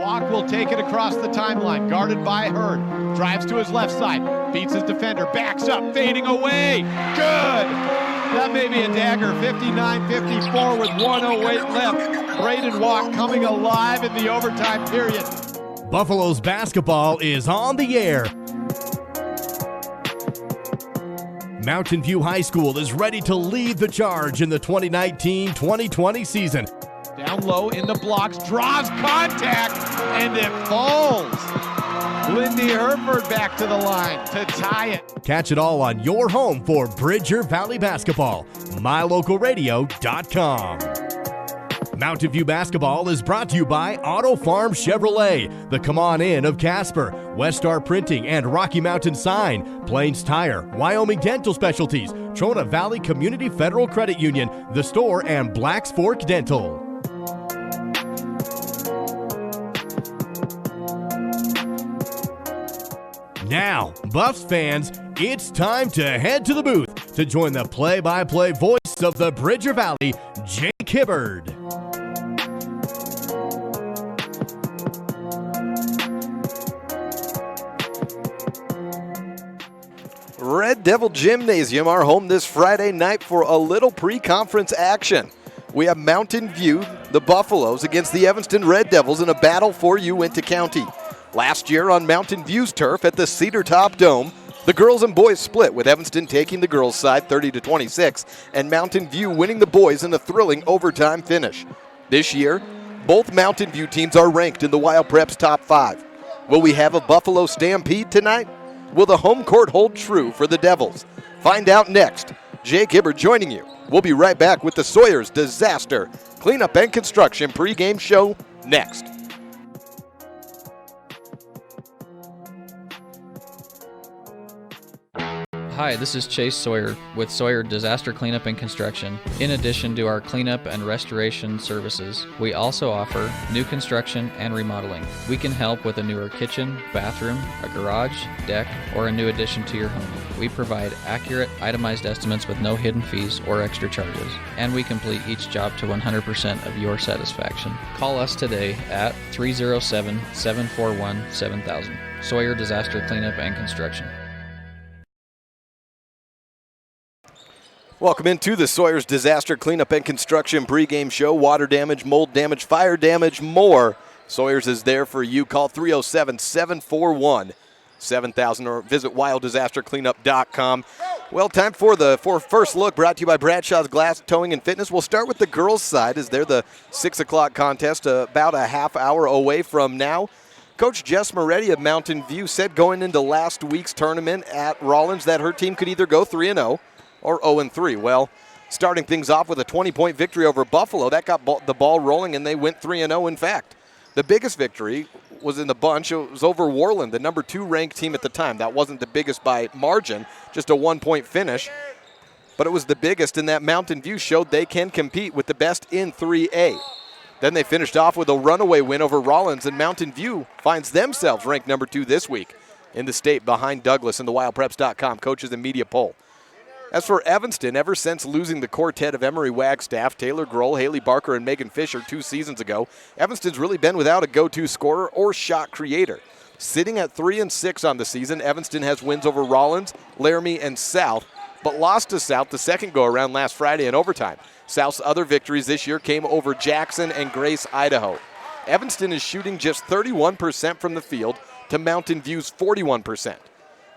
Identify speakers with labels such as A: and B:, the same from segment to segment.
A: Walk will take it across the timeline, guarded by Hurd. Drives to his left side, beats his defender, backs up, fading away. Good! That may be a dagger. 59-54 with 1:08 left. Braden Walk coming alive in the overtime period.
B: Buffalo's basketball is on the air. Mountain View High School is ready to lead the charge in the 2019-2020 season.
A: Down low in the blocks, draws contact, and it falls. Lindy Herford back to the line to tie it.
B: Catch it all on your home for Bridger Valley Basketball, mylocalradio.com. Mountain View Basketball is brought to you by Auto Farm Chevrolet, the Come On In of Casper, Westar Printing and Rocky Mountain Sign, Plains Tire, Wyoming Dental Specialties, Trona Valley Community Federal Credit Union, The Store, and Blacks Fork Dental. Now, Buffs fans, it's time to head to the booth to join the play-by-play voice of the Bridger Valley, Jake Hibbard.
C: Red Devil Gymnasium are home this Friday night for a little pre-conference action. We have Mountain View, the Buffaloes, against the Evanston Red Devils in a battle for Uinta County. Last year on Mountain View's turf at the Cedar Top Dome, the girls and boys split, with Evanston taking the girls' side 30-26 and Mountain View winning the boys in a thrilling overtime finish. This year, both Mountain View teams are ranked in the Wild Prep's top 5. Will we have a Buffalo Stampede tonight? Will the home court hold true for the Devils? Find out next. Jake Hibbard joining you. We'll be right back with the Sawyer's Disaster Cleanup and Construction pregame show next.
D: Hi, this is Chase Sawyer with Sawyer Disaster Cleanup and Construction. In addition to our cleanup and restoration services, we also offer new construction and remodeling. We can help with a newer kitchen, bathroom, a garage, deck, or a new addition to your home. We provide accurate, itemized estimates with no hidden fees or extra charges, and we complete each job to 100% of your satisfaction. Call us today at 307-741-7000. Sawyer Disaster Cleanup and Construction.
C: Welcome into the Sawyer's Disaster Cleanup and Construction pregame show. Water damage, mold damage, fire damage, more. Sawyer's is there for you. Call 307-741-7000 or visit wilddisastercleanup.com. Well, time for the first look, brought to you by Bradshaw's Glass Towing and Fitness. We'll start with the girls' side as they're the 6 o'clock contest, about a half hour away from now. Coach Jess Moretti of Mountain View said going into last week's tournament at Rollins that her team could either go 3-0 or 0-3. Well, starting things off with a 20-point victory over Buffalo, that got the ball rolling, and they went 3-0 in fact. The biggest victory was in the bunch. It was over Worland, the number 2 ranked team at the time. That wasn't the biggest by margin, just a 1-point finish. But it was the biggest in that Mountain View showed they can compete with the best in 3A. Then they finished off with a runaway win over Rollins, and Mountain View finds themselves ranked number 2 this week in the state behind Douglas in the wildpreps.com coaches and media poll. As for Evanston, ever since losing the quartet of Emery Wagstaff, Taylor Grohl, Haley Barker, and Megan Fisher 2 seasons ago, Evanston's really been without a go-to scorer or shot creator. Sitting at 3-6 on the season, Evanston has wins over Rollins, Laramie, and South, but lost to South the second go-around last Friday in overtime. South's other victories this year came over Jackson and Grace, Idaho. Evanston is shooting just 31% from the field to Mountain View's 41%.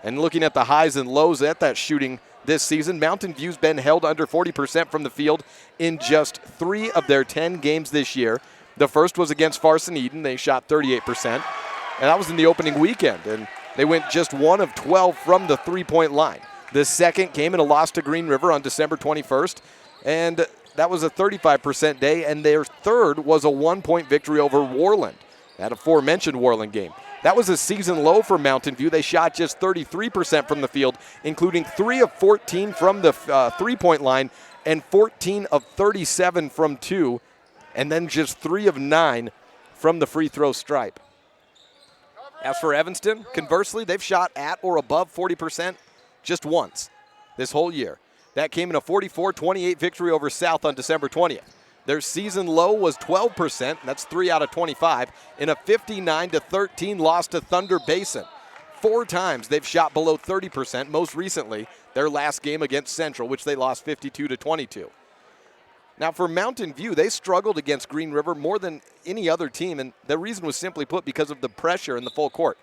C: And looking at the highs and lows at that shooting this season, Mountain View's been held under 40% from the field in just 3 of their 10 games this year. The first was against Farson Eden. They shot 38%, and that was in the opening weekend, and they went just 1 of 12 from the three-point line. The second came in a loss to Green River on December 21st, and that was a 35% day, and their third was a 1-point victory over Worland, that aforementioned Worland game. That was a season low for Mountain View. They shot just 33% from the field, including 3 of 14 from the three-point line and 14 of 37 from 2, and then just 3 of 9 from the free throw stripe. As for Evanston, conversely, they've shot at or above 40% just once this whole year. That came in a 44-28 victory over South on December 20th. Their season low was 12%. That's 3 out of 25 in a 59-13 loss to Thunder Basin. 4 times they've shot below 30%, most recently their last game against Central, which they lost 52-22. Now for Mountain View, they struggled against Green River more than any other team, and the reason was simply put because of the pressure in the full court.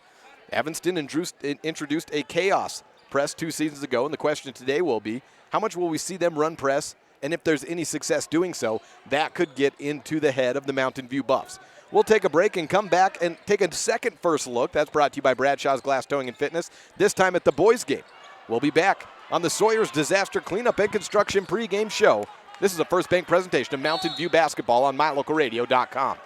C: Evanston introduced a chaos press 2 seasons ago, and the question today will be, how much will we see them run press, and if there's any success doing so, that could get into the head of the Mountain View Buffs. We'll take a break and come back and take a second first look. That's brought to you by Bradshaw's Glass Towing and Fitness, this time at the boys' game. We'll be back on the Sawyer's Disaster Cleanup and Construction pregame show. This is a First Bank presentation of Mountain View basketball on MyLocalRadio.com.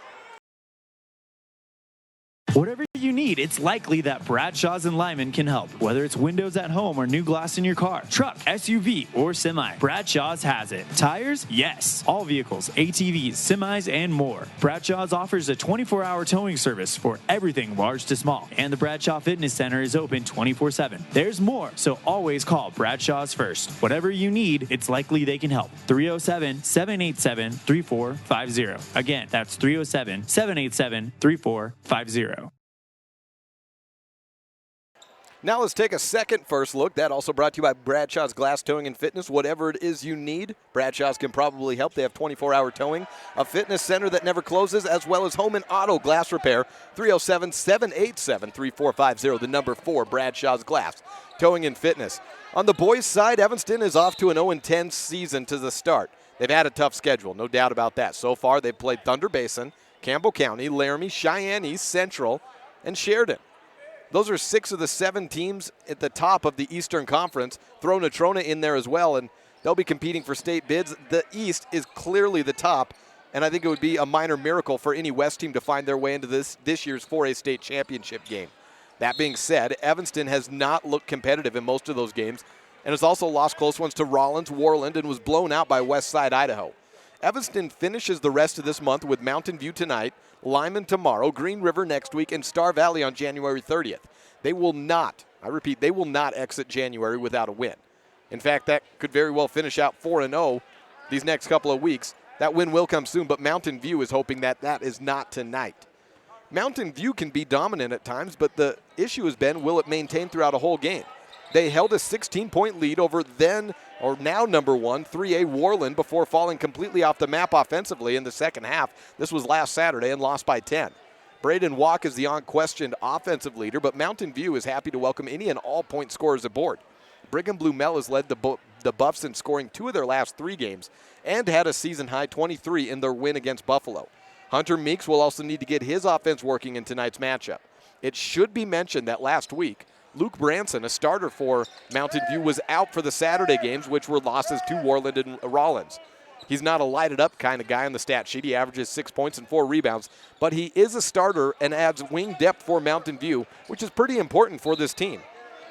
E: Whatever you need, it's likely that Bradshaw's and Lyman can help. Whether it's windows at home or new glass in your car, truck, SUV, or semi, Bradshaw's has it. Tires? Yes. All vehicles, ATVs, semis, and more. Bradshaw's offers a 24-hour towing service for everything large to small. And the Bradshaw Fitness Center is open 24/7. There's more, so always call Bradshaw's first. Whatever you need, it's likely they can help. 307-787-3450. Again, that's 307-787-3450.
C: Now let's take a second first look. That also brought to you by Bradshaw's Glass Towing and Fitness. Whatever it is you need, Bradshaw's can probably help. They have 24-hour towing, a fitness center that never closes, as well as home and auto glass repair. 307-787-3450, the number 4, Bradshaw's Glass Towing and Fitness. On the boys' side, Evanston is off to an 0-10 season to the start. They've had a tough schedule, no doubt about that. So far, they've played Thunder Basin, Campbell County, Laramie, Cheyenne East, Central, and Sheridan. Those are 6 of the 7 teams at the top of the Eastern Conference. Throw Natrona in there as well, and they'll be competing for state bids. The East is clearly the top, and I think it would be a minor miracle for any West team to find their way into this year's 4A state championship game. That being said, Evanston has not looked competitive in most of those games, and has also lost close ones to Rollins, Warland, and was blown out by Westside, Idaho. Evanston finishes the rest of this month with Mountain View tonight, Lyman tomorrow, Green River next week, and Star Valley on January 30th. They will not, I repeat, they will not exit January without a win. In fact, that could very well finish out 4-0 these next couple of weeks. That win will come soon, but Mountain View is hoping that that is not tonight. Mountain View can be dominant at times, but the issue has been, will it maintain throughout a whole game? They held a 16-point lead over now number 1, 3A Warland, before falling completely off the map offensively in the second half. This was last Saturday and lost by 10. Braden Walk is the unquestioned offensive leader, but Mountain View is happy to welcome any and all point scorers aboard. Brigham Blue Mel has led the Buffs in scoring 2 of their last 3 games and had a season-high 23 in their win against Buffalo. Hunter Meeks will also need to get his offense working in tonight's matchup. It should be mentioned that last week, Luke Branson, a starter for Mountain View, was out for the Saturday games, which were losses to Warland and Rollins. He's not a lighted-up kind of guy on the stat sheet. He averages 6 points and 4 rebounds, but he is a starter and adds wing depth for Mountain View, which is pretty important for this team.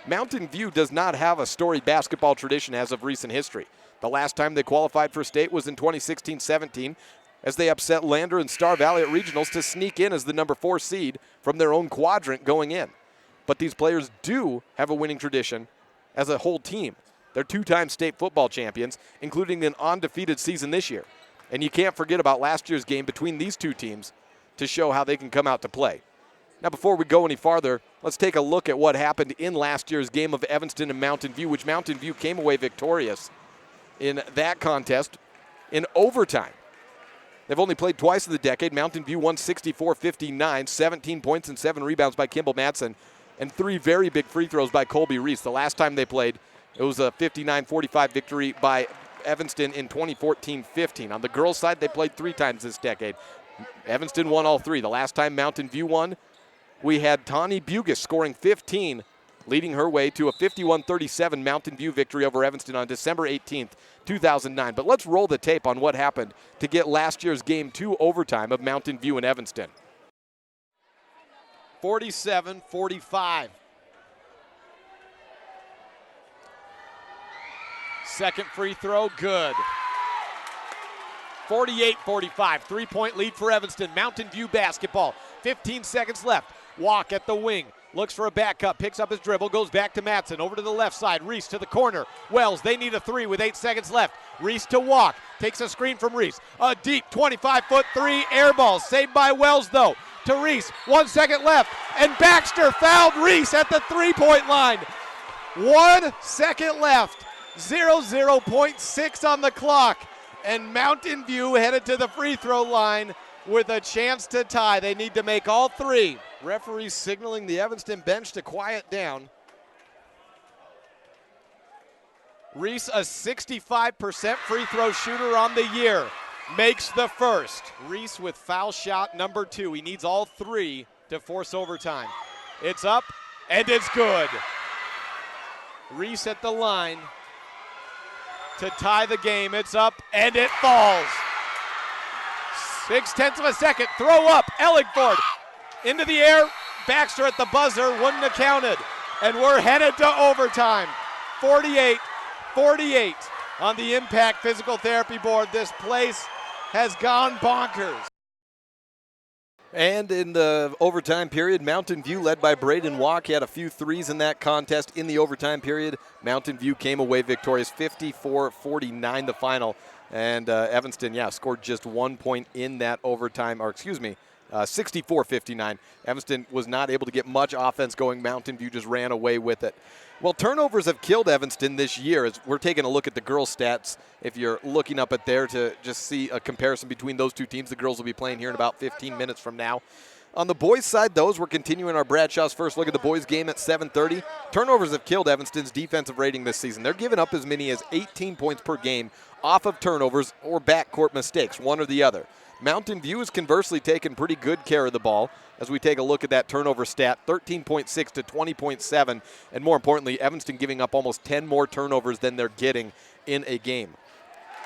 C: Mountain View does not have a storied basketball tradition as of recent history. The last time they qualified for state was in 2016-17, as they upset Lander and Star Valley at regionals to sneak in as the number 4 seed from their own quadrant going in. But these players do have a winning tradition as a whole team. They're 2-time state football champions, including an undefeated season this year. And you can't forget about last year's game between these 2 teams to show how they can come out to play. Now, before we go any farther, let's take a look at what happened in last year's game of Evanston and Mountain View, which Mountain View came away victorious in that contest in overtime. They've only played twice in the decade. Mountain View won 64-59, 17 points and 7 rebounds by Kimball Madsen, and 3 very big free throws by Colby Reese. The last time they played, it was a 59-45 victory by Evanston in 2014-15. On the girls' side, they played 3 times this decade. Evanston won all 3. The last time Mountain View won, we had Tawny Bugis scoring 15, leading her way to a 51-37 Mountain View victory over Evanston on December 18th, 2009. But let's roll the tape on what happened to get last year's Game 2 overtime of Mountain View and Evanston.
A: 47-45. Second free throw, good. 48-45, 3-point lead for Evanston. Mountain View basketball. 15 seconds left. Walk at the wing. Looks for a back cut, picks up his dribble, goes back to Matson, over to the left side, Reese to the corner. Wells, they need a three with 8 seconds left. Reese to walk, takes a screen from Reese. A deep 25-foot three, air ball, saved by Wells though. To Reese, 1 second left, and Baxter fouled Reese at the three-point line. 1 second left, 0.6 on the clock, and Mountain View headed to the free throw line with a chance to tie. They need to make all three.
C: Referees signaling the Evanston bench to quiet down.
A: Reese, a 65% free throw shooter on the year, makes the first. Reese with foul shot number 2. He needs all three to force overtime. It's up, and it's good. Reese at the line to tie the game. It's up, and it falls. 0.6 of a second, throw up, Ellingford into the air. Baxter at the buzzer, wouldn't have counted. And we're headed to overtime. 48-48 on the Impact Physical Therapy board. This place has gone bonkers.
C: And in the overtime period, Mountain View led by Braden Walk. He had a few threes in that contest. In the overtime period, Mountain View came away victorious, 54-49 the final. And Evanston, scored just 1 point in that overtime, 64-59. Evanston was not able to get much offense going. Mountain View just ran away with it. Well, turnovers have killed Evanston this year. As we're taking a look at the girls' stats, if you're looking up at there to just see a comparison between those two teams, the girls will be playing here in about 15 minutes from now. On the boys' side, we're continuing our Bradshaw's first look at the boys' game at 7:30. Turnovers have killed Evanston's defensive rating this season. They're giving up as many as 18 points per game off of turnovers or backcourt mistakes, one or the other. Mountain View has conversely taken pretty good care of the ball as we take a look at that turnover stat, 13.6 to 20.7, and more importantly, Evanston giving up almost 10 more turnovers than they're getting in a game.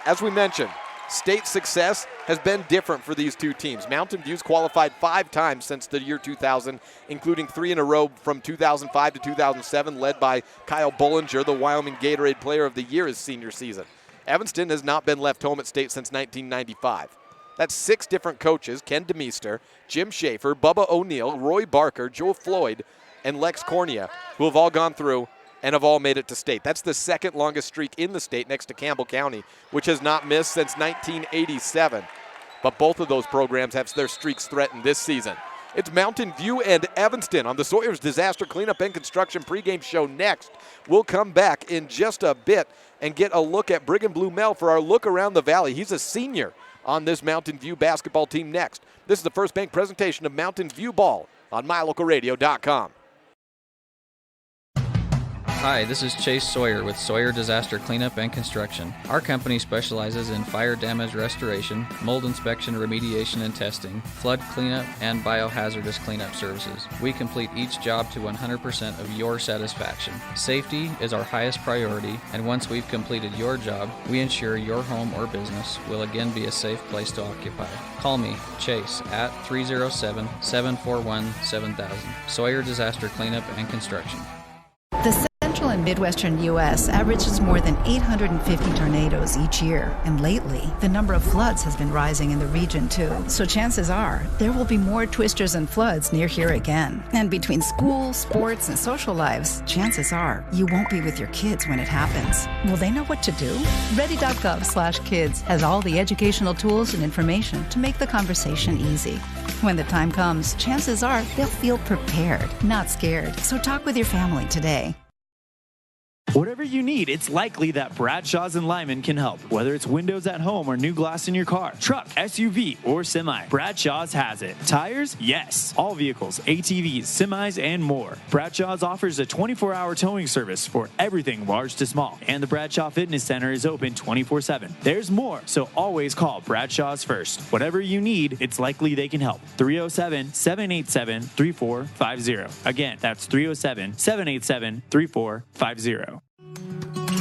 C: As we mentioned, state success has been different for these two teams. Mountain View's qualified 5 times since the year 2000, including 3 in a row from 2005 to 2007, led by Kyle Bullinger, the Wyoming Gatorade Player of the Year his senior season. Evanston has not been left home at state since 1995. That's 6 different coaches, Ken DeMeester, Jim Schaefer, Bubba O'Neill, Roy Barker, Joe Floyd, and Lex Cornea, who have all gone through and have all made it to state. That's the second longest streak in the state next to Campbell County, which has not missed since 1987. But both of those programs have their streaks threatened this season. It's Mountain View and Evanston on the Sawyer's Disaster Cleanup and Construction pregame show next. We'll come back in just a bit and get a look at Brigham Blue Mel for our look around the valley. He's a senior on this Mountain View basketball team next. This is the First Bank presentation of Mountain View Ball on MyLocalRadio.com.
D: Hi, this is Chase Sawyer with Sawyer Disaster Cleanup and Construction. Our company specializes in fire damage restoration, mold inspection, remediation and testing, flood cleanup, and biohazardous cleanup services. We complete each job to 100% of your satisfaction. Safety is our highest priority, and once we've completed your job, we ensure your home or business will again be a safe place to occupy. Call me, Chase, at 307-741-7000. Sawyer Disaster Cleanup and Construction.
F: The Central and Midwestern U.S. averages more than 850 tornadoes each year, and lately, the number of floods has been rising in the region too. So chances are, there will be more twisters and floods near here again. And between school, sports, and social lives, chances are, you won't be with your kids when it happens. Will they know what to do? Ready.gov/kids has all the educational tools and information to make the conversation easy. When the time comes, chances are they'll feel prepared, not scared. So talk with your family today.
E: Whatever you need, it's likely that Bradshaw's and Lyman can help. Whether it's windows at home or new glass in your car, truck, SUV, or semi, Bradshaw's has it. Tires? Yes. All vehicles, ATVs, semis, and more. Bradshaw's offers a 24-hour towing service for everything large to small. And the Bradshaw Fitness Center is open 24/7. There's more, so always call Bradshaw's first. Whatever you need, it's likely they can help. 307-787-3450. Again, that's 307-787-3450.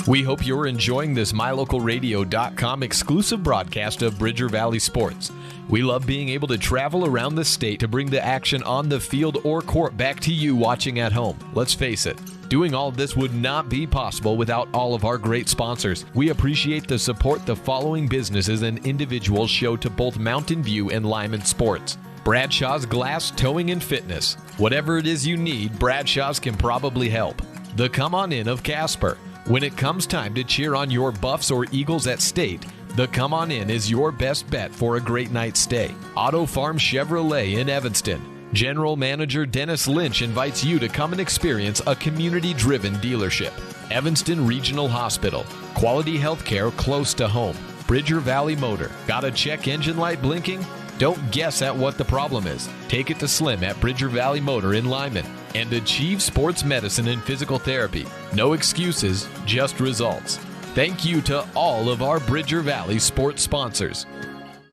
G: We hope you're enjoying this MyLocalRadio.com exclusive broadcast of Bridger Valley Sports. We love being able to travel around the state to bring the action on the field or court back to you watching at home. Let's face it, doing all of this would not be possible without all of our great sponsors. We appreciate the support the following businesses and individuals show to both Mountain View and Lyman Sports. Bradshaw's Glass Towing and Fitness. Whatever it is you need, Bradshaw's can probably help. The Come On In of Casper. When it comes time to cheer on your Buffs or Eagles at state, the Come On In is your best bet for a great night's stay. Auto Farm Chevrolet in Evanston. General Manager Dennis Lynch invites you to come and experience a community-driven dealership. Evanston Regional Hospital. Quality health care close to home. Bridger Valley Motor. Got a check engine light blinking? Don't guess at what the problem is. Take it to Slim at Bridger Valley Motor in Lyman. And Achieve Sports Medicine and Physical Therapy. No excuses, just results. Thank you to all of our Bridger Valley sports sponsors.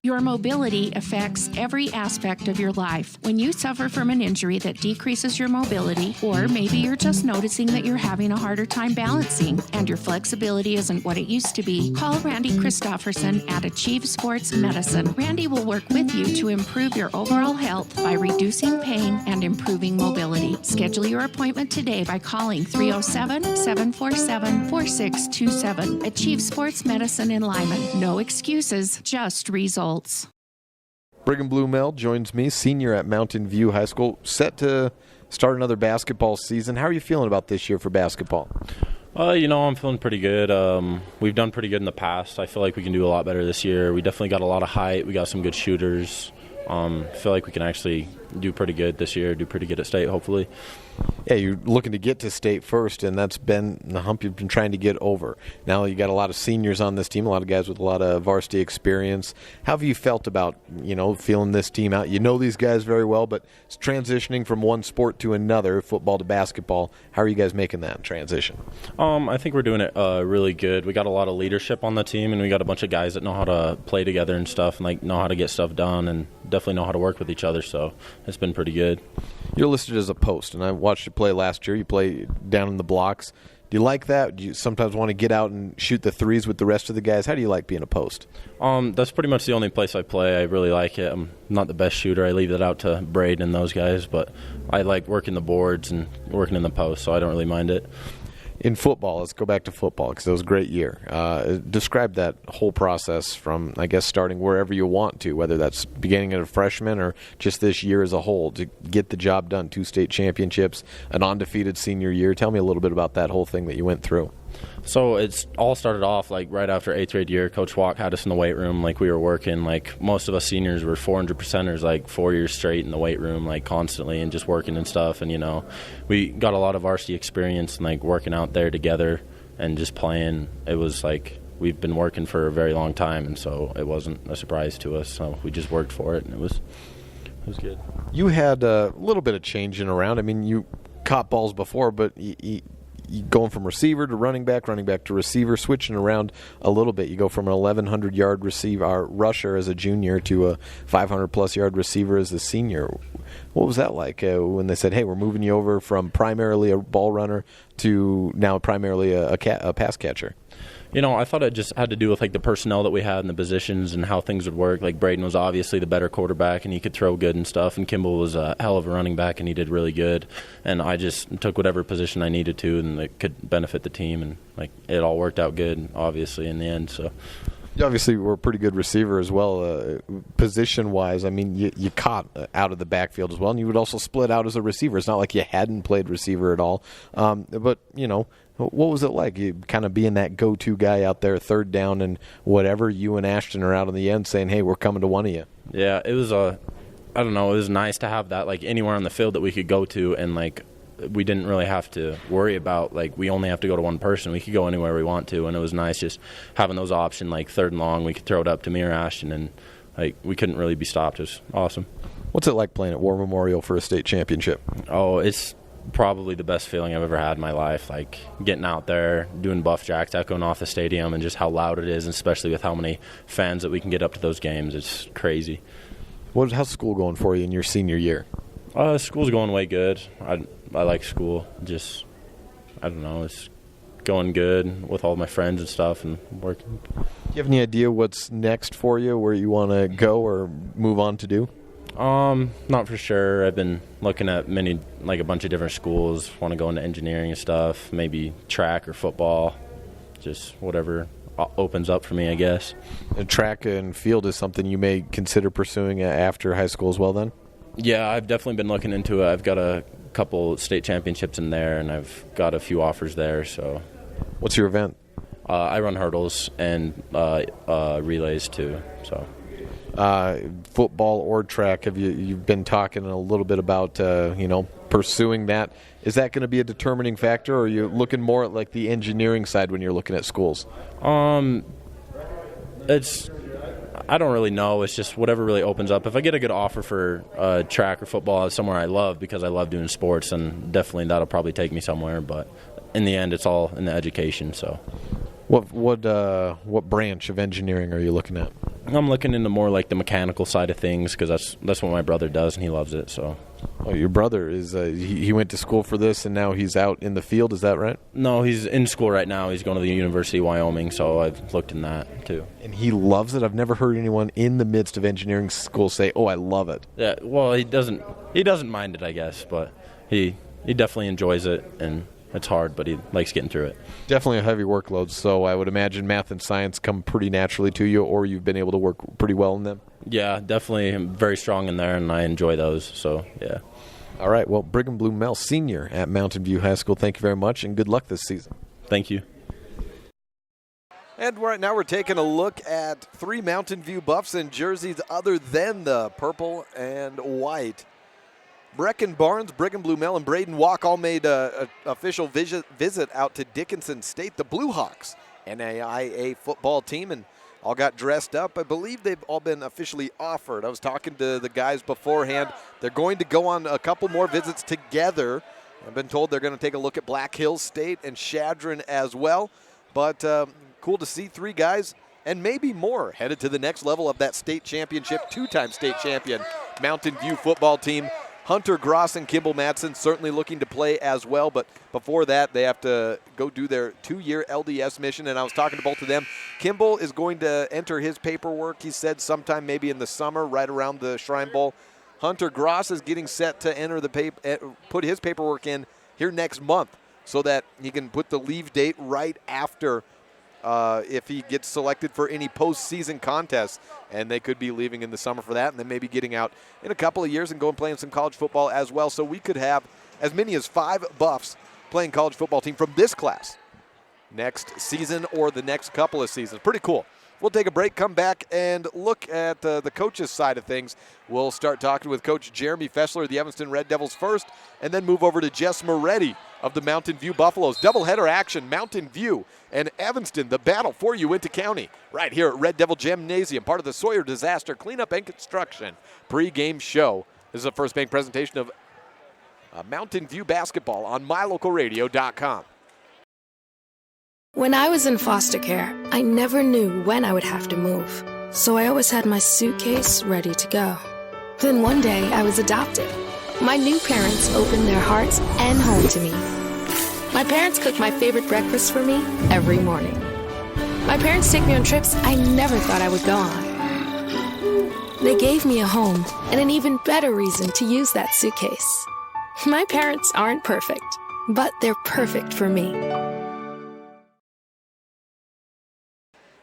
H: Your mobility affects every aspect of your life. When you suffer from an injury that decreases your mobility, or maybe you're just noticing that you're having a harder time balancing and your flexibility isn't what it used to be, call Randy Christofferson at Achieve Sports Medicine. Randy will work with you to improve your overall health by reducing pain and improving mobility. Schedule your appointment today by calling 307-747-4627. Achieve Sports Medicine in Lyman. No excuses, just results.
C: Brigham Blue Mel joins me, senior at Mountain View High School, set to start another basketball season. How are you feeling about this year for basketball?
I: I'm feeling pretty good. We've done pretty good in the past. I feel like we can do a lot better this year. We definitely got a lot of height. We got some good shooters. I feel like we can actually do pretty good this year, do pretty good at state, hopefully.
C: Yeah, you're looking to get to state first, and that's been the hump you've been trying to get over. Now you got a lot of seniors on this team, a lot of guys with a lot of varsity experience. How have you felt about, feeling this team out? You know these guys very well, but it's transitioning from one sport to another, football to basketball. How are you guys making that transition?
I: I think we're doing it really good. We got a lot of leadership on the team, and we got a bunch of guys that know how to play together and stuff, and know how to get stuff done, and definitely know how to work with each other, so it's been pretty good.
C: You're listed as a post, and I watched you play last year. You play down in the blocks. Do you like that? Do you sometimes want to get out and shoot the threes with the rest of the guys? How do you like being a post?
I: That's pretty much the only place I play. I really like it. I'm not the best shooter. I leave that out to Braden and those guys, but I like working the boards and working in the post, so I don't really mind it.
C: In football, let's go back to football because it was a great year. Describe that whole process from, I guess, starting wherever you want to, whether that's beginning as a freshman or just this year as a whole, to get the job done. 2 state championships, an undefeated senior year. Tell me a little bit about that whole thing that you went through.
I: So it's all started off right after 8th grade year. Coach Walk had us in the weight room. We were working. Most of us seniors were 400%ers 4 years straight in the weight room constantly and just working and stuff. And we got a lot of varsity experience and working out there together and just playing. It was we've been working for a very long time, and so it wasn't a surprise to us. So we just worked for it, and it was good.
C: You had a little bit of changing around. I mean, you caught balls before, but you going from receiver to running back to receiver, switching around a little bit. You go from an 1,100-yard rusher as a junior to a 500-plus yard receiver as a senior. What was that like when they said, hey, we're moving you over from primarily a ball runner to now primarily a pass catcher?
I: I thought it just had to do with the personnel that we had and the positions and how things would work. Braden was obviously the better quarterback and he could throw good and stuff, and Kimball was a hell of a running back and he did really good. And I just took whatever position I needed to and it could benefit the team, and it all worked out good, obviously, in the end. So
C: you obviously were a pretty good receiver as well, position-wise. I mean, you caught out of the backfield as well, and you would also split out as a receiver. It's not like you hadn't played receiver at all. But what was it like? You kind of being that go-to guy out there, third down and whatever. You and Ashton are out on the end saying, hey, we're coming to one of you.
I: Yeah, it was I don't know, it was nice to have that anywhere on the field that we could go to, and we didn't really have to worry about we only have to go to one person. We could go anywhere we want to, and it was nice just having those options, third and long. We could throw it up to me or Ashton, and we couldn't really be stopped. It was awesome.
C: What's it like playing at War Memorial for a state championship?
I: Oh, it's probably the best feeling I've ever had in my life. Getting out there, doing buff jacks, echoing off the stadium, and just how loud it is, especially with how many fans that we can get up to those games. It's crazy.
C: How's school going for you in your senior year?
I: School's going way good. I like school. Just, I don't know, it's going good with all my friends and stuff and working.
C: Do you have any idea what's next for you, where you want to go or move on to do?
I: Not for sure. I've been looking at a bunch of different schools. Want to go into engineering and stuff, maybe track or football, just whatever opens up for me, I guess.
C: And track and field is something you may consider pursuing after high school as well then?
I: Yeah, I've definitely been looking into it. I've got a couple state championships in there, and I've got a few offers there. So,
C: what's your event?
I: I run hurdles and relays too. So,
C: football or track? You've been talking a little bit about pursuing that? Is that going to be a determining factor, or are you looking more at like the engineering side when you're looking at schools?
I: I don't really know. It's just whatever really opens up. If I get a good offer for track or football somewhere I love because I love doing sports, then definitely that'll probably take me somewhere. But in the end, it's all in the education. So,
C: what branch of engineering are you looking at?
I: I'm looking into more like the mechanical side of things because that's what my brother does and he loves it. So.
C: Oh, your brother is he went to school for this and now he's out in the field, is that right?
I: No, he's in school right now. He's going to the University of Wyoming, so I've looked in that too.
C: And he loves it? I've never heard anyone in the midst of engineering school say, "Oh, I love it."
I: Yeah, well, he doesn't mind it, I guess, but he definitely enjoys it, and it's hard, but he likes getting through it.
C: Definitely a heavy workload, so I would imagine math and science come pretty naturally to you, or you've been able to work pretty well in them?
I: Yeah, definitely. I'm very strong in there, and I enjoy those, so yeah.
C: All right, well, Brigham Blue-Mel, senior at Mountain View High School, thank you very much, and good luck this season.
I: Thank you.
C: And right now we're taking a look at 3 Mountain View Buffs in jerseys other than the purple and white. Brecken Barnes, Brigham Blue-Mel, and Braden Walk all made an official visit out to Dickinson State, the Blue Hawks, NAIA football team, and all got dressed up. I believe they've all been officially offered. I was talking to the guys beforehand. They're going to go on a couple more visits together. I've been told they're going to take a look at Black Hills State and Chadron as well. But cool to see 3 guys and maybe more headed to the next level of that state championship, 2-time state champion Mountain View football team. Hunter Gross and Kimball Madsen certainly looking to play as well, but before that, they have to go do their 2-year LDS mission, and I was talking to both of them. Kimball is going to enter his paperwork, he said, sometime maybe in the summer, right around the Shrine Bowl. Hunter Gross is getting set to enter put his paperwork in here next month so that he can put the leave date right after if he gets selected for any postseason contests, and they could be leaving in the summer for that, and then maybe getting out in a couple of years and going playing some college football as well. So we could have as many as 5 Buffs playing college football team from this class next season or the next couple of seasons. Pretty cool. We'll take a break, come back, and look at the coaches' side of things. We'll start talking with Coach Jeremy Fessler of the Evanston Red Devils first, and then move over to Jess Moretti of the Mountain View Buffaloes. Doubleheader action, Mountain View and Evanston, the battle for Uinta County, right here at Red Devil Gymnasium, part of the Sawyer Disaster Cleanup and Construction pregame show. This is a First Bank presentation of Mountain View basketball on mylocalradio.com.
J: When I was in foster care, I never knew when I would have to move, so I always had my suitcase ready to go. Then one day, I was adopted. My new parents opened their hearts and home to me. My parents cook my favorite breakfast for me every morning. My parents take me on trips I never thought I would go on. They gave me a home and an even better reason to use that suitcase. My parents aren't perfect, but they're perfect for me.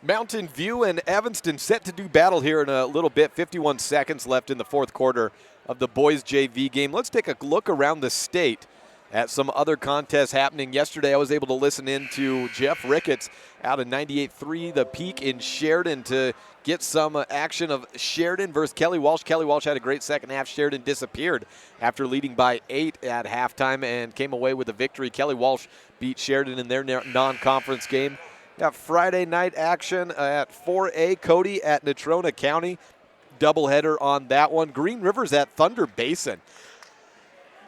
C: Mountain View and Evanston set to do battle here in a little bit. 51 seconds left in the fourth quarter of the boys JV game. Let's take a look around the state at some other contests happening. Yesterday I was able to listen in to Jeff Ricketts out of 98.3 The Peak in Sheridan to get some action of Sheridan versus Kelly Walsh. Kelly Walsh had a great second half. Sheridan disappeared after leading by 8 at halftime and came away with a victory. Kelly Walsh beat Sheridan in their non-conference game. Got Friday night action at 4A, Cody at Natrona County. Doubleheader on that one. Green River's at Thunder Basin.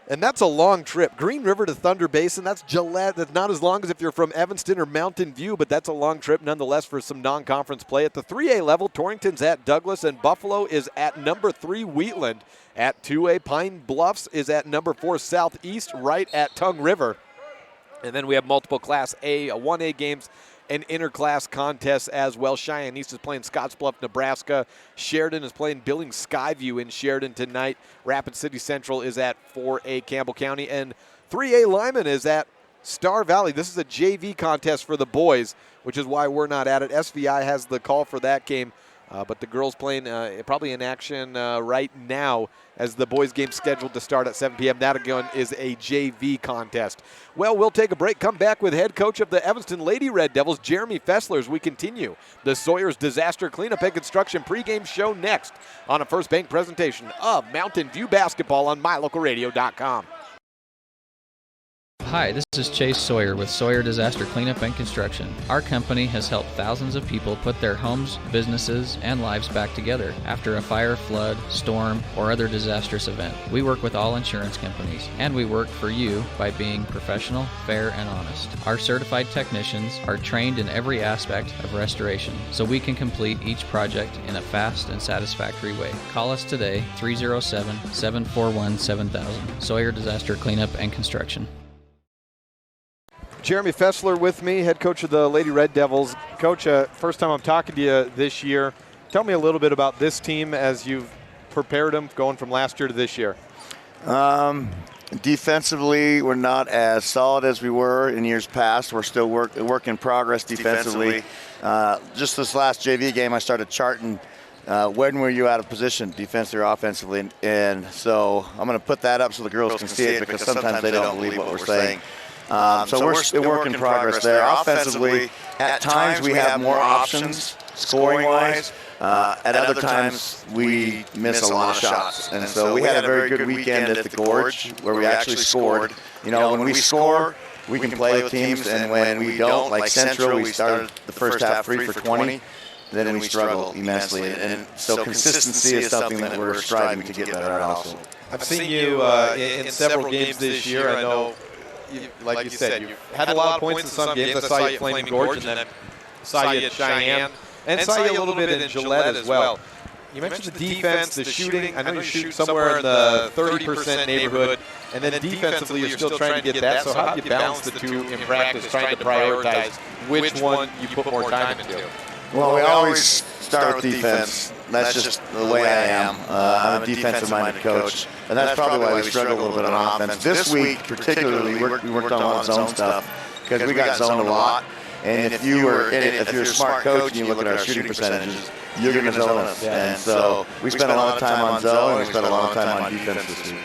C: And that's a long trip. Green River to Thunder Basin, that's Gillette. That's not as long as if you're from Evanston or Mountain View, but that's a long trip nonetheless for some non-conference play. At the 3A level, Torrington's at Douglas, and Buffalo is at number 3 Wheatland. At 2A, Pine Bluffs is at number 4 Southeast, right at Tongue River. And then we have multiple Class A, 1A games, and interclass contests as well. Cheyenne East is playing Scottsbluff, Nebraska. Sheridan is playing Billings Skyview in Sheridan tonight. Rapid City Central is at 4A Campbell County. And 3A Lyman is at Star Valley. This is a JV contest for the boys which is why we're not at it. SVI has the call for that game, but the girls playing probably in action right now as the boys game scheduled to start at 7 p.m. That again is a JV contest. Well, we'll take a break. Come back with head coach of the Evanston Lady Red Devils, Jeremy Fessler, as we continue the Sawyer's Disaster Cleanup and Construction pregame show next on a First Bank presentation of Mountain View Basketball on MyLocalRadio.com.
D: Hi, this is Chase Sawyer with Sawyer Disaster Cleanup and Construction. Our company has helped thousands of people put their homes, businesses, and lives back together after a fire, flood, storm, or other disastrous event. We work with all insurance companies, and we work for you by being professional, fair, and honest. Our certified technicians are trained in every aspect of restoration, so we can complete each project in a fast and satisfactory way. Call us today, 307-741-7000. Sawyer Disaster Cleanup and Construction.
A: Jeremy Fessler with me, head coach of the Lady Red Devils. Coach, first time I'm talking to you this year. Tell me a little bit about this team as you've prepared them going from last year to this year.
K: Defensively, we're not as solid as we were in years past. We're still work in progress defensively. Just this last JV game, I started charting when were you out of position defensively or offensively. And so I'm going to put that up so the girls can see it because sometimes they don't believe what we're saying. So we're still work in progress there. Offensively, at times we have more options scoring-wise. At other times we miss a lot of shots. And so we had a very good weekend at the Gorge where we actually scored. You know, when we score, we can play with teams, and when we don't, like Central, we started the first half 3 for 20. Then we struggle immensely. And so consistency is something that we're striving to get better at also.
A: I've seen you in several games this year. I know, like you said, you've had a lot of points in some games. I saw you at Flaming Gorge, and then saw you at Cheyenne, and saw you a little bit in Gillette as well. You mentioned the defense, the shooting. I know you shoot somewhere in the 30% neighborhood, and then defensively you're still trying to get that. So how do you balance the two in practice, trying to prioritize which one you put more time into?
K: Well, we always start with defense. That's just the way I am. I'm a defensive-minded coach, and that's probably why we struggle a little bit on offense. This week, particularly, we worked on a lot of zone stuff because we got zoned a lot. And if you're a smart coach and you look at our shooting percentages, you're going to zone us. And so we spent a lot of time on zone, and we spent a lot of time on defense this week.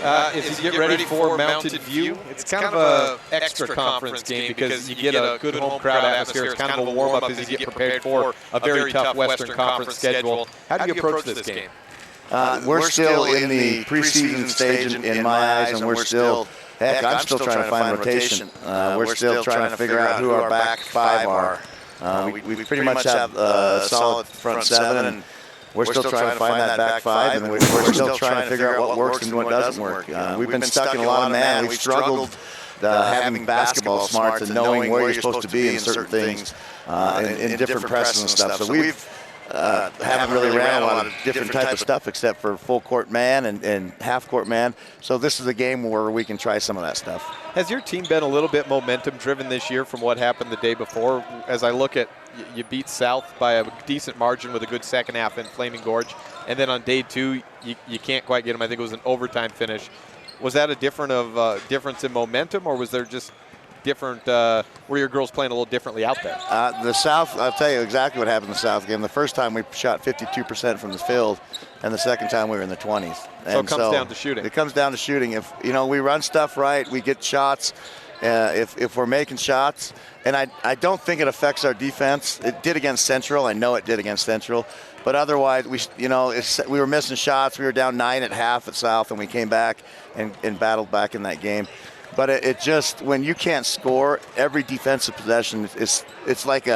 A: As you get ready for Mountain View, it's kind of an extra conference game because you get a good home crowd atmosphere. It's kind of a warm-up as you get prepared for a very tough Western Conference schedule. How do you approach this game?
K: We're still in the preseason stage in my eyes, and we're still – heck, I'm still trying to find rotation. We're still trying to figure out who our back five are. We pretty much have a solid front seven, and we're still trying to find that back five, and we're still trying to figure out what works and what doesn't work. We've been stuck in a lot of man. We've struggled having basketball smarts and knowing where you're supposed to be in certain things in different presses and stuff. So we've haven't really ran a lot of different type of stuff except for full court man and half court man. So this is a game where we can try some of that stuff.
A: Has your team been a little bit momentum driven this year from what happened the day before? As I look at, you beat South by a decent margin with a good second half in Flaming Gorge, and then on day two you can't quite get them. I think it was an overtime finish. Was that a difference in momentum, or was there just different, were your girls playing a little differently out there?
K: The South, I'll tell you exactly what happened in the South game. The first time we shot 52% from the field, and the second time we were in the 20s.
A: So it comes down to shooting.
K: It comes down to shooting. If we run stuff right, we get shots. If we're making shots, and I don't think it affects our defense. It did against Central. I know it did against Central. But otherwise, we were missing shots. We were down 9 at half at South, and we came back and battled back in that game. But it just, when you can't score, every defensive possession it's like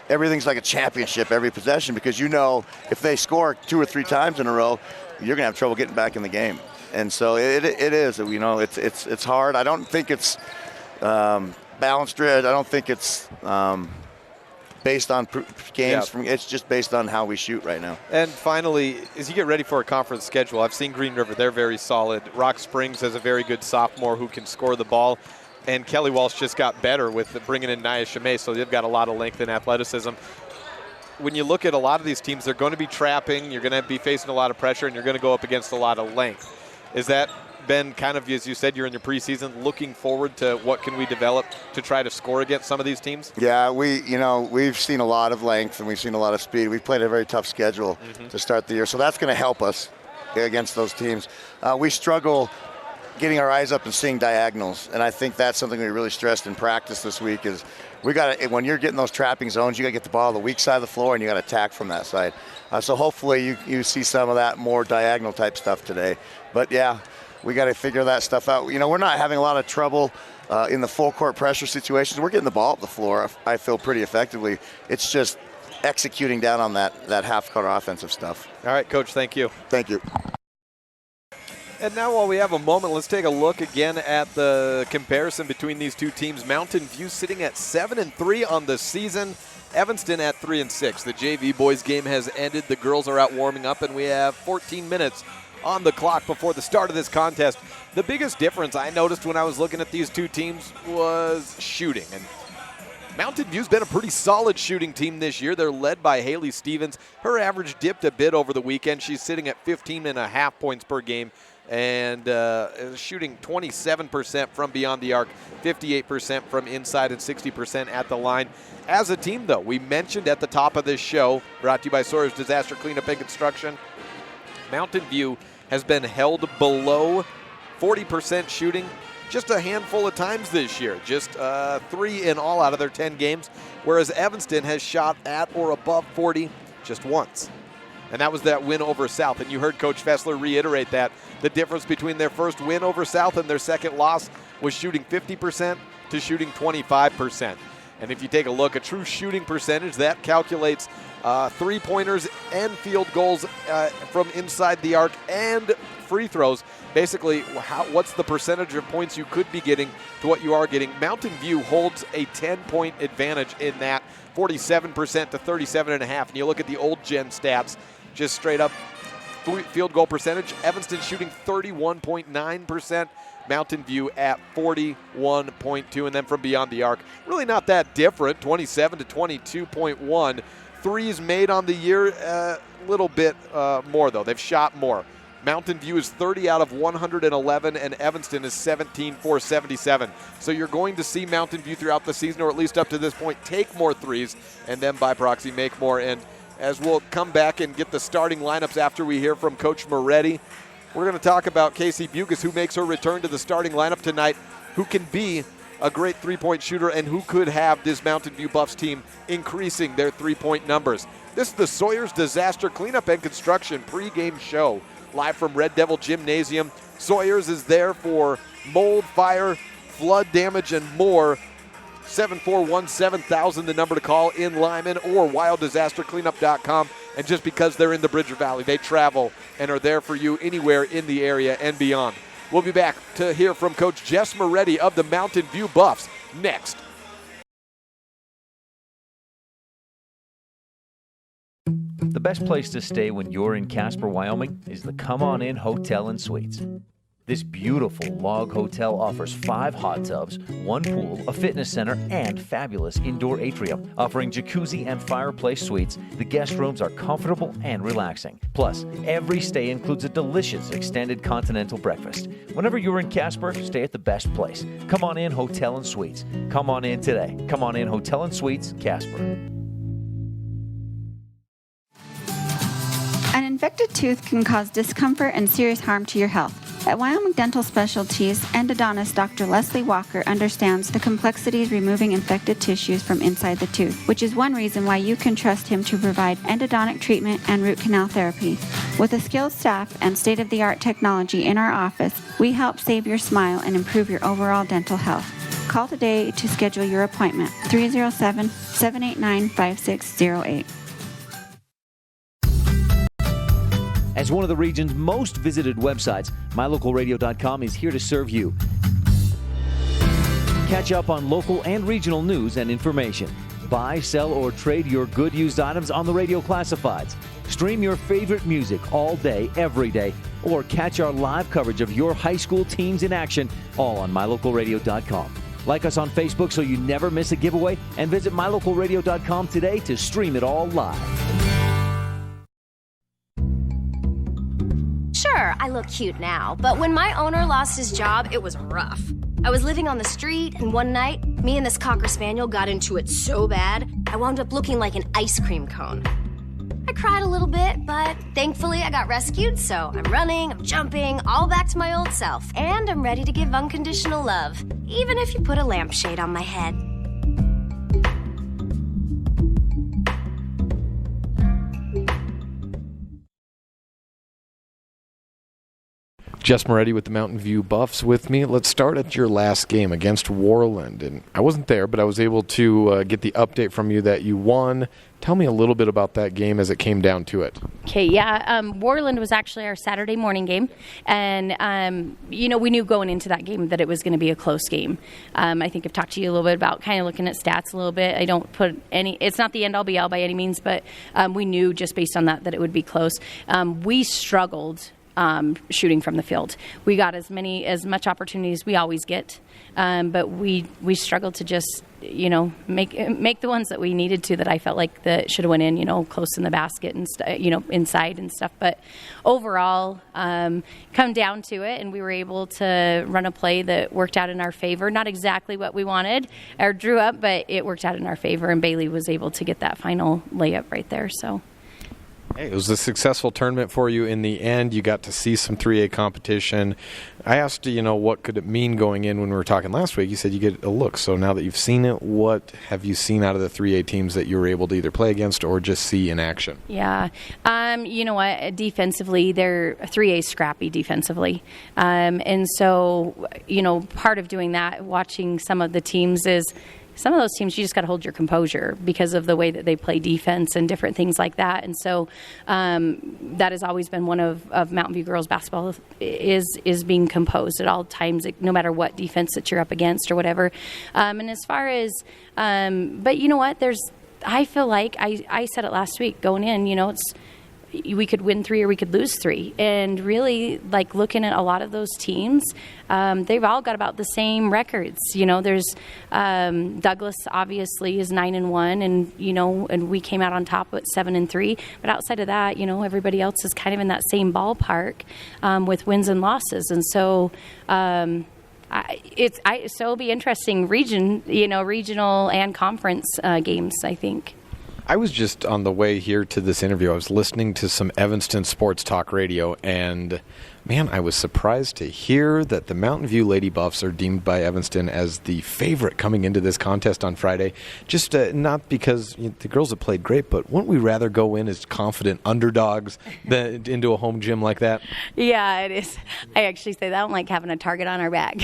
K: everything's like a championship every possession, because if they score 2 or 3 times in a row, you're gonna have trouble getting back in the game. And so it is, it's hard. I don't think it's balanced driven. I don't think it's based on games. Yeah. It's just based on how we shoot right now.
A: And finally, as you get ready for a conference schedule, I've seen Green River. They're very solid. Rock Springs has a very good sophomore who can score the ball. And Kelly Walsh just got better with bringing in Nia Chimay, so they've got a lot of length and athleticism. When you look at a lot of these teams, they're going to be trapping. You're going to be facing a lot of pressure, and you're going to go up against a lot of length. Is that been kind of, as you said, you're in your preseason, looking forward to what can we develop to try to score against some of these teams?
K: Yeah, we've seen a lot of length and we've seen a lot of speed. We've played a very tough schedule to start the year, so that's going to help us against those teams. We struggle getting our eyes up and seeing diagonals, and I think that's something we really stressed in practice this week is we got to, when you're getting those trapping zones, you got to get the ball on the weak side of the floor and you got to attack from that side. So hopefully you see some of that more diagonal type stuff today. But yeah, we got to figure that stuff out. We're not having a lot of trouble in the full court pressure situations. We're getting the ball up the floor, I feel, pretty effectively. It's just executing down on that half-court offensive stuff.
A: All right, Coach, thank you.
K: Thank you.
A: And now while we have a moment, let's take a look again at the comparison between these two teams. Mountain View sitting at 7-3 on the season. Evanston at 3-6. The JV boys game has ended. The girls are out warming up, and we have 14 minutes on the clock before the start of this contest. The biggest difference I noticed when I was looking at these two teams was shooting. And Mountain View's been a pretty solid shooting team this year. They're led by Haley Stevens. Her average dipped a bit over the weekend. She's sitting at 15.5 points per game and shooting 27% from beyond the arc, 58% from inside, and 60% at the line. As a team, though, we mentioned at the top of this show, brought to you by Sawyer's Disaster Cleanup and Construction, Mountain View has been held below 40% shooting just a handful of times this year, just 3 in all out of their 10 games, whereas Evanston has shot at or above 40 just once. And that was that win over South. And you heard Coach Fessler reiterate that. The difference between their first win over South and their second loss was shooting 50% to shooting 25%. And if you take a look at true shooting percentage, that calculates three-pointers and field goals from inside the arc and free throws. Basically, what's the percentage of points you could be getting to what you are getting? Mountain View holds a 10-point advantage in that, 47% to 37.5. And you look at the old gen stats, just straight up field goal percentage. Evanston shooting 31.9%. Mountain View at 41.2, and then from beyond the arc, really not that different, 27 to 22.1. Threes made on the year, a little bit more though. They've shot more. Mountain View is 30 out of 111, and Evanston is 17 for 77. So you're going to see Mountain View throughout the season, or at least up to this point, take more threes, and then by proxy make more. And as we'll come back and get the starting lineups after we hear from Coach Moretti, we're going to talk about Casey Bugas, who makes her return to the starting lineup tonight, who can be a great three-point shooter and who could have this Mountain View Buffs team increasing their three-point numbers. This is the Sawyer's Disaster Cleanup and Construction pregame show, live from Red Devil Gymnasium. Sawyer's is there for mold, fire, flood damage, and more. 741-7000, the number to call in Lyman, or wilddisastercleanup.com. And just because they're in the Bridger Valley, they travel and are there for you anywhere in the area and beyond. We'll be back to hear from Coach Jess Moretti of the Mountain View Buffs next.
L: The best place to stay when you're in Casper, Wyoming is the Come On In Hotel and Suites. This beautiful log hotel offers 5 hot tubs, 1 pool, a fitness center, and fabulous indoor atrium. Offering jacuzzi and fireplace suites, the guest rooms are comfortable and relaxing. Plus, every stay includes a delicious extended continental breakfast. Whenever you're in Casper, stay at the best place. Come On In Hotel and Suites. Come on in today. Come On In Hotel and Suites, Casper.
M: An infected tooth can cause discomfort and serious harm to your health. At Wyoming Dental Specialties, endodontist Dr. Leslie Walker understands the complexities removing infected tissues from inside the tooth, which is one reason why you can trust him to provide endodontic treatment and root canal therapy. With a skilled staff and state-of-the-art technology in our office, we help save your smile and improve your overall dental health. Call today to schedule your appointment, 307-789-5608.
L: As one of the region's most visited websites, mylocalradio.com is here to serve you. Catch up on local and regional news and information. Buy, sell, or trade your good used items on the radio classifieds. Stream your favorite music all day, every day, or catch our live coverage of your high school teams in action, all on mylocalradio.com. Like us on Facebook so you never miss a giveaway, and visit mylocalradio.com today to stream it all live.
N: Sure, I look cute now, but when my owner lost his job, it was rough. I was living on the street, and one night, me and this Cocker Spaniel got into it so bad, I wound up looking like an ice cream cone. I cried a little bit, but thankfully I got rescued, so I'm running, I'm jumping, all back to my old self, and I'm ready to give unconditional love, even if you put a lampshade on my head.
O: Jess Moretti with the Mountain View Buffs with me. Let's start at your last game against Worland. And I wasn't there, but I was able to get the update from you that you won. Tell me a little bit about that game as it came down to it.
P: Okay, yeah. Worland was actually our Saturday morning game. And, we knew going into that game that it was going to be a close game. I think I've talked to you a little bit about kind of looking at stats a little bit. I don't put it's not the end-all be-all by any means, but we knew just based on that it would be close. We struggled shooting from the field. We got as much opportunity as we always get, but we struggled to just make the ones that we needed to, that I felt like that should have went in, close in the basket and inside and stuff. But overall, come down to it, and we were able to run a play that worked out in our favor. Not exactly what we wanted or drew up, but it worked out in our favor, and Bailey was able to get that final layup right there. So.
O: Hey, it was a successful tournament for you in the end. You got to see some 3A competition. I asked you, what could it mean going in when we were talking last week. You said you get a look. So now that you've seen it, what have you seen out of the 3A teams that you were able to either play against or just see in action?
P: Yeah. You know what? Defensively, they're 3A scrappy defensively. And so, part of doing that, watching some of the teams is, some of those teams, you just got to hold your composure because of the way that they play defense and different things like that. And so that has always been one of Mountain View girls basketball is being composed at all times, no matter what defense that you're up against or whatever. And as far as, but you know what? I feel like I said it last week going in. We could win 3 or we could lose 3. And really, like looking at a lot of those teams, they've all got about the same records. There's Douglas obviously is 9-1, and we came out on top at 7-3. But outside of that, everybody else is kind of in that same ballpark with wins and losses. And so. It'll be interesting regional and conference games, I think.
O: I was just on the way here to this interview. I was listening to some Evanston sports talk radio, and man, I was surprised to hear that the Mountain View Lady Buffs are deemed by Evanston as the favorite coming into this contest on Friday. Just not because the girls have played great, but wouldn't we rather go in as confident underdogs than into a home gym like that?
P: Yeah, it is. I actually say that. I don't like having a target on our back.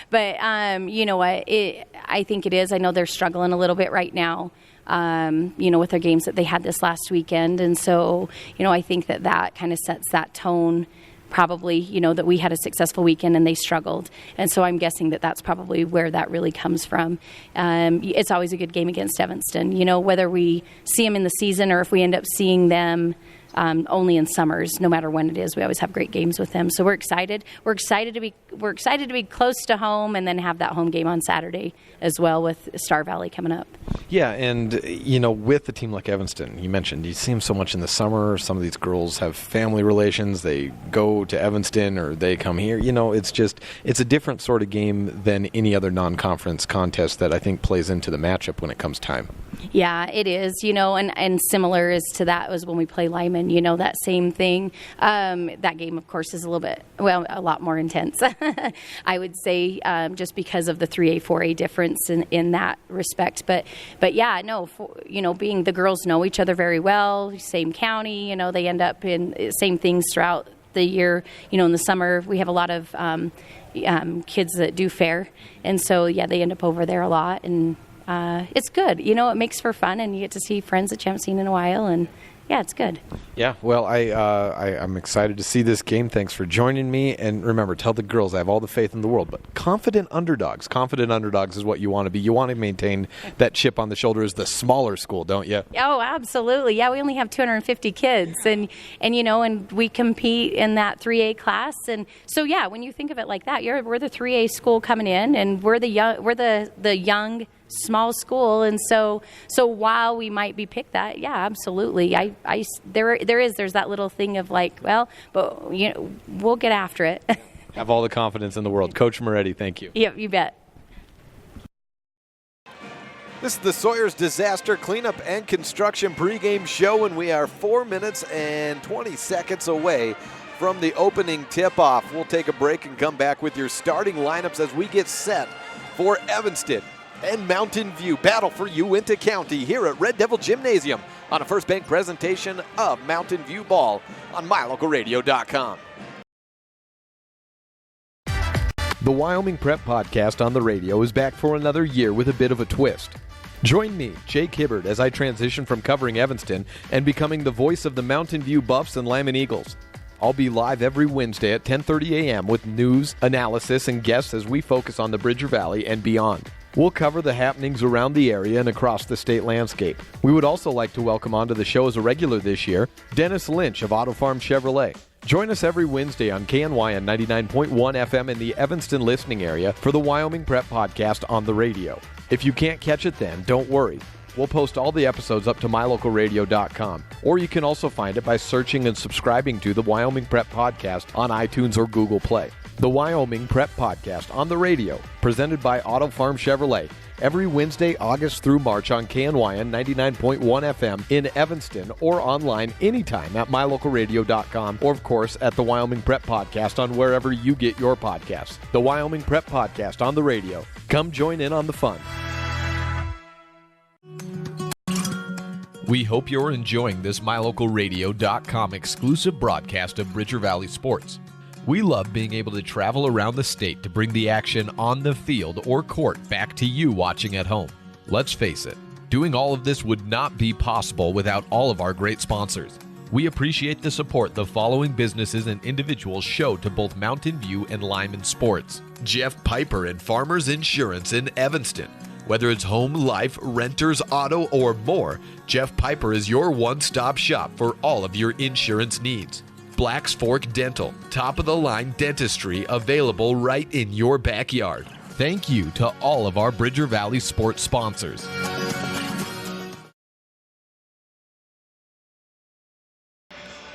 P: But you know what? I think it is. I know they're struggling a little bit right now. With their games that they had this last weekend. And so, I think that kind of sets that tone probably, that we had a successful weekend and they struggled. And so I'm guessing that that's probably where that really comes from. It's always a good game against Evanston, whether we see them in the season or if we end up seeing them only in summers. No matter when it is, we always have great games with them. So we're excited. We're excited to be close to home, and then have that home game on Saturday as well with Star Valley coming up.
O: Yeah, and with a team like Evanston, you mentioned you see them so much in the summer. Some of these girls have family relations. They go to Evanston or they come here. It's a different sort of game than any other non-conference contest that I think plays into the matchup when it comes time.
P: Yeah, it is, and similar as to that was when we play Lyman, that same thing. That game, of course, is a lot more intense, I would say, just because of the 3A, 4A difference in that respect. But yeah, no, being the girls know each other very well, same county, they end up in same things throughout the year. In the summer, we have a lot of kids that do fair. And so, yeah, they end up over there a lot, and it's good. It makes for fun, and you get to see friends that you haven't seen in a while, and yeah, it's good. Yeah,
O: well, I'm excited to see this game. Thanks for joining me. And remember, tell the girls I have all the faith in the world, but confident underdogs. Confident underdogs is what you want to be. You want to maintain that chip on the shoulder as the smaller school, don't you?
P: Oh, absolutely. Yeah, we only have 250 kids, and we compete in that 3A class. And so, yeah, when you think of it like that, we're the 3A school coming in, and we're the young small school. And so while we might be picked that, yeah, absolutely. There's that little thing of like, well, but we'll get after it.
O: Have all the confidence in the world. Coach Moretti, thank you.
P: Yep, you bet.
C: This is the Sawyer's Disaster Cleanup and Construction pregame show, and we are 4 minutes and 20 seconds away from the opening tip-off. We'll take a break and come back with your starting lineups as we get set for Evanston and Mountain View. Battle for Uinta County here at Red Devil Gymnasium on a First Bank presentation of Mountain View Ball on MyLocalRadio.com.
O: The Wyoming Prep Podcast on the radio is back for another year with a bit of a twist. Join me, Jake Hibbard, as I transition from covering Evanston and becoming the voice of the Mountain View Buffs and Lyman Eagles. I'll be live every Wednesday at 10:30 a.m. with news, analysis, and guests as we focus on the Bridger Valley and beyond. We'll cover the happenings around the area and across the state landscape. We would also like to welcome onto the show as a regular this year, Dennis Lynch of Auto Farm Chevrolet. Join us every Wednesday on KNYN 99.1 FM in the Evanston listening area for the Wyoming Prep Podcast on the radio. If you can't catch it then, don't worry. We'll post all the episodes up to MyLocalRadio.com, or you can also find it by searching and subscribing to the Wyoming Prep Podcast on iTunes or Google Play. The Wyoming Prep Podcast on the radio, presented by Auto Farm Chevrolet, every Wednesday, August through March on KNYN 99.1 FM in Evanston, or online anytime at MyLocalRadio.com, or of course at the Wyoming Prep Podcast on wherever you get your podcasts. The Wyoming Prep Podcast on the radio. Come join in on the fun.
G: We hope you're enjoying this MyLocalRadio.com exclusive broadcast of Bridger Valley Sports. We love being able to travel around the state to bring the action on the field or court back to you watching at home. Let's face it, doing all of this would not be possible without all of our great sponsors. We appreciate the support the following businesses and individuals show to both Mountain View and Lyman Sports. Jeff Piper and Farmers Insurance in Evanston. Whether it's home, life, renters, auto, or more, Jeff Piper is your one-stop shop for all of your insurance needs. Black's Fork Dental, top-of-the-line dentistry available right in your backyard. Thank you to all of our Bridger Valley sports sponsors.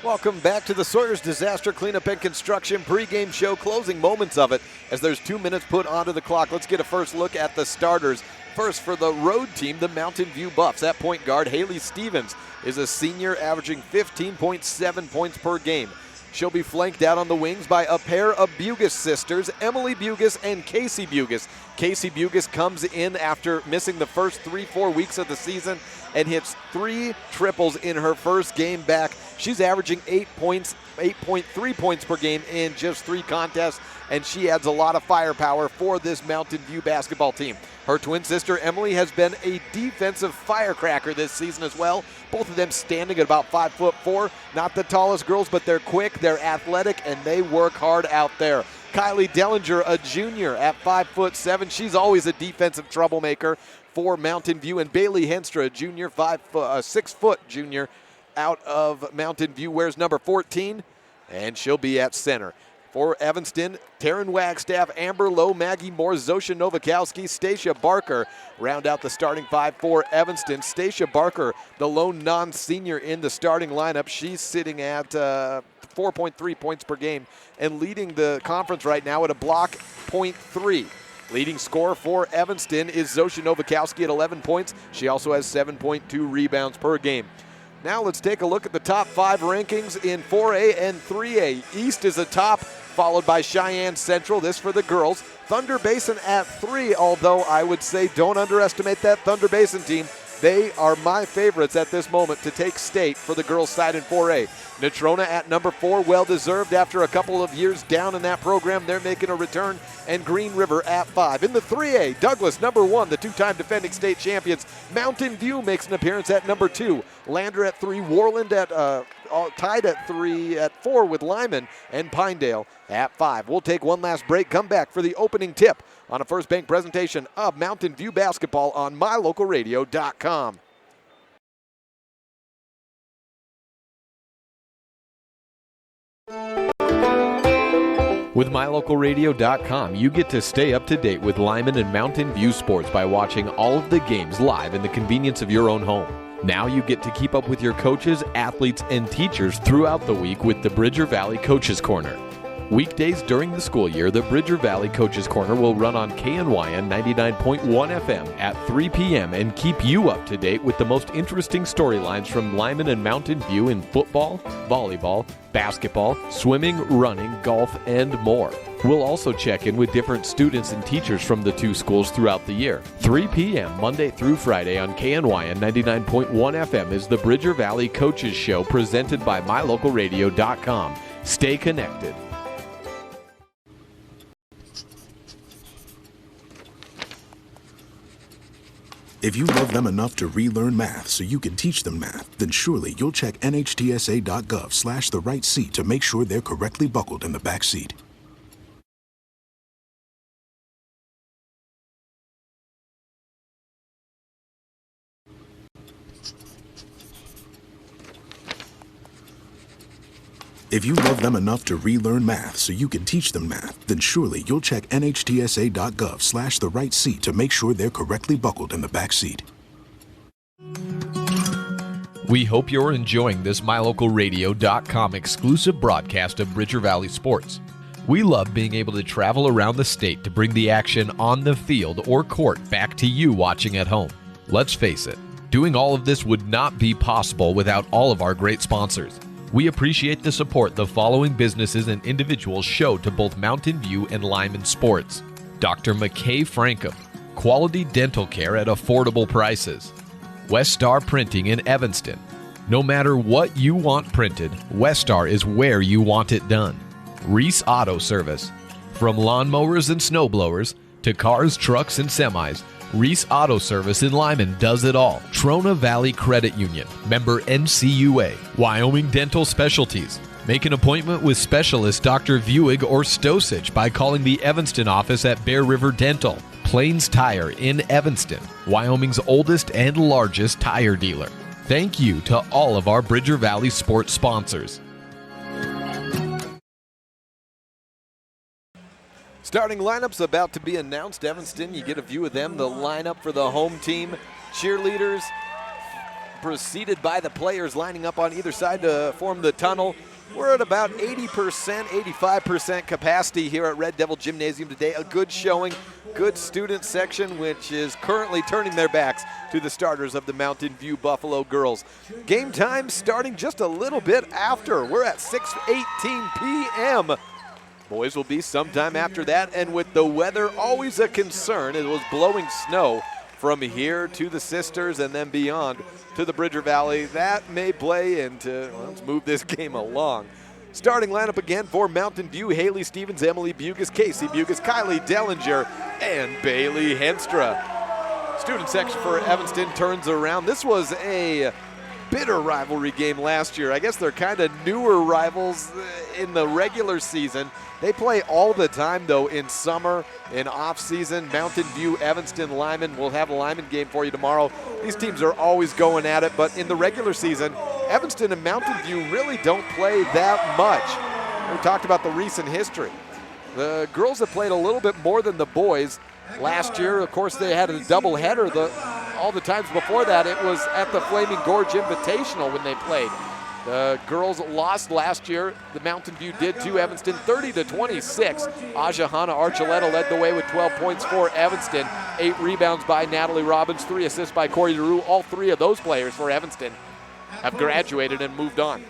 C: Welcome back to the Sawyer's Disaster Cleanup and Construction pregame show, closing moments of it as there's 2 minutes put onto the clock. Let's get a first look at the starters. First, for the road team, the Mountain View Buffs. At point guard, Haley Stevens is a senior averaging 15.7 points per game. She'll be flanked out on the wings by a pair of Bugas sisters, Emily Bugas and Casey Bugas. Casey Bugas comes in after missing the first 3-4 weeks of the season and hits 3 triples in her first game back. She's averaging 8.3 points per game in just 3 contests, and she adds a lot of firepower for this Mountain View basketball team. Her twin sister Emily has been a defensive firecracker this season as well. Both of them standing at about 5'4". Not the tallest girls, but they're quick, they're athletic, and they work hard out there. Kylie Dellinger, a junior at 5'7". She's always a defensive troublemaker for Mountain View. And Bailey Henstra, a junior, 6-foot junior out of Mountain View, wears number 14, and she'll be at center. For Evanston, Taryn Wagstaff, Amber Lowe, Maggie Moore, Zosha Novakowski, Stacia Barker round out the starting 5 for Evanston. Stacia Barker, the lone non-senior in the starting lineup. She's sitting at 4.3 points per game and leading the conference right now at a block .3. Leading scorer for Evanston is Zosha Novakowski at 11 points. She also has 7.2 rebounds per game. Now let's take a look at the top 5 rankings in 4A and 3A. East is atop, followed by Cheyenne Central. This for the girls. Thunder Basin at 3, although I would say don't underestimate that Thunder Basin team. They are my favorites at this moment to take state for the girls' side in 4A. Natrona at number 4, well-deserved after a couple of years down in that program. They're making a return. And Green River at 5. In the 3A, Douglas, number 1, the 2-time defending state champions. Mountain View makes an appearance at number 2. Lander at 3, Warland at tied at 4 with Lyman, and Pinedale at 5. We'll take one last break, come back for the opening tip on a First Bank presentation of Mountain View basketball on MyLocalRadio.com.
G: With MyLocalRadio.com, you get to stay up to date with Lyman and Mountain View sports by watching all of the games live in the convenience of your own home. Now you get to keep up with your coaches, athletes, and teachers throughout the week with the Bridger Valley Coaches Corner. Weekdays during the school year, the Bridger Valley Coaches Corner will run on KNYN 99.1 FM at 3 p.m. and keep you up to date with the most interesting storylines from Lyman and Mountain View in football, volleyball, basketball, swimming, running, golf, and more. We'll also check in with different students and teachers from the two schools throughout the year. 3 p.m. Monday through Friday on KNYN 99.1 FM is the Bridger Valley Coaches Show presented by MyLocalRadio.com. Stay connected.
Q: If you love them enough to relearn math so you can teach them math, then surely you'll check nhtsa.gov/the right seat to make sure they're correctly buckled in the back seat. If you love them enough to relearn math so you can teach them math, then surely you'll check nhtsa.gov/the right seat to make sure they're correctly buckled in the back seat.
G: We hope you're enjoying this MyLocalRadio.com exclusive broadcast of Bridger Valley Sports. We love being able to travel around the state to bring the action on the field or court back to you watching at home. Let's face it, doing all of this would not be possible without all of our great sponsors. We appreciate the support the following businesses and individuals show to both Mountain View and Lyman sports. Dr. McKay Frankham, quality dental care at affordable prices. Westar Printing in Evanston. No matter what you want printed, Westar is where you want it done. Reese Auto Service. From lawnmowers and snowblowers to cars, trucks, and semis, Reese Auto Service in Lyman does it all. Trona Valley Credit Union, member NCUA. Wyoming Dental Specialties. Make an appointment with specialist Dr. Vuig or Stosich by calling the Evanston office at Bear River Dental. Plains Tire in Evanston, Wyoming's oldest and largest tire dealer. Thank you to all of our Bridger Valley sports sponsors.
C: Starting lineups about to be announced. Evanston, you get a view of them. The lineup for the home team. Cheerleaders preceded by the players lining up on either side to form the tunnel. We're at about 80%, 85% capacity here at Red Devil Gymnasium today. A good showing, good student section, which is currently turning their backs to the starters of the Mountain View Buffalo girls. Game time starting just a little bit after. We're at 6:18 p.m. Boys will be sometime after that, and with the weather always a concern, it was blowing snow from here to the Sisters and then beyond to the Bridger Valley. That may play into, well, let's move this game along. Starting lineup again for Mountain View: Haley Stevens, Emily Bugas, Casey Bugas, Kylie Dellinger, and Bailey Henstra. Student section for Evanston turns around. This was a bitter rivalry game last year. I guess they're kind of newer rivals in the regular season. They play all the time, though, in summer, in off-season. Mountain View, Evanston, Lyman. We'll have a Lyman game for you tomorrow. These teams are always going at it, but in the regular season, Evanston and Mountain View really don't play that much. We talked about the recent history. The girls have played a little bit more than the boys. Last year, of course, they had a doubleheader. All the times before that, it was at the Flaming Gorge Invitational when they played. The girls lost last year. The Mountain View did to Evanston, 30-26. Aja Hanna Archuleta led the way with 12 points for Evanston. 8 rebounds by Natalie Robbins, 3 assists by Corey DeRue. All 3 of those players for Evanston have graduated and moved on.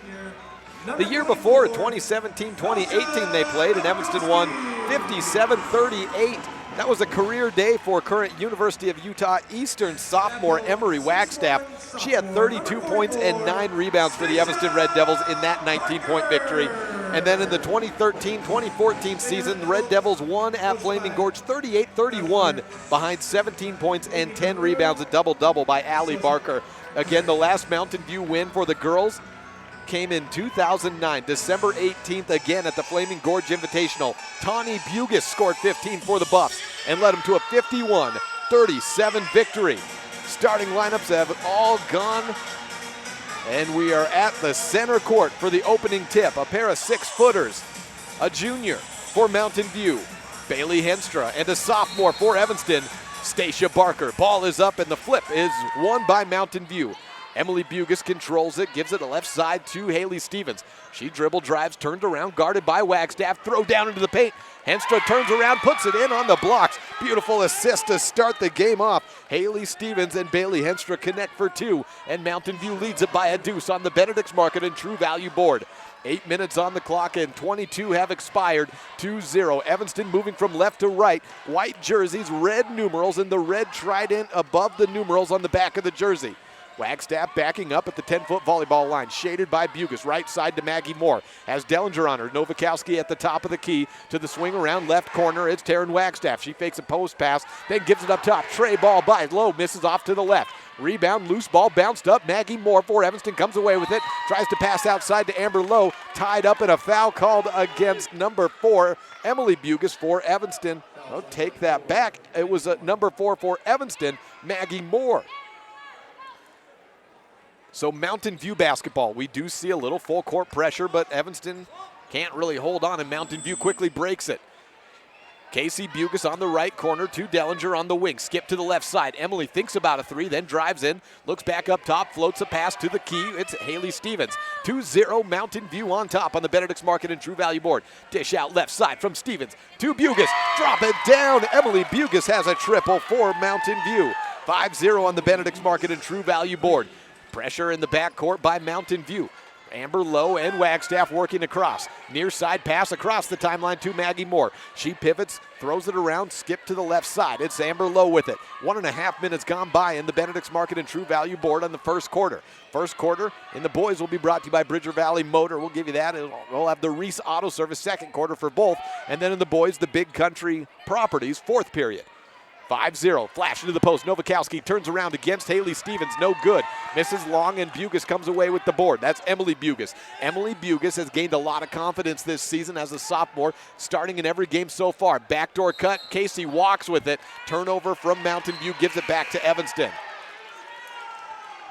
C: The year before, 2017-2018, they played, and Evanston won 57-38. That was a career day for current University of Utah Eastern sophomore Emery Wagstaff. She had 32 points and 9 rebounds for the Evanston Red Devils in that 19-point victory. And then in the 2013-2014 season, the Red Devils won at Flaming Gorge 38-31 behind 17 points and 10 rebounds, a double-double by Allie Barker. Again, the last Mountain View win for the girls came in 2009, December 18th, again at the Flaming Gorge Invitational. Tawny Bugas scored 15 for the Buffs and led them to a 51-37 victory. Starting lineups have all gone, and we are at the center court for the opening tip. A pair of 6-footers, a junior, for Mountain View. Bailey Henstra, and a sophomore for Evanston, Stacia Barker. Ball is up, and the flip is won by Mountain View. Emily Bugis controls it, gives it the left side to Haley Stevens. She dribble drives, turned around, guarded by Wagstaff, throw down into the paint. Henstra turns around, puts it in on the blocks. Beautiful assist to start the game off. Haley Stevens and Bailey Henstra connect for two, and Mountain View leads it by a deuce on the Benedict's Market and True Value board. 8 minutes on the clock and 22 have expired. 2-0. Evanston moving from left to right. White jerseys, red numerals, and the red trident above the numerals on the back of the jersey. Wagstaff backing up at the 10-foot volleyball line, shaded by Bugis, right side to Maggie Moore. Has Dellinger on her. Novakowski at the top of the key to the swing around left corner. It's Taryn Wagstaff. She fakes a post pass, then gives it up top. Trey ball by Low, misses off to the left. Rebound, loose ball, bounced up. Maggie Moore for Evanston comes away with it. Tries to pass outside to Amber Lowe. Tied up in a foul called against number 4, Emily Bugis for Evanston. Oh, take that back. It was number 4 for Evanston, Maggie Moore. So Mountain View basketball, we do see a little full court pressure, but Evanston can't really hold on, and Mountain View quickly breaks it. Casey Bugis on the right corner to Dellinger on the wing. Skip to the left side. Emily thinks about a three, then drives in, looks back up top, floats a pass to the key. It's Haley Stevens. 2-0 Mountain View on top on the Benedict's Market and True Value board. Dish out left side from Stevens to Bugis. Drop it down. Emily Bugis has a triple for Mountain View. 5-0 on the Benedict's Market and True Value board. Pressure in the backcourt by Mountain View. Amber Lowe and Wagstaff working across. Near side pass across the timeline to Maggie Moore. She pivots, throws it around, skip to the left side. It's Amber Lowe with it. 1.5 minutes gone by in the Benedict's Market and True Value board on the first quarter. First quarter in the boys will be brought to you by Bridger Valley Motor. We'll give you that. We'll have the Reese Auto Service second quarter for both. And then in the boys, the Big Country Properties fourth period. 5-0, flash into the post. Novakowski turns around against Haley Stevens, no good. Misses long, and Bugis comes away with the board. That's Emily Bugis. Emily Bugis has gained a lot of confidence this season as a sophomore, starting in every game so far. Backdoor cut, Casey walks with it. Turnover from Mountain View, gives it back to Evanston.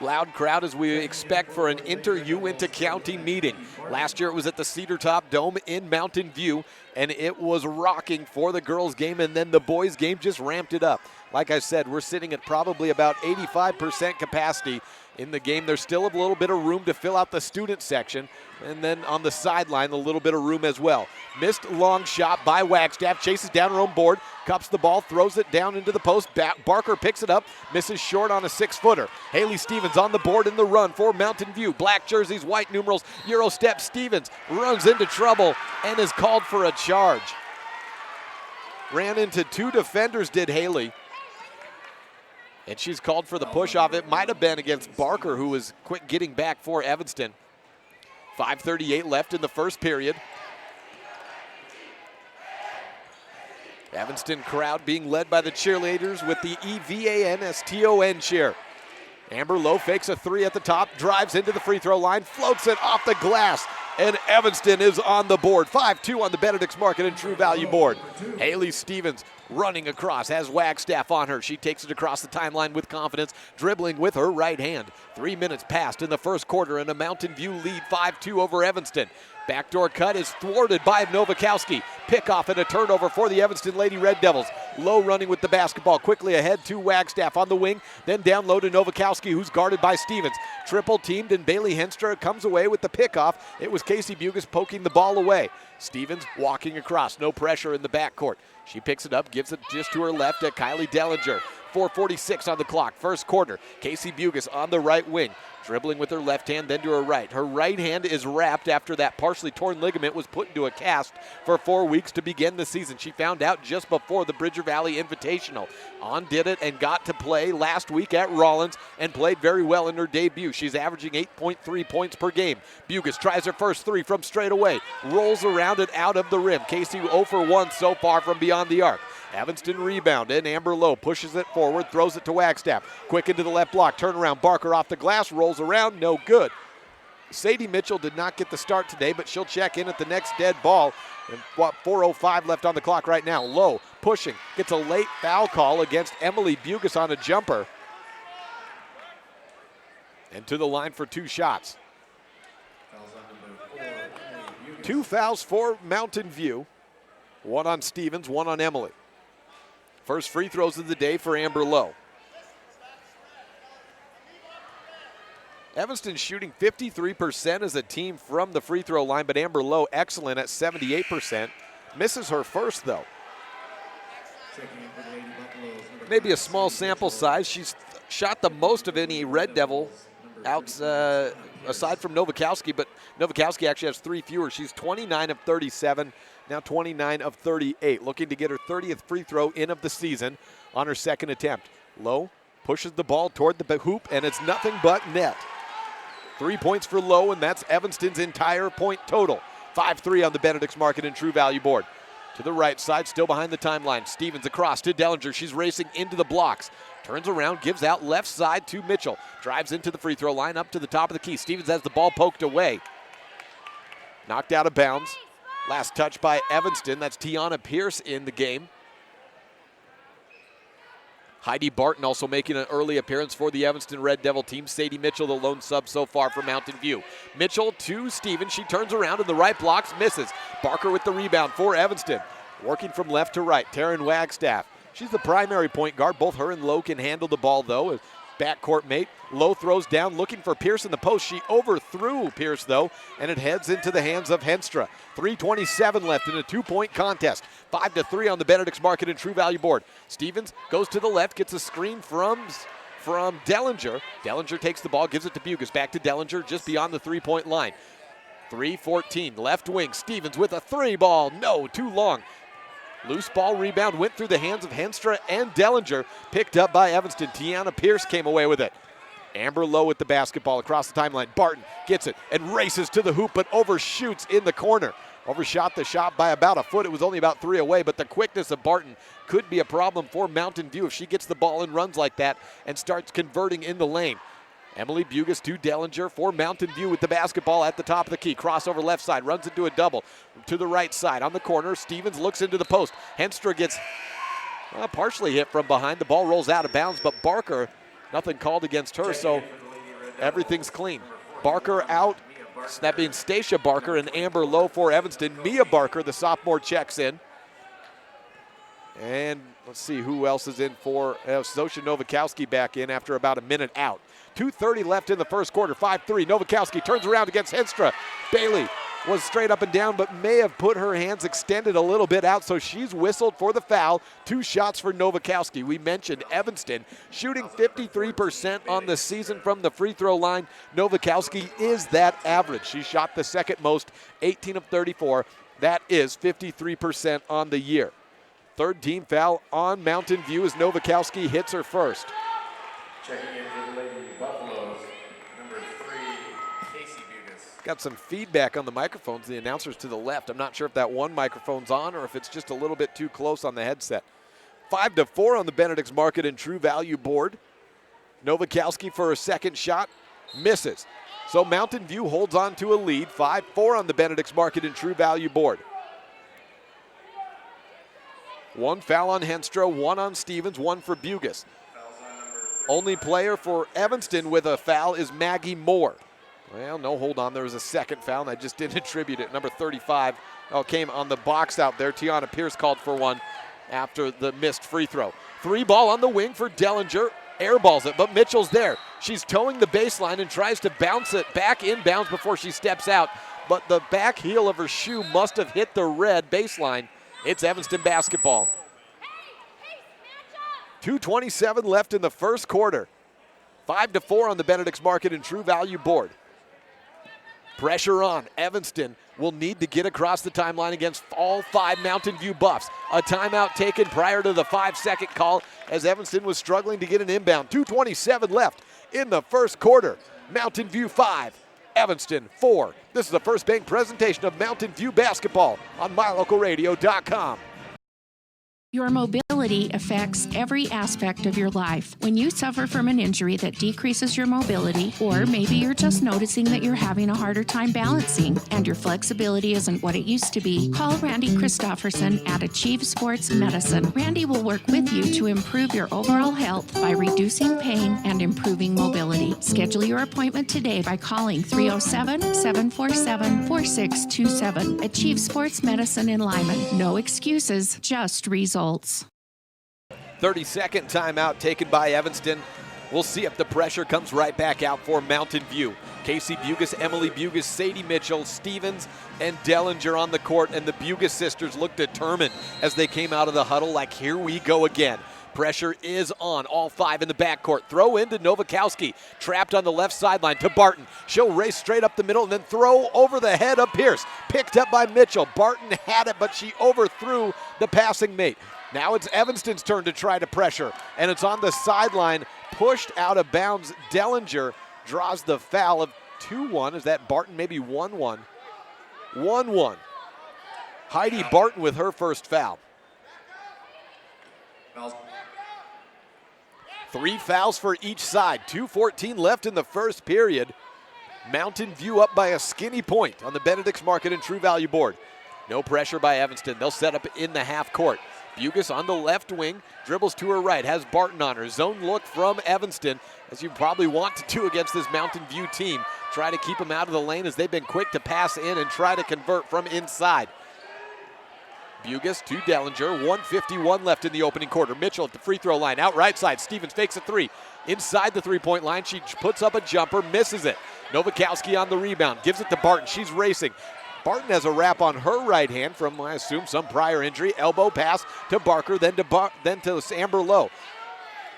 C: Loud crowd as we expect for an inter-Uinta County meeting. Last year it was at the Cedar Top Dome in Mountain View, and it was rocking for the girls' game, and then the boys' game just ramped it up. Like I said, we're sitting at probably about 85% capacity in the game. There's still a little bit of room to fill out the student section, and then on the sideline, a little bit of room as well. Missed long shot by Wagstaff, chases down her own board, cups the ball, throws it down into the post. Barker picks it up, misses short on a 6-footer. Haley Stevens on the board in the run for Mountain View. Black jerseys, white numerals, Euro step. Stevens runs into trouble and is called for a charge. Ran into two defenders, did Haley. And she's called for the push-off. It might have been against Barker, who was quick getting back for Evanston. 5:38 left in the first period. Evanston crowd being led by the cheerleaders with the EVANSTON cheer. Amber Lowe fakes a three at the top, drives into the free throw line, floats it off the glass, and Evanston is on the board. 5-2 on the Benedict's Market and True Value board. Haley Stevens running across, has Wagstaff on her. She takes it across the timeline with confidence, dribbling with her right hand. 3 minutes passed in the first quarter, and a Mountain View lead 5-2 over Evanston. Backdoor cut is thwarted by Novakowski. Pickoff and a turnover for the Evanston Lady Red Devils. Low running with the basketball. Quickly ahead to Wagstaff on the wing. Then down low to Novakowski, who's guarded by Stevens. Triple teamed, and Bailey Henstra comes away with the pickoff. It was Casey Bugis poking the ball away. Stevens walking across. No pressure in the backcourt. She picks it up, gives it just to her left at Kylie Dellinger. 4:46 on the clock, first quarter. Casey Bugis on the right wing. Dribbling with her left hand, then to her right. Her right hand is wrapped after that partially torn ligament was put into a cast for 4 weeks to begin the season. She found out just before the Bridger Valley Invitational. On did it and got to play last week at Rollins and played very well in her debut. She's averaging 8.3 points per game. Bugis tries her first three from straight away. Rolls around it out of the rim. Casey 0 for 1 so far from beyond the arc. Evanston rebound, and Amber Lowe pushes it forward, throws it to Wagstaff. Quick into the left block, turnaround, Barker off the glass, rolls around, no good. Sadie Mitchell did not get the start today, but she'll check in at the next dead ball. And 4:05 left on the clock right now. Lowe pushing, gets a late foul call against Emily Bugis on a jumper. And to the line for 2 shots. 2 fouls for Mountain View. One on Stevens, one on Emily. First free throws of the day for Amber Lowe. Evanston shooting 53% as a team from the free throw line, but Amber Lowe excellent at 78%. Misses her first, though. Maybe a small sample size. She's shot the most of any Red Devil aside from Novakowski, but Novakowski actually has 3 fewer. She's 29 of 37, now 29 of 38, looking to get her 30th free throw in of the season on her second attempt. Lowe pushes the ball toward the hoop, and it's nothing but net. 3 points for Lowe, and that's Evanston's entire point total. 5-3 on the Benedict's Market and True Value board. To the right side, still behind the timeline. Stevens across to Dellinger. She's racing into the blocks. Turns around, gives out left side to Mitchell. Drives into the free throw line, up to the top of the key. Stevens has the ball poked away. Knocked out of bounds. Last touch by Evanston. That's Tiana Pierce in the game. Heidi Barton also making an early appearance for the Evanston Red Devil team. Sadie Mitchell, the lone sub so far for Mountain View. Mitchell to Stevens. She turns around in the right blocks, misses. Barker with the rebound for Evanston. Working from left to right, Taryn Wagstaff. She's the primary point guard. Both her and Lowe can handle the ball, though. Backcourt mate. Lowe throws down, looking for Pierce in the post. She overthrew Pierce, though, and it heads into the hands of Henstra. 3:27 left in a 2-point contest. 5-3 on the Benedict's Market and True Value board. Stevens goes to the left, gets a screen from Dellinger. Dellinger takes the ball, gives it to Bugas. Back to Dellinger, just beyond the 3-point line. 3:14, left wing. Stevens with a 3 ball. No, too long. Loose ball rebound went through the hands of Henstra and Dellinger. Picked up by Evanston. Tiana Pierce came away with it. Amber Lowe with the basketball across the timeline. Barton gets it and races to the hoop, but overshoots in the corner. Overshot the shot by about a foot. It was only about 3 away, but the quickness of Barton could be a problem for Mountain View if she gets the ball and runs like that and starts converting in the lane. Emily Bugas to Dellinger for Mountain View with the basketball at the top of the key. Crossover left side, runs into a double. To the right side on the corner, Stevens looks into the post. Henstra gets partially hit from behind. The ball rolls out of bounds, but Barker, nothing called against her, so everything's clean. Barker out, that being Stacia Barker and Amber Lowe for Evanston. Mia Barker, the sophomore, checks in. And let's see who else is in for Zosha Novakowski back in after about a minute out. 2:30 left in the first quarter, 5-3. Novakowski turns around against Henstra. Bailey was straight up and down, but may have put her hands extended a little bit out, so she's whistled for the foul. 2 shots for Novakowski. We mentioned Evanston shooting 53% on the season from the free throw line. Novakowski is that average. She shot the second most, 18 of 34. That is 53% on the year. Third team foul on Mountain View as Novakowski hits her first.
R: Checking in for the Lady Buffaloes, number 3, Casey Bugas.
C: Got some feedback on the microphones, the announcers to the left. I'm not sure if that one microphone's on or if it's just a little bit too close on the headset. 5-4 on the Benedict's Market and True Value board. Novakowski for her second shot, misses. So Mountain View holds on to a lead, 5-4 on the Benedict's Market and True Value board. 1 foul on Henstra, 1 on Stevens, 1 for Bugas. Only player for Evanston with a foul is Maggie Moore. Well, no, hold on. There was a second foul, and I just didn't attribute it. Number 35 came on the box out there. Tiana Pierce called for one after the missed free throw. 3 ball on the wing for Dellinger. Airballs it, but Mitchell's there. She's towing the baseline and tries to bounce it back inbounds before she steps out, but the back heel of her shoe must have hit the red baseline. It's Evanston basketball. 2:27 left in the first quarter. 5-4 on the Benedict's Market and True Value board. Pressure on. Evanston will need to get across the timeline against all 5 Mountain View Buffs. A timeout taken prior to the 5-second call as Evanston was struggling to get an inbound. 2:27 left in the first quarter. Mountain View 5, Evanston 4. This is the First Bank presentation of Mountain View basketball on MyLocalRadio.com.
H: Your mobility mobility affects every aspect of your life. When you suffer from an injury that decreases your mobility, or maybe you're just noticing that you're having a harder time balancing and your flexibility isn't what it used to be, call Randy Christofferson at Achieve Sports Medicine. Randy will work with you to improve your overall health by reducing pain and improving mobility. Schedule your appointment today by calling 307-747-4627. Achieve Sports Medicine in Lyman. No excuses, just results.
C: 30-second timeout taken by Evanston. We'll see if the pressure comes right back out for Mountain View. Casey Bugas, Emily Bugas, Sadie Mitchell, Stevens, and Dellinger on the court, and the Bugas sisters look determined as they came out of the huddle like, here we go again. Pressure is on, all five in the backcourt. Throw into Novakowski, trapped on the left sideline to Barton. She'll race straight up the middle and then throw over the head of Pierce. Picked up by Mitchell. Barton had it, but she overthrew the passing mate. Now it's Evanston's turn to try to pressure, and it's on the sideline, pushed out of bounds. Dellinger draws the foul of 2-1. Is that Barton? Maybe 1-1. 1-1. Heidi Barton with her first foul. 3 fouls for each side. 2:14 left in the first period. Mountain View up by a skinny point on the Benedict's Market and True Value board. No pressure by Evanston. They'll set up in the half court. Bugas on the left wing, dribbles to her right, has Barton on her. Zone look from Evanston, as you probably want to do against this Mountain View team. Try to keep them out of the lane as they've been quick to pass in and try to convert from inside. Bugas to Dellinger, 1:51 left in the opening quarter. Mitchell at the free throw line, out right side. Stevens fakes a three. Inside the three-point line, she puts up a jumper, misses it. Novakowski on the rebound, gives it to Barton. She's racing. Barton has a wrap on her right hand from, I assume, some prior injury. Elbow pass to Barker, then to Amber Lowe.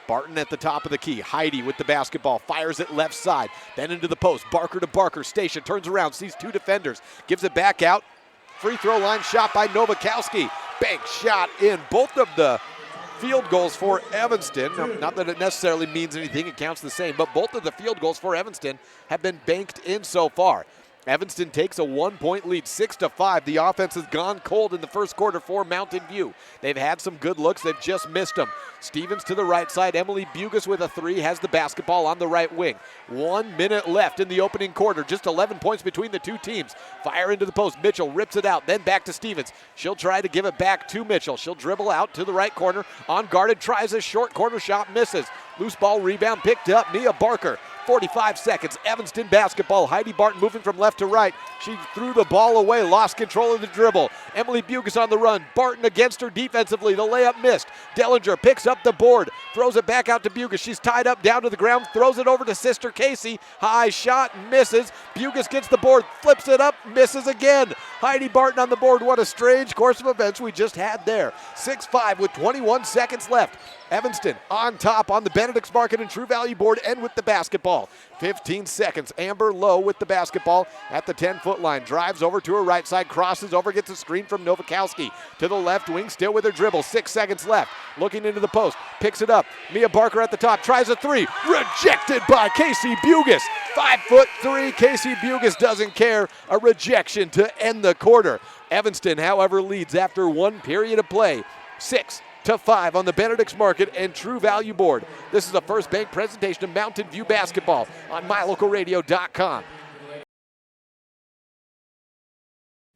C: Barton at the top of the key. Heidi with the basketball, fires it left side, then into the post. Barker to Barker. Station turns around, sees two defenders, gives it back out. Free throw line shot by Novakowski. Bank shot in. Both of the field goals for Evanston, not that it necessarily means anything, it counts the same, but both of the field goals for Evanston have been banked in so far. Evanston takes a 1-point lead, 6-5. The offense has gone cold in the first quarter for Mountain View. They've had some good looks, they've just missed them. Stevens to the right side, Emily Bugas with a three, has the basketball on the right wing. 1 minute left in the opening quarter, just 11 points between the two teams. Fire into the post, Mitchell rips it out, then back to Stevens. She'll try to give it back to Mitchell. She'll dribble out to the right corner, unguarded, tries a short corner shot, misses. Loose ball rebound picked up, Mia Barker. 45 seconds, Evanston basketball. Heidi Barton moving from left to right. She threw the ball away, lost control of the dribble. Emily Bugas on the run. Barton against her defensively. The layup missed. Dellinger picks up the board, throws it back out to Bugas. She's tied up down to the ground, throws it over to sister Casey. High shot, misses. Bugas gets the board, flips it up, misses again. Heidi Barton on the board. What a strange course of events we just had there. 6-5 with 21 seconds left. Evanston on top on the Benedict's Market and True Value board and with the basketball. 15 seconds. Amber Lowe with the basketball at the 10-foot line. Drives over to her right side, crosses over, gets a screen from Novakowski. To the left wing, still with her dribble. 6 seconds left. Looking into the post. Picks it up. Mia Barker at the top. Tries a three. Rejected by Casey Bugas. 5'3". Casey Bugas doesn't care. A rejection to end the quarter. Evanston, however, leads after 1 period of play. 6-5 on the Benedict's Market and True Value board. This is a First Bank presentation of Mountain View basketball on mylocalradio.com.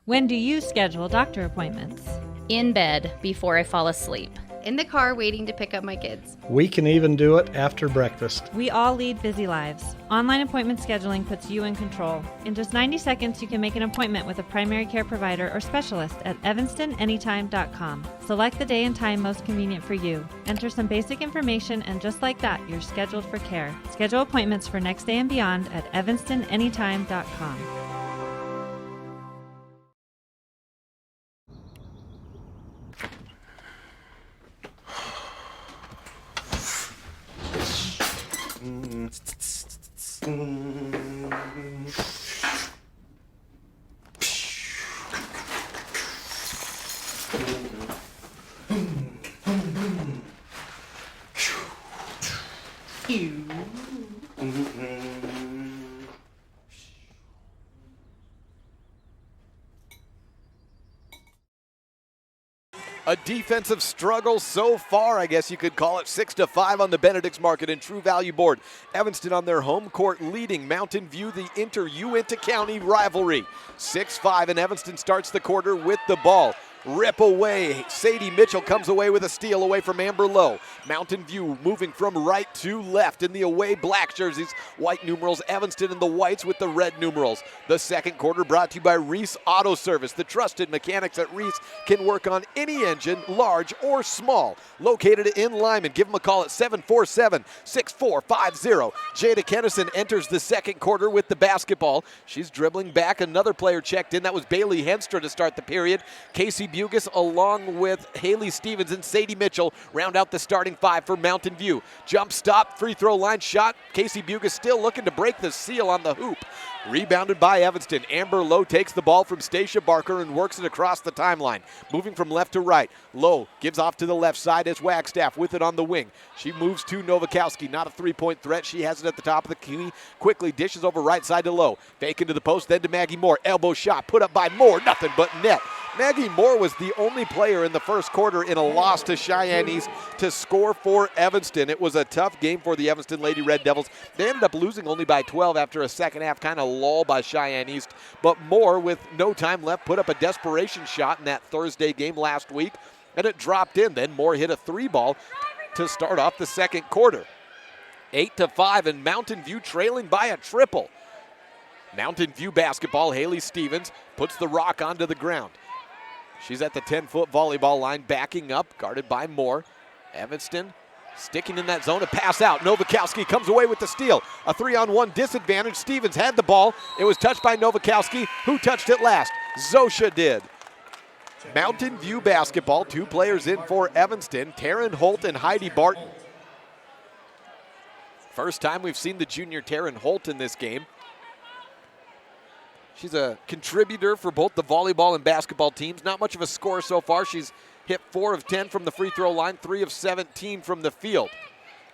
S: When do you schedule doctor appointments?
T: In bed before I fall asleep. In the car waiting to pick up my kids.
U: We can even do it after breakfast.
S: We all lead busy lives. Online appointment scheduling puts you in control. In just 90 seconds, you can make an appointment with a primary care provider or specialist at evanstonanytime.com. Select the day and time most convenient for you. Enter some basic information, and just like that, you're scheduled for care. Schedule appointments for next day and beyond at evanstonanytime.com.
C: A defensive struggle so far, I guess you could call it. 6-5 on the Benedict's Market and True Value board. Evanston on their home court leading Mountain View, the Uinta County rivalry. 6-5, and Evanston starts the quarter with the ball. Rip away. Sadie Mitchell comes away with a steal away from Amber Lowe. Mountain View moving from right to left in the away black jerseys. White numerals. Evanston in the whites with the red numerals. The second quarter brought to you by Reese Auto Service. The trusted mechanics at Reese can work on any engine, large or small. Located in Lyman. Give them a call at 747-6450. Jada Kennison enters the second quarter with the basketball. She's dribbling back. Another player checked in. That was Bailey Henstra to start the period. Casey Bugas along with Haley Stevens and Sadie Mitchell round out the starting five for Mountain View. Jump stop, free throw line shot. Casey Bugas still looking to break the seal on the hoop. Rebounded by Evanston. Amber Lowe takes the ball from Stacia Barker and works it across the timeline. Moving from left to right. Lowe gives off to the left side as Wagstaff with it on the wing. She moves to Novakowski. Not a three-point threat. She has it at the top of the key. Quickly dishes over right side to Lowe. Fake into the post, then to Maggie Moore. Elbow shot put up by Moore. Nothing but net. Maggie Moore was the only player in the first quarter in a loss to Cheyenne East to score for Evanston. It was a tough game for the Evanston Lady Red Devils. They ended up losing only by 12 after a second half kind of lull by Cheyenne East. But Moore, with no time left, put up a desperation shot in that Thursday game last week, and it dropped in. Then Moore hit a three ball to start off the second quarter. 8-5, and Mountain View trailing by a triple. Mountain View basketball. Haley Stevens puts the rock onto the ground. She's at the 10-foot volleyball line, backing up, guarded by Moore. Evanston sticking in that zone, a pass out. Novakowski comes away with the steal. A 3-on-1 disadvantage. Stevens had the ball. It was touched by Novakowski. Who touched it last? Zosha did. Mountain View basketball, two players in for Evanston, Taryn Holt and Heidi Barton. First time we've seen the junior Taryn Holt in this game. She's a contributor for both the volleyball and basketball teams. Not much of a score so far. She's hit 4 of 10 from the free throw line, 3 of 17 from the field.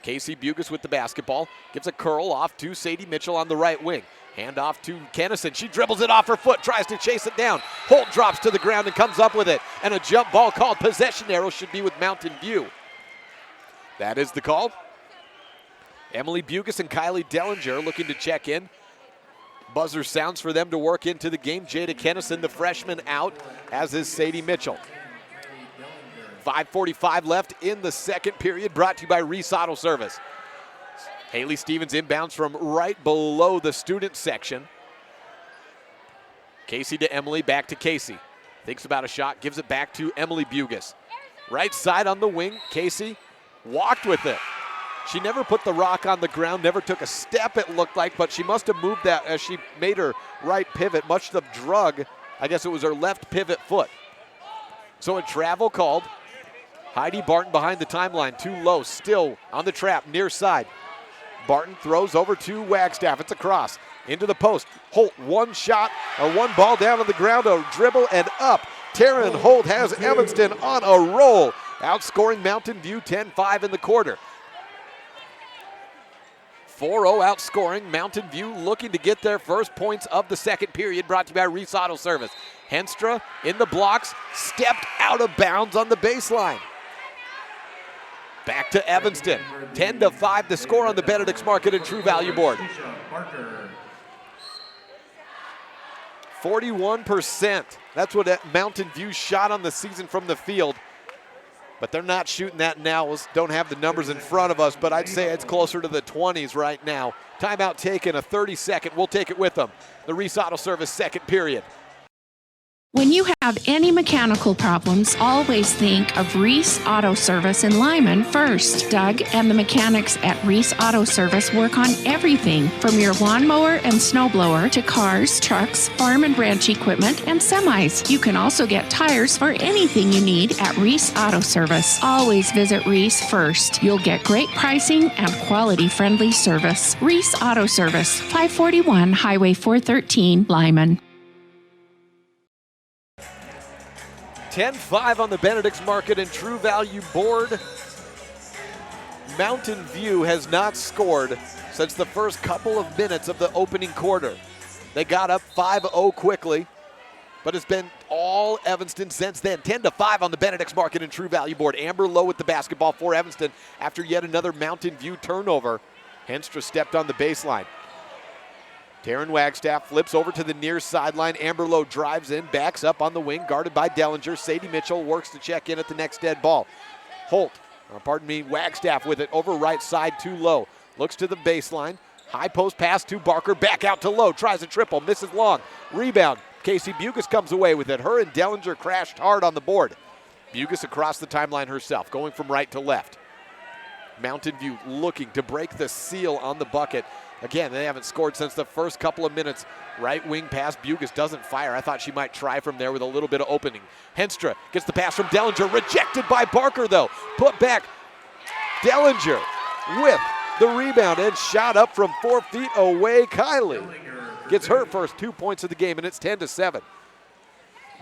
C: Casey Bugas with the basketball. Gives a curl off to Sadie Mitchell on the right wing. Hand off to Kennison. She dribbles it off her foot, tries to chase it down. Holt drops to the ground and comes up with it. And a jump ball called. Possession arrow should be with Mountain View. That is the call. Emily Bugas and Kylie Dellinger looking to check in. Buzzer sounds for them to work into the game. Jada Kennison, the freshman, out, as is Sadie Mitchell. 5:45 left in the second period, brought to you by Reese Auto Service. Haley Stevens inbounds from right below the student section. Casey to Emily, back to Casey. Thinks about a shot, gives it back to Emily Bugas. Right side on the wing, Casey walked with it. She never put the rock on the ground, never took a step, it looked like, but she must have moved that as she made her right pivot. Much of drug, I guess it was her left pivot foot. So a travel called. Heidi Barton behind the timeline, too low, still on the trap, near side. Barton throws over to Wagstaff. It's a cross into the post. Holt, one shot, or one ball down on the ground, a dribble and up. Taryn Holt has Evanston on a roll, outscoring Mountain View 10-5 in the quarter. 4-0 outscoring Mountain View, looking to get their first points of the second period, brought to you by Reese Auto Service. Henstra in the blocks, stepped out of bounds on the baseline. Back to Evanston. 10-5 the score on the Benedict's Market and True Value board. 41%. That's what Mountain View shot on the season from the field. But they're not shooting that now. We don't have the numbers in front of us, but I'd say it's closer to the 20s right now. Timeout taken, a 30-second. We'll take it with them. The Reese Auto Service second period.
H: When you have any mechanical problems, always think of Reese Auto Service in Lyman first. Doug and the mechanics at Reese Auto Service work on everything from your lawnmower and snowblower to cars, trucks, farm and ranch equipment, and semis. You can also get tires for anything you need at Reese Auto Service. Always visit Reese first. You'll get great pricing and quality-friendly service. Reese Auto Service, 541 Highway 413, Lyman.
C: 10-5 on the Benedict's Market and True Value board. Mountain View has not scored since the first couple of minutes of the opening quarter. They got up 5-0 quickly, but it's been all Evanston since then. 10-5 on the Benedict's Market and True Value board. Amber Lowe with the basketball for Evanston after yet another Mountain View turnover. Henstra stepped on the baseline. Taryn Wagstaff flips over to the near sideline. Amber Lowe drives in, backs up on the wing, guarded by Dellinger. Sadie Mitchell works to check in at the next dead ball. Wagstaff with it over right side to Lowe. Looks to the baseline. High post pass to Barker, back out to Lowe. Tries a triple, misses long. Rebound. Casey Bugas comes away with it. Her and Dellinger crashed hard on the board. Bugas across the timeline herself, going from right to left. Mountain View looking to break the seal on the bucket. Again, they haven't scored since the first couple of minutes. Right wing pass, Bugas doesn't fire. I thought she might try from there with a little bit of opening. Henstra gets the pass from Dellinger, rejected by Barker though. Put back, Dellinger with the rebound and shot up from 4 feet away. Kylie gets her first 2 points of the game, and it's 10-7.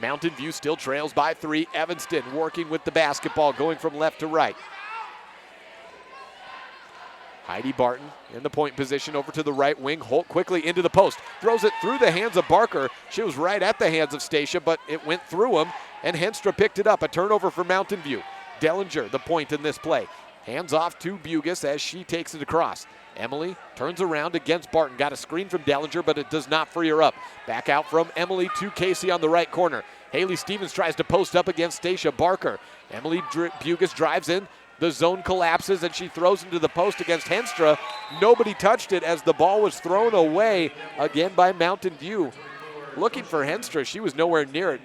C: Mountain View still trails by 3. Evanston working with the basketball, going from left to right. Heidi Barton in the point position over to the right wing. Holt quickly into the post. Throws it through the hands of Barker. She was right at the hands of Stacia, but it went through him, and Henstra picked it up. A turnover for Mountain View. Dellinger, the point in this play. Hands off to Bugas as she takes it across. Emily turns around against Barton. Got a screen from Dellinger, but it does not free her up. Back out from Emily to Casey on the right corner. Haley Stevens tries to post up against Stacia Barker. Emily Bugas drives in. The zone collapses, and she throws into the post against Henstra. Nobody touched it as the ball was thrown away again by Mountain View. Looking for Henstra, she was nowhere near it.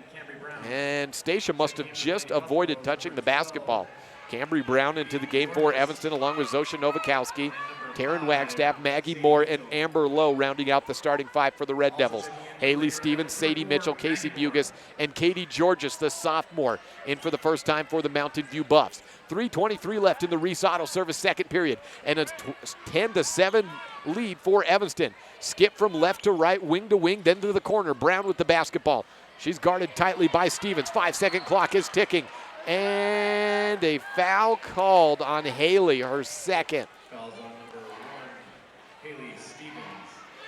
C: And Stacia must have just avoided touching the basketball. Cambry Brown into the game for Evanston along with Zosha Novakowski, Taryn Wagstaff, Maggie Moore, and Amber Lowe rounding out the starting 5 for the Red Devils. Haley Stevens, Sadie Mitchell, Casey Bugas, and Katie Georges, the sophomore, in for the first time for the Mountain View Buffs. 3:23 left in the Reese Auto Service second period, and a 10-7 lead for Evanston. Skip from left to right, wing to wing, then to the corner. Brown with the basketball. She's guarded tightly by Stevens. 5-second clock is ticking. And a foul called on Haley, her second.
R: Fouls on number 1, Haley Stevens.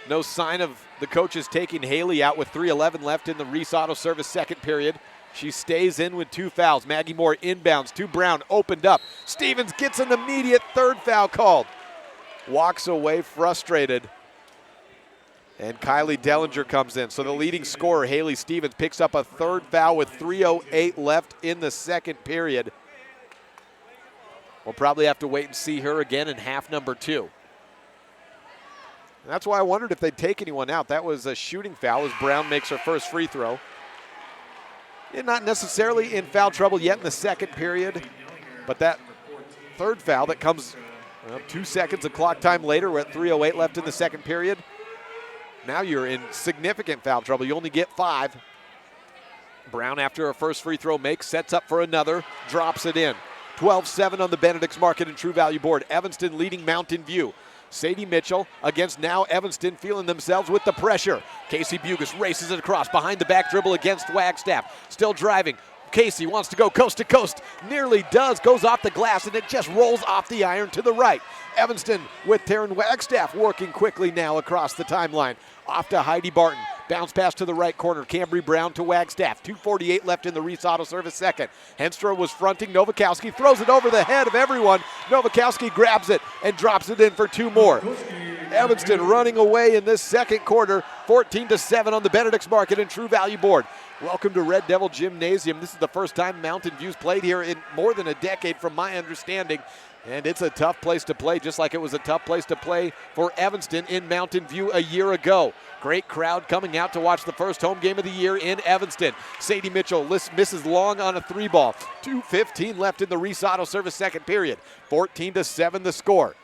C: No sign of the coaches taking Haley out with 3:11 left in the Reese Auto Service second period. She stays in with 2 fouls. Maggie Moore inbounds to Brown, opened up. Stevens gets an immediate third foul called. Walks away frustrated. And Kylie Dellinger comes in. So the leading scorer, Haley Stevens, picks up a third foul with 3:08 left in the second period. We'll probably have to wait and see her again in half number 2. And that's why I wondered if they'd take anyone out. That was a shooting foul as Brown makes her first free throw. Yeah, not necessarily in foul trouble yet in the second period, but that third foul that comes 2 seconds of clock time later, we're at 3:08 left in the second period. Now you're in significant foul trouble. You only get 5. Brown, after her first free throw make, sets up for another, drops it in. 12-7 on the Benedict's Market and True Value board. Evanston leading Mountain View. Sadie Mitchell against now Evanston feeling themselves with the pressure. Casey Bugas races it across behind the back dribble against Wagstaff. Still driving. Casey wants to go coast to coast. Nearly does. Goes off the glass, and it just rolls off the iron to the right. Evanston with Taryn Wagstaff working quickly now across the timeline. Off to Heidi Barton. Bounce pass to the right corner. Cambry Brown to Wagstaff. 2:48 left in the Reese Auto Service second. Henstra was fronting. Novakowski throws it over the head of everyone. Novakowski grabs it and drops it in for 2 more. Evanston running away in this second quarter. 14-7 on the Benedict's Market and True Value board. Welcome to Red Devil Gymnasium. This is the first time Mountain View's played here in more than a decade from my understanding. And it's a tough place to play, just like it was a tough place to play for Evanston in Mountain View a year ago. Great crowd coming out to watch the first home game of the year in Evanston. Sadie Mitchell misses long on a 3 ball. 2:15 left in the Reese Auto Service second period. 14-7 the score.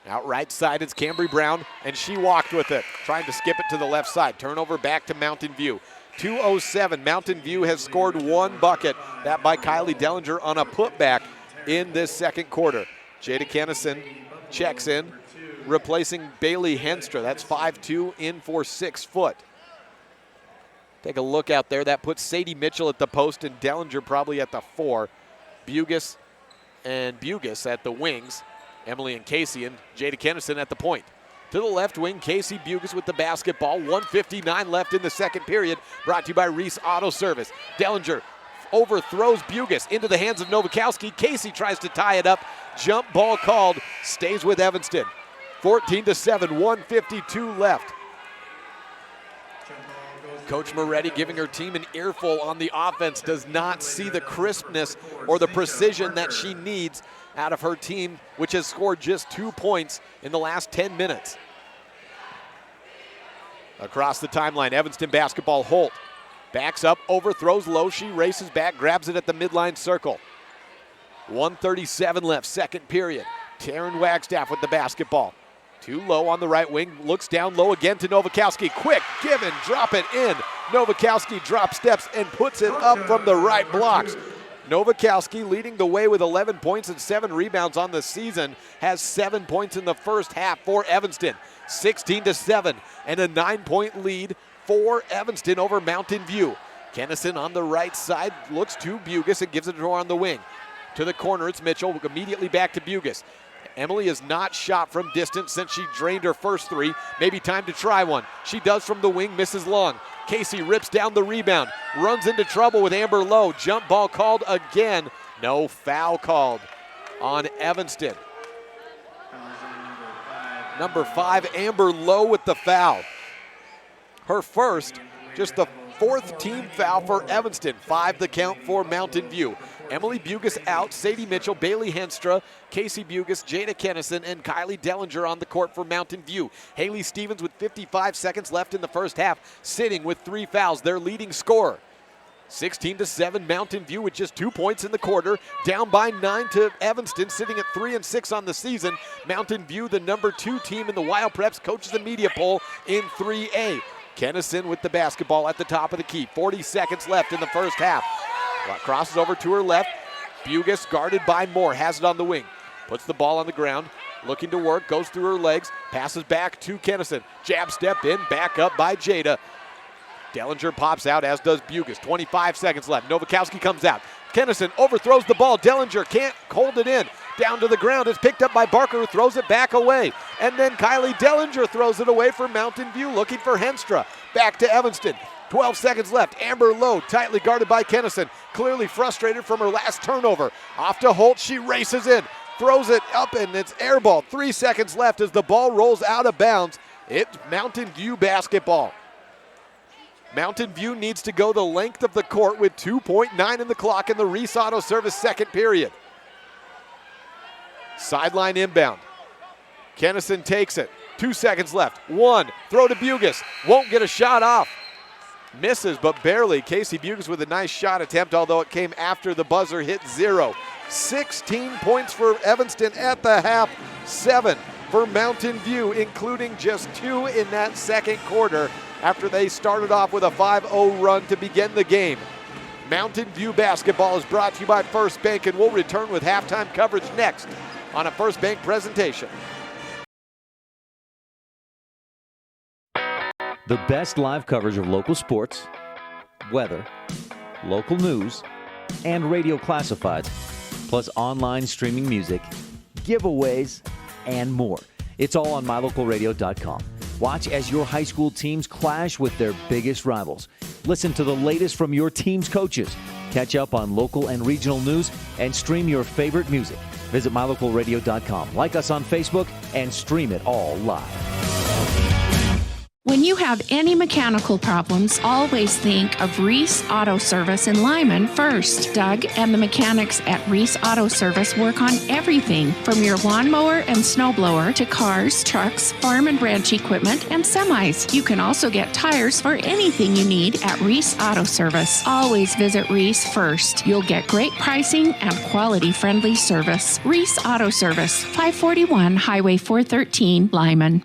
C: Out right side, it's Cambry Brown, and she walked with it, trying to skip it to the left side. Turnover back to Mountain View. 2:07. Mountain View has scored 1 bucket, that by Kylie Dellinger on a putback in this second quarter. Jada Kennison checks in, replacing Bailey Henstra. That's 5'2", in for 6 foot. Take a look out there. That puts Sadie Mitchell at the post and Dellinger probably at the 4. Bugas and Bugas at the wings. Emily and Casey and Jada Kennison at the point. To the left wing, Casey Bugas with the basketball. 1:59 left in the second period. Brought to you by Reese Auto Service. Dellinger overthrows Bugas into the hands of Nowakowski. Casey tries to tie it up. Jump ball called. Stays with Evanston. 14-7, 1:52 left. Coach Moretti giving her team an earful on the offense. Does not see the crispness or the precision that she needs out of her team, which has scored just 2 points in the last 10 minutes. Across the timeline, Evanston basketball. Holt backs up, overthrows low. She races back, grabs it at the midline circle. 1:37 left, second period. Taryn Wagstaff with the basketball. Too low on the right wing, looks down low again to Nowakowski. Quick, give and drop it in. Nowakowski drop steps and puts it up from the right blocks. Nowakowski leading the way with 11 points and 7 rebounds on the season. Has 7 points in the first half for Evanston. 16-7 and a 9-point lead for Evanston over Mountain View. Kennison on the right side looks to Bugas and gives it to her on the wing. To the corner, it's Mitchell, immediately back to Bugas. Emily has not shot from distance since she drained her first 3. Maybe time to try one. She does from the wing, misses long. Casey rips down the rebound, runs into trouble with Amber Lowe. Jump ball called again. No foul called on Evanston. Number 5, Amber Lowe with the foul. Her first, just the 4th team foul for Evanston. 5 the count for Mountain View. Emily Bugas out, Sadie Mitchell, Bailey Henstra, Casey Bugas, Jada Kennison, and Kylie Dellinger on the court for Mountain View. Haley Stevens with 55 seconds left in the first half, sitting with 3 fouls, their leading scorer. 16-7, Mountain View with just 2 points in the quarter, down by 9 to Evanston, sitting at 3-6 on the season. Mountain View, the number 2 team in the Wild Preps Coaches and Media poll in 3A. Kennison with the basketball at the top of the key. 40 seconds left in the first half. Crosses over to her left. Bugas guarded by Moore, has it on the wing. Puts the ball on the ground, looking to work, goes through her legs, passes back to Kennison. Jab step in, back up by Jada. Dellinger pops out, as does Bugas. 25 seconds left. Nowakowski comes out. Kennison overthrows the ball. Dellinger can't hold it in. Down to the ground. It's picked up by Barker, who throws it back away. And then Kylie Dellinger throws it away for Mountain View, looking for Henstra. Back to Evanston. 12 seconds left. Amber Lowe, tightly guarded by Kennison. Clearly frustrated from her last turnover. Off to Holt. She races in. Throws it up, and it's airball. 3 seconds left as the ball rolls out of bounds. It's Mountain View basketball. Mountain View needs to go the length of the court with 2.9 in the clock in the Reese Auto Service second period. Sideline inbound. Kennison takes it. 2 seconds left. 1. Throw to Bugas. Won't get a shot off. Misses, but barely. Casey Bugas with a nice shot attempt, although it came after the buzzer hit 0. 16 points for Evanston at the half. 7 for Mountain View, including just 2 in that second quarter after they started off with a 5-0 run to begin the game. Mountain View basketball is brought to you by First Bank, and we'll return with halftime coverage next on a First Bank presentation.
L: The best live coverage of local sports, weather, local news, and radio classifieds, plus online streaming music, giveaways, and more. It's all on mylocalradio.com. Watch as your high school teams clash with their biggest rivals. Listen to the latest from your team's coaches. Catch up on local and regional news and stream your favorite music. Visit mylocalradio.com. Like us on Facebook and stream it all live.
H: When you have any mechanical problems, always think of Reese Auto Service in Lyman first. Doug and the mechanics at Reese Auto Service work on everything from your lawnmower and snowblower to cars, trucks, farm and ranch equipment, and semis. You can also get tires for anything you need at Reese Auto Service. Always visit Reese first. You'll get great pricing and quality-friendly service. Reese Auto Service, 541 Highway 413, Lyman.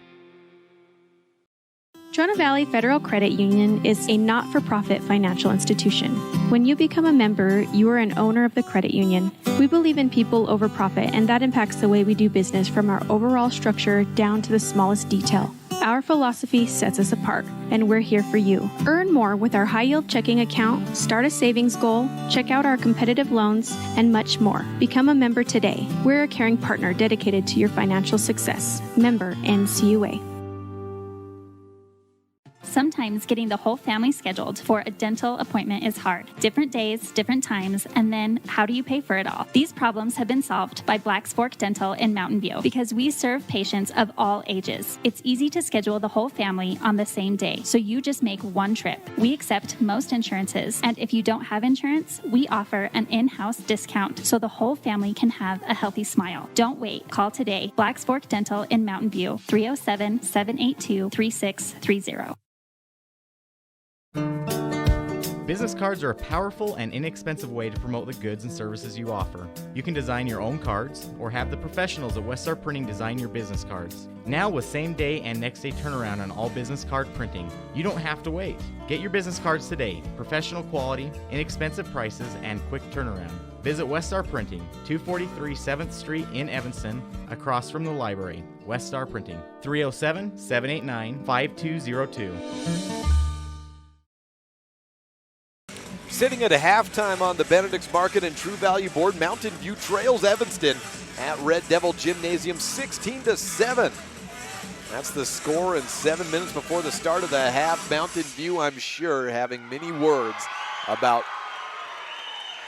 B: Trona Valley Federal Credit Union is a not-for-profit financial institution. When you become a member, you are an owner of the credit union. We believe in people over profit, and that impacts the way we do business from our overall structure down to the smallest detail. Our philosophy sets us apart, and we're here for you. Earn more with our high-yield checking account, start a savings goal, check out our competitive loans, and much more. Become a member today. We're a caring partner dedicated to your financial success. Member NCUA.
F: Sometimes getting the whole family scheduled for a dental appointment is hard. Different days, different times, and then how do you pay for it all? These problems have been solved by Black's Fork Dental in Mountain View because we serve patients of all ages. It's easy to schedule the whole family on the same day, so you just make one trip. We accept most insurances, and if you don't have insurance, we offer an in-house discount so the whole family can have a healthy smile. Don't wait. Call today. Black's Fork Dental in Mountain View, 307-782-3630.
V: Business cards are a powerful and inexpensive way to promote the goods and services you offer. You can design your own cards or have the professionals at West Star Printing design your business cards. Now with same-day and next-day turnaround on all business card printing, you don't have to wait. Get your business cards today. Professional quality, inexpensive prices, and quick turnaround. Visit West Star Printing, 243 7th Street in Evanston, across from the library. West Star Printing, 307-789-5202.
C: Sitting at a halftime on the Benedict's Market and True Value board, Mountain View trails Evanston at Red Devil Gymnasium 16-7. That's the score, and 7 minutes before the start of the half. Mountain View, I'm sure, having many words about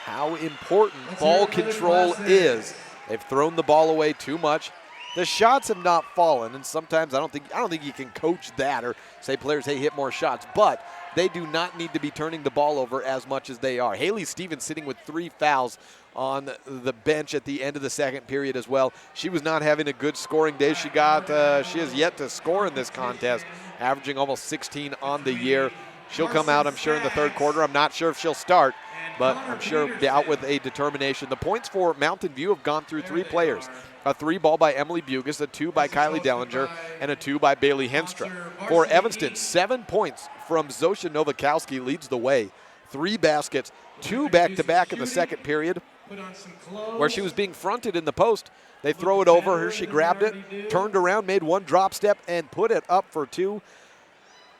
C: how important ball control is. They've thrown the ball away too much. The shots have not fallen, and sometimes I don't think you can coach that or say players, hey, hit more shots, but they do not need to be turning the ball over as much as they are. Haley Stevens sitting with 3 fouls on the bench at the end of the second period as well. She was not having a good scoring day. She has yet to score in this contest, averaging almost 16 on the year. She'll come out, I'm sure, in the third quarter. I'm not sure if she'll start, but I'm sure out with a determination. The points for Mountain View have gone through 3 players. A 3 ball by Emily Bugas, a 2 by Kylie Dellinger, and a 2 by Bailey Henstra. For Evanston, 7 points from Zosha Novakowski leads the way. 3 baskets, 2 back-to-back in the second period, where she was being fronted in the post. They throw it over her. She grabbed it, turned around, made 1 drop step, and put it up for 2.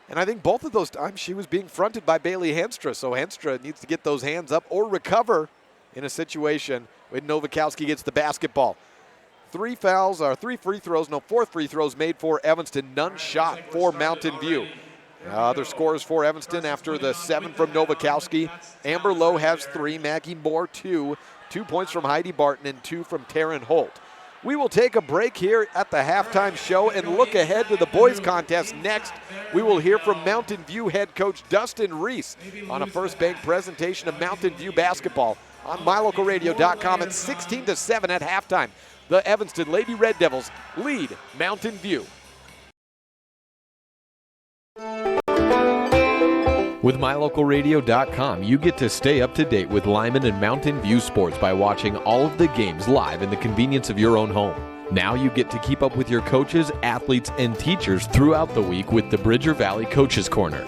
C: And I think both of those times she was being fronted by Bailey Henstra, so Henstra needs to get those hands up or recover in a situation when Novakowski gets the basketball. 3 fouls, or 4 free throws made for Evanston, none shot for Mountain View. Other scores for Evanston after the 7 from Novakowski. Amber Lowe has 3, Maggie Moore 2, 2 points from Heidi Barton and 2 from Taryn Holt. We will take a break here at the halftime show and look ahead to the boys contest next. We will hear from Mountain View head coach Dustin Reese on a First Bank presentation of Mountain View basketball on MyLocalRadio.com at 16-7 at halftime. The Evanston Lady Red Devils lead Mountain View.
O: With MyLocalRadio.com, you get to stay up to date with Lyman and Mountain View sports by watching all of the games live in the convenience of your own home. Now you get to keep up with your coaches, athletes, and teachers throughout the week with the Bridger Valley Coaches Corner.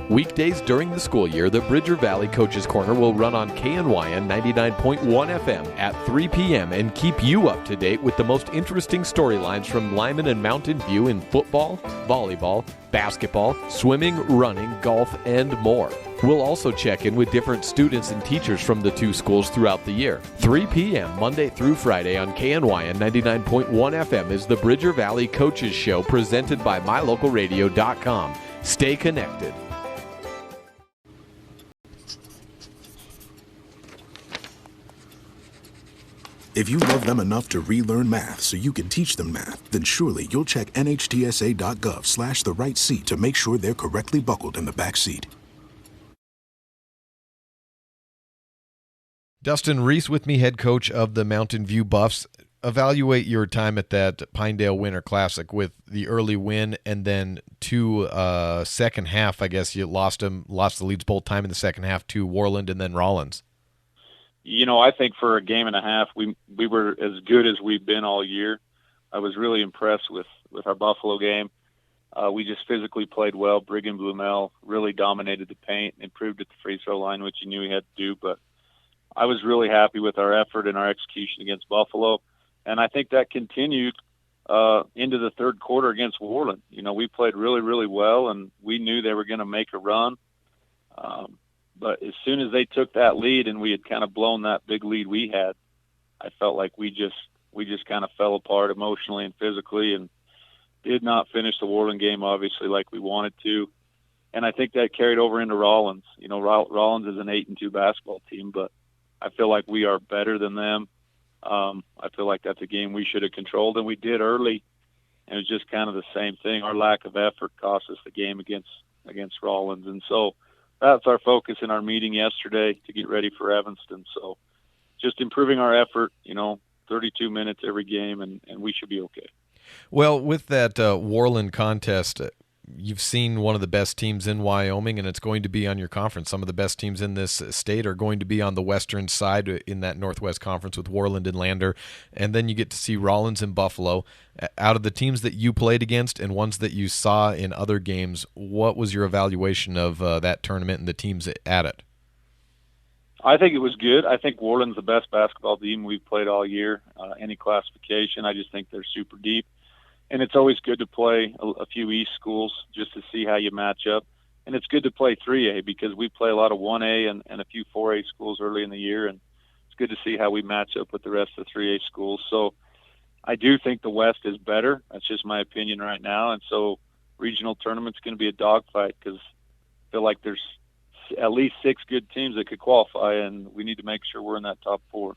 O: Weekdays during the school year, the Bridger Valley Coaches Corner will run on KNYN 99.1 FM at 3 p.m. and keep you up to date with the most interesting storylines from Lyman and Mountain View in football, volleyball, basketball, swimming, running, golf, and more. We'll also check in with different students and teachers from the 2 schools throughout the year. 3 p.m. Monday through Friday on KNYN 99.1 FM is the Bridger Valley Coaches Show presented by MyLocalRadio.com. Stay connected.
Q: If you love them enough to relearn math so you can teach them math, then surely you'll check NHTSA.gov/the right seat to make sure they're correctly buckled in the back seat.
O: Dustin Reese with me, head coach of the Mountain View Buffs. Evaluate your time at that Pinedale Winter Classic with the early win and then 2 second half. I guess you lost the leads both time in the second half to Warland and then Rollins.
W: You know, I think for a game and a half, we were as good as we've been all year. I was really impressed with our Buffalo game. We just physically played well. Brigham Blumel really dominated the paint, improved at the free throw line, which you knew he had to do. But I was really happy with our effort and our execution against Buffalo. And I think that continued into the third quarter against Warland. You know, we played really, really well, and we knew they were going to make a run. But as soon as they took that lead and we had kind of blown that big lead we had, I felt like we just kind of fell apart emotionally and physically and did not finish the Warland game, obviously, like we wanted to. And I think that carried over into Rollins. You know, Rollins is an 8-2 basketball team, but I feel like we are better than them. I feel like that's a game we should have controlled, and we did early. And it was just kind of the same thing. Our lack of effort cost us the game against Rollins. And so that's our focus in our meeting yesterday to get ready for Evanston. So just improving our effort, 32 minutes every game, and we should be okay.
O: Well, with that Worland contest, you've seen one of the best teams in Wyoming, and it's going to be on your conference. Some of the best teams in this state are going to be on the western side in that Northwest Conference with Worland and Lander. And then you get to see Rollins and Buffalo. Out of the teams that you played against and ones that you saw in other games, what was your evaluation of that tournament and the teams at it?
W: I think it was good. I think Worland's the best basketball team we've played all year, any classification. I just think they're super deep. And it's always good to play a few East schools just to see how you match up. And it's good to play 3A because we play a lot of 1A and a few 4A schools early in the year. And it's good to see how we match up with the rest of the 3A schools. So I do think the West is better. That's just my opinion right now. And so regional tournament's going to be a dogfight because I feel like there's at least 6 good teams that could qualify, and we need to make sure we're in that top 4.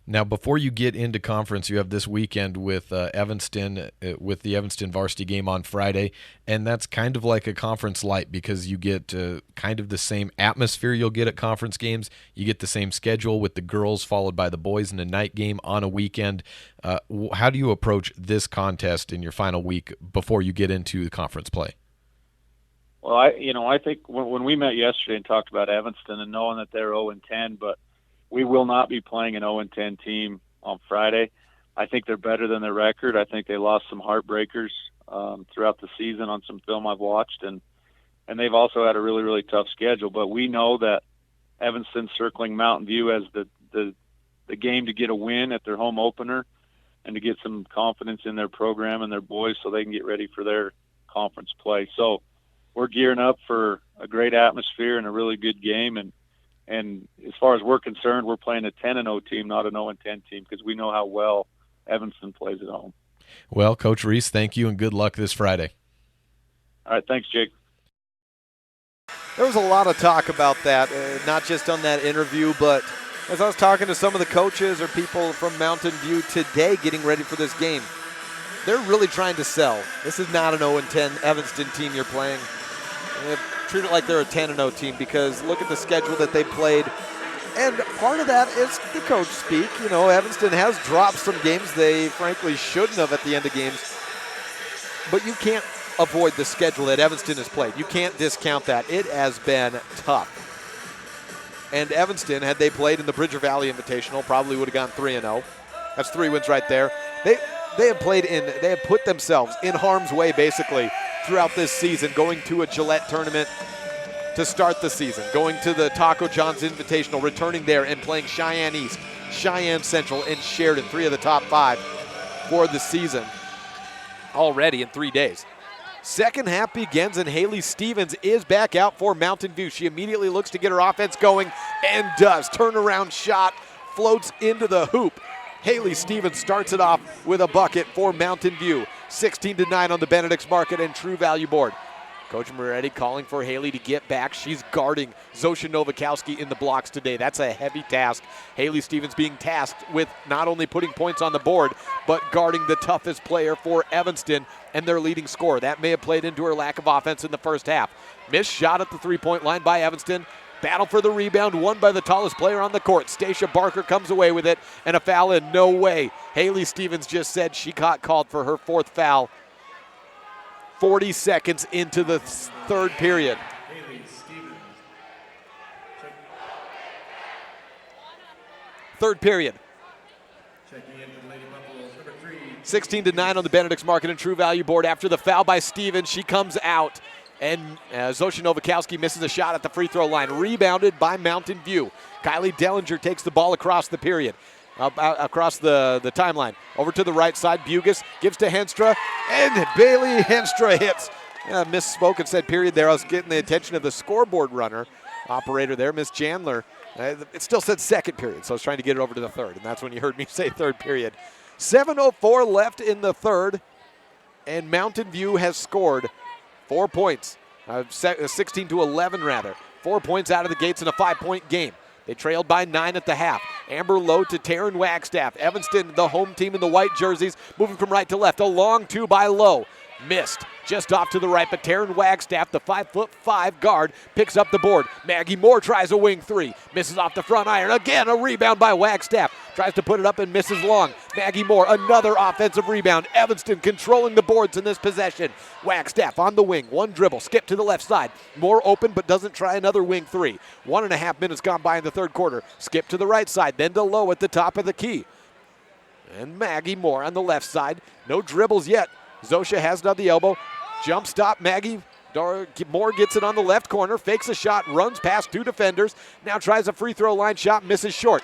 O: Now, before you get into conference, you have this weekend with Evanston, with the Evanston varsity game on Friday, and that's kind of like a conference light because you get kind of the same atmosphere you'll get at conference games. You get the same schedule with the girls followed by the boys in a night game on a weekend. How do you approach this contest in your final week before you get into the conference play?
W: Well, I think when we met yesterday and talked about Evanston and knowing that they're 0-10, but we will not be playing an 0-10 team on Friday. I think they're better than their record. I think they lost some heartbreakers throughout the season on some film I've watched, and they've also had a really, really tough schedule. But we know that Evanston's circling Mountain View as the game to get a win at their home opener and to get some confidence in their program and their boys so they can get ready for their conference play. So we're gearing up for a great atmosphere and a really good game. And as far as we're concerned, we're playing a 10-0 team, not an 0-10 team, because we know how well Evanston plays at home.
O: Well, Coach Reese, thank you and good luck this Friday.
W: All right, thanks, Jake.
C: There was a lot of talk about that, not just on that interview, but as I was talking to some of the coaches or people from Mountain View today getting ready for this game, they're really trying to sell. This is not an 0-10 Evanston team you're playing. Treat it like they're a 10-0 team because look at the schedule that they played. And part of that is the coach speak. Evanston has dropped some games they frankly shouldn't have at the end of games. But you can't avoid the schedule that Evanston has played. You can't discount that. It has been tough. And Evanston, had they played in the Bridger Valley Invitational, probably would have gone 3-0. That's 3 wins right there. They have put themselves in harm's way basically throughout this season, going to a Gillette tournament to start the season, going to the Taco John's Invitational, returning there and playing Cheyenne East, Cheyenne Central, and Sheridan, 3 of the top 5 for the season already in 3 days. Second half begins and Haley Stevens is back out for Mountain View. She immediately looks to get her offense going and does. Turnaround shot, floats into the hoop. Haley Stevens starts it off with a bucket for Mountain View. 16-9 on the Benedict's Market and True Value board. Coach Moretti calling for Haley to get back. She's guarding Zosha Novakowski in the blocks today. That's a heavy task. Haley Stevens being tasked with not only putting points on the board, but guarding the toughest player for Evanston and their leading scorer. That may have played into her lack of offense in the first half. Missed shot at the three-point line by Evanston. Battle for the rebound, won by the tallest player on the court. Stacia Barker comes away with it, and a foul in no way. Haley Stevens just said she got called for her 4th foul. 40 seconds into the third period. Third period. 16-9 on the Benedict's Market and True Value board. After the foul by Stevens, she comes out. And Zosha Novakowski misses a shot at the free throw line. Rebounded by Mountain View. Kylie Dellinger takes the ball across the period. Across the timeline. Over to the right side, Bugus gives to Henstra, and Bailey Henstra hits. Misspoke and said period there. I was getting the attention of the scoreboard runner, operator there, Miss Chandler. It still said second period, so I was trying to get it over to the third, and that's when you heard me say third period. 7:04 left in the third, and Mountain View has scored 4 points. 16-11 rather. 4 points out of the gates in a 5-point game. They trailed by 9 at the half. Amber Lowe to Taryn Wagstaff. Evanston, the home team in the white jerseys, moving from right to left. A long two by Lowe. Missed. Just off to the right, but Taryn Wagstaff, the 5'5" guard, picks up the board. Maggie Moore tries a wing three. Misses off the front iron. Again, a rebound by Wagstaff. Tries to put it up and misses long. Maggie Moore, another offensive rebound. Evanston controlling the boards in this possession. Wagstaff on the wing. One dribble. Skip to the left side. Moore open, but doesn't try another wing three. 1.5 minutes gone by in the third quarter. Skip to the right side, then to Lowe at the top of the key. And Maggie Moore on the left side. No dribbles yet. Zosha has it on the elbow. Jump stop, Maggie Moore gets it on the left corner, fakes a shot, runs past 2 defenders, now tries a free throw line shot, misses short.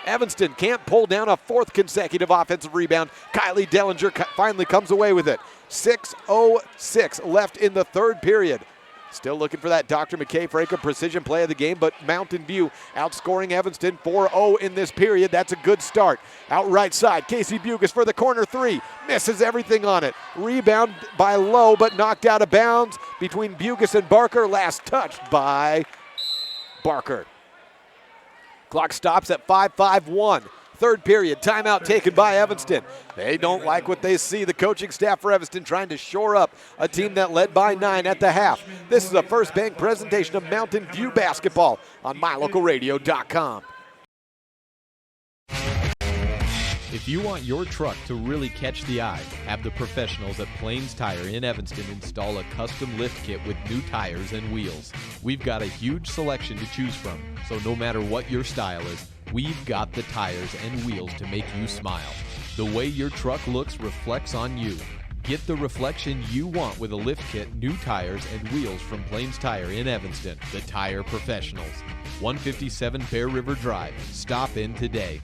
C: Evanston can't pull down a 4th consecutive offensive rebound. Kylie Dellinger finally comes away with it. 6:06 left in the third period. Still looking for that Dr. McKay Fraker precision play of the game, but Mountain View outscoring Evanston 4-0 in this period. That's a good start. Out right side, Casey Bugas for the corner three. Misses everything on it. Rebound by Lowe, but knocked out of bounds between Bugas and Barker. Last touched by Barker. Clock stops at 5:51. Third period, timeout taken by Evanston. They don't like what they see. The coaching staff for Evanston trying to shore up a team that led by 9 at the half. This is a First Bank presentation of Mountain View basketball on MyLocalRadio.com.
G: If you want your truck to really catch the eye, have the professionals at Plains Tire in Evanston install a custom lift kit with new tires and wheels. We've got a huge selection to choose from, so no matter what your style is, we've got the tires and wheels to make you smile. The way your truck looks reflects on you. Get the reflection you want with a lift kit, new tires, and wheels from Plains Tire in Evanston, the tire professionals. 157 Bear River Drive. Stop in today.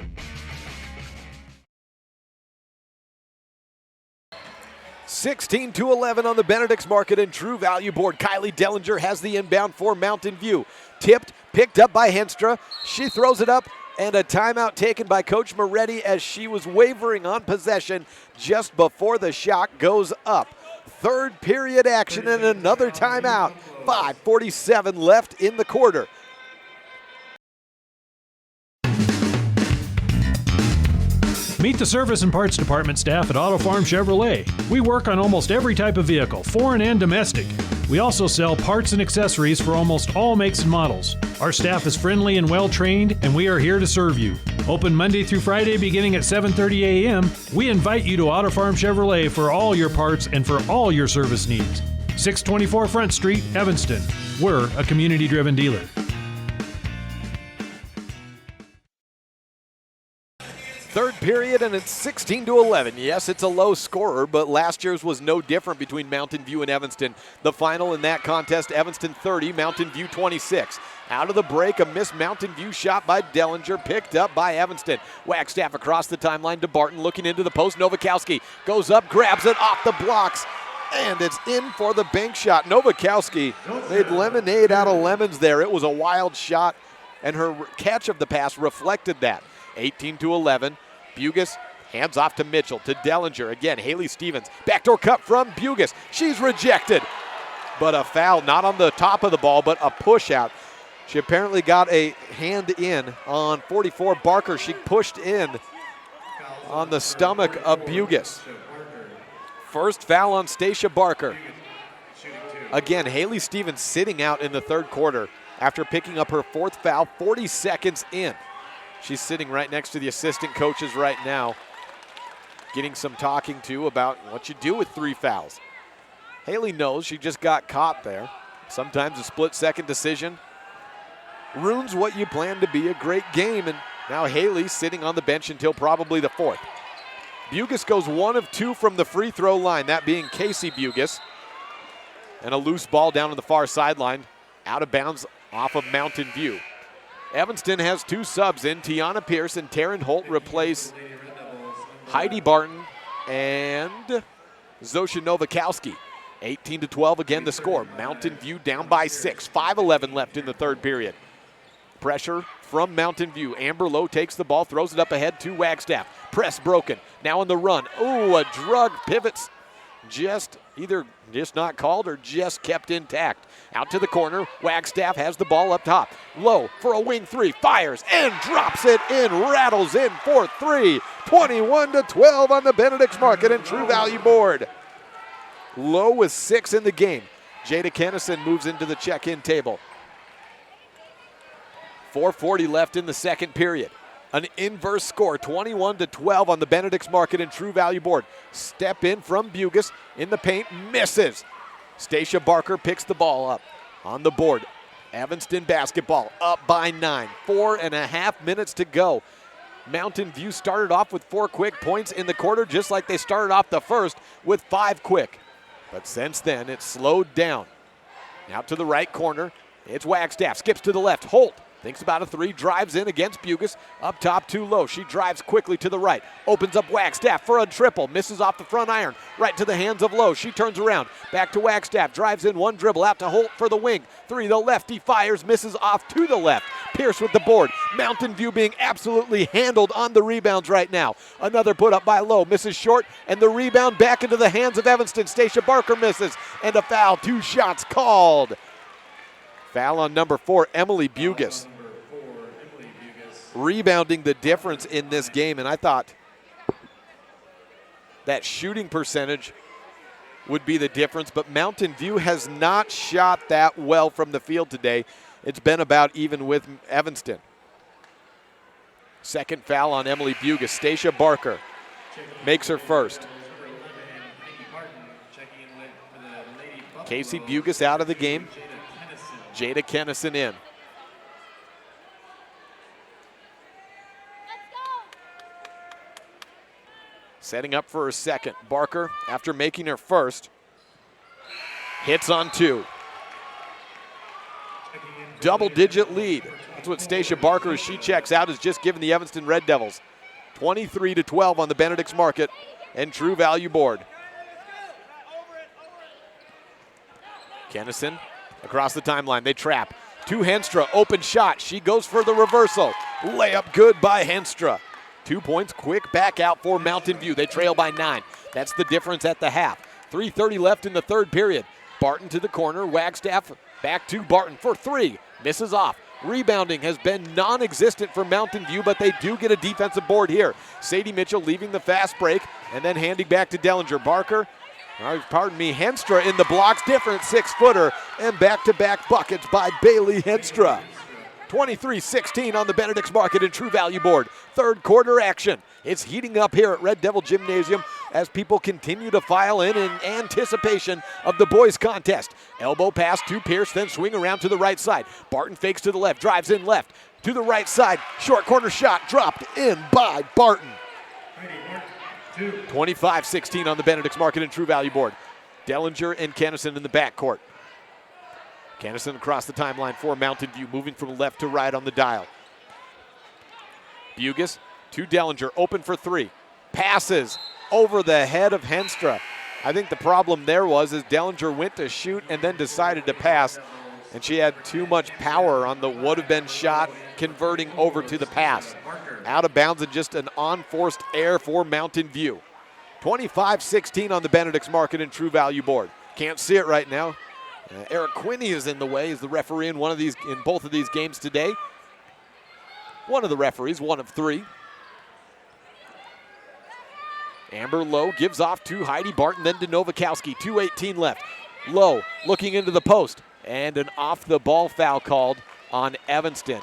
C: 16-11 on the Benedict's Market and True Value board. Kylie Dellinger has the inbound for Mountain View. Tipped, picked up by Henstra. She throws it up, and a timeout taken by Coach Moretti as she was wavering on possession just before the shot goes up. Third period action and another timeout. 5:47 left in the quarter.
E: Meet the service and parts department staff at Auto Farm Chevrolet. We work on almost every type of vehicle, foreign and domestic. We also sell parts and accessories for almost all makes and models. Our staff is friendly and well trained, and we are here to serve you. Open Monday through Friday beginning at 7:30 a.m. We invite you to Auto Farm Chevrolet for all your parts and for all your service needs. 624 Front Street, Evanston. We're a community-driven dealer.
C: Third period, and it's 16-11. Yes, it's a low scorer, but last year's was no different between Mountain View and Evanston. The final in that contest, Evanston 30, Mountain View 26. Out of the break, a missed Mountain View shot by Dellinger, picked up by Evanston. Wagstaff across the timeline to Barton, looking into the post. Novakowski goes up, grabs it off the blocks, and it's in for the bank shot. Novakowski made lemonade out of lemons there. It was a wild shot, and her catch of the pass reflected that. 18-11. Bugas hands off to Mitchell, to Dellinger. Again, Haley Stevens. Backdoor cut from Bugas. She's rejected. But a foul, not on the top of the ball, but a push out. She apparently got a hand in on 44 Barker. She pushed in on the stomach of Bugas. First foul on Stacia Barker. Again, Haley Stevens sitting out in the third quarter after picking up her 4th foul 40 seconds in. She's sitting right next to the assistant coaches right now, getting some talking to about what you do with 3 fouls. Haley knows she just got caught there. Sometimes a split-second decision ruins what you plan to be a great game, and now Haley's sitting on the bench until probably the 4th. Bugas goes 1 of 2 from the free throw line, that being Casey Bugas. And a loose ball down on the far sideline, out of bounds off of Mountain View. Evanston has 2 subs in. Tiana Pierce and Taryn Holt replace Heidi Barton and Zosha Novakowski. 18-12 again the score. Mountain View down by 6. 5:11 left in the third period. Pressure from Mountain View. Amber Lowe takes the ball, throws it up ahead to Wagstaff. Press broken. Now on the run. Ooh, a drug pivots just not called or just kept intact. Out to the corner, Wagstaff has the ball up top. Low for a wing three, fires and drops it in, rattles in for three. 21-12 on the Benedict's Market and True Value board. Low with 6 in the game. Jada Kennison moves into the check-in table. 4:40 left in the second period. An inverse score, 21-12 on the Benedict's Market and True Value board. Step in from Bugus in the paint, misses. Stacia Barker picks the ball up on the board. Evanston basketball up by 9. 4.5 minutes to go. Mountain View started off with 4 quick points in the quarter, just like they started off the first with 5 quick. But since then, it's slowed down. Out to the right corner, it's Wagstaff, skips to the left. Holt thinks about a 3, drives in against Bugus. Up top, too low. She drives quickly to the right. Opens up Wagstaff for a triple. Misses off the front iron. Right to the hands of Lowe. She turns around. Back to Wagstaff. Drives in 1 dribble. Out to Holt for the wing. 3, the lefty fires. Misses off to the left. Pierce with the board. Mountain View being absolutely handled on the rebounds right now. Another put up by Lowe. Misses short. And the rebound back into the hands of Evanston. Stacia Barker misses. And a foul. 2 shots called. Foul on number 4, Emily Bugus. Rebounding the difference in this game, and I thought that shooting percentage would be the difference, but Mountain View has not shot that well from the field today. It's been about even with Evanston. Second foul on Emily Bugus. Stacia Barker makes her first. Casey Bugus out of the game. Jada Kennison in. Setting up for her second. Barker, after making her first, hits on 2. Double-digit lead. That's what Stacia Barker, as she checks out, has just given the Evanston Red Devils. 23-12 on the Benedict's Market and True Value board. Kennison across the timeline. They trap. To Henstra. Open shot. She goes for the reversal. Layup good by Henstra. 2 points, quick back out for Mountain View. They trail by 9. That's the difference at the half. 3:30 left in the third period. Barton to the corner. Wagstaff back to Barton for 3. Misses off. Rebounding has been non-existent for Mountain View, but they do get a defensive board here. Sadie Mitchell leaving the fast break and then handing back to Dellinger. Barker, Henstra in the blocks. Different 6-footer and back-to-back buckets by Bailey Henstra. 23-16 on the Benedict's Market and True Value board. Third quarter action. It's heating up here at Red Devil Gymnasium as people continue to file in anticipation of the boys' contest. Elbow pass to Pierce, then swing around to the right side. Barton fakes to the left, drives in left to the right side. Short corner shot dropped in by Barton. 25-16 on the Benedict's Market and True Value board. Dellinger and Kennison in the backcourt. Kennison across the timeline for Mountain View, moving from left to right on the dial. Bugus to Dellinger, open for 3. Passes over the head of Henstra. I think the problem there was Dellinger went to shoot and then decided to pass, and she had too much power on the would have been shot, converting over to the pass. Out of bounds and just an unforced error for Mountain View. 25-16 on the Benedict's Market and True Value board. Can't see it right now. Eric Quinney is in the way as the referee in both of these games today. One of the referees, 1 of 3. Amber Lowe gives off to Heidi Barton, then to Novakowski. 2:18 left. Lowe looking into the post, and an off-the-ball foul called on Evanston.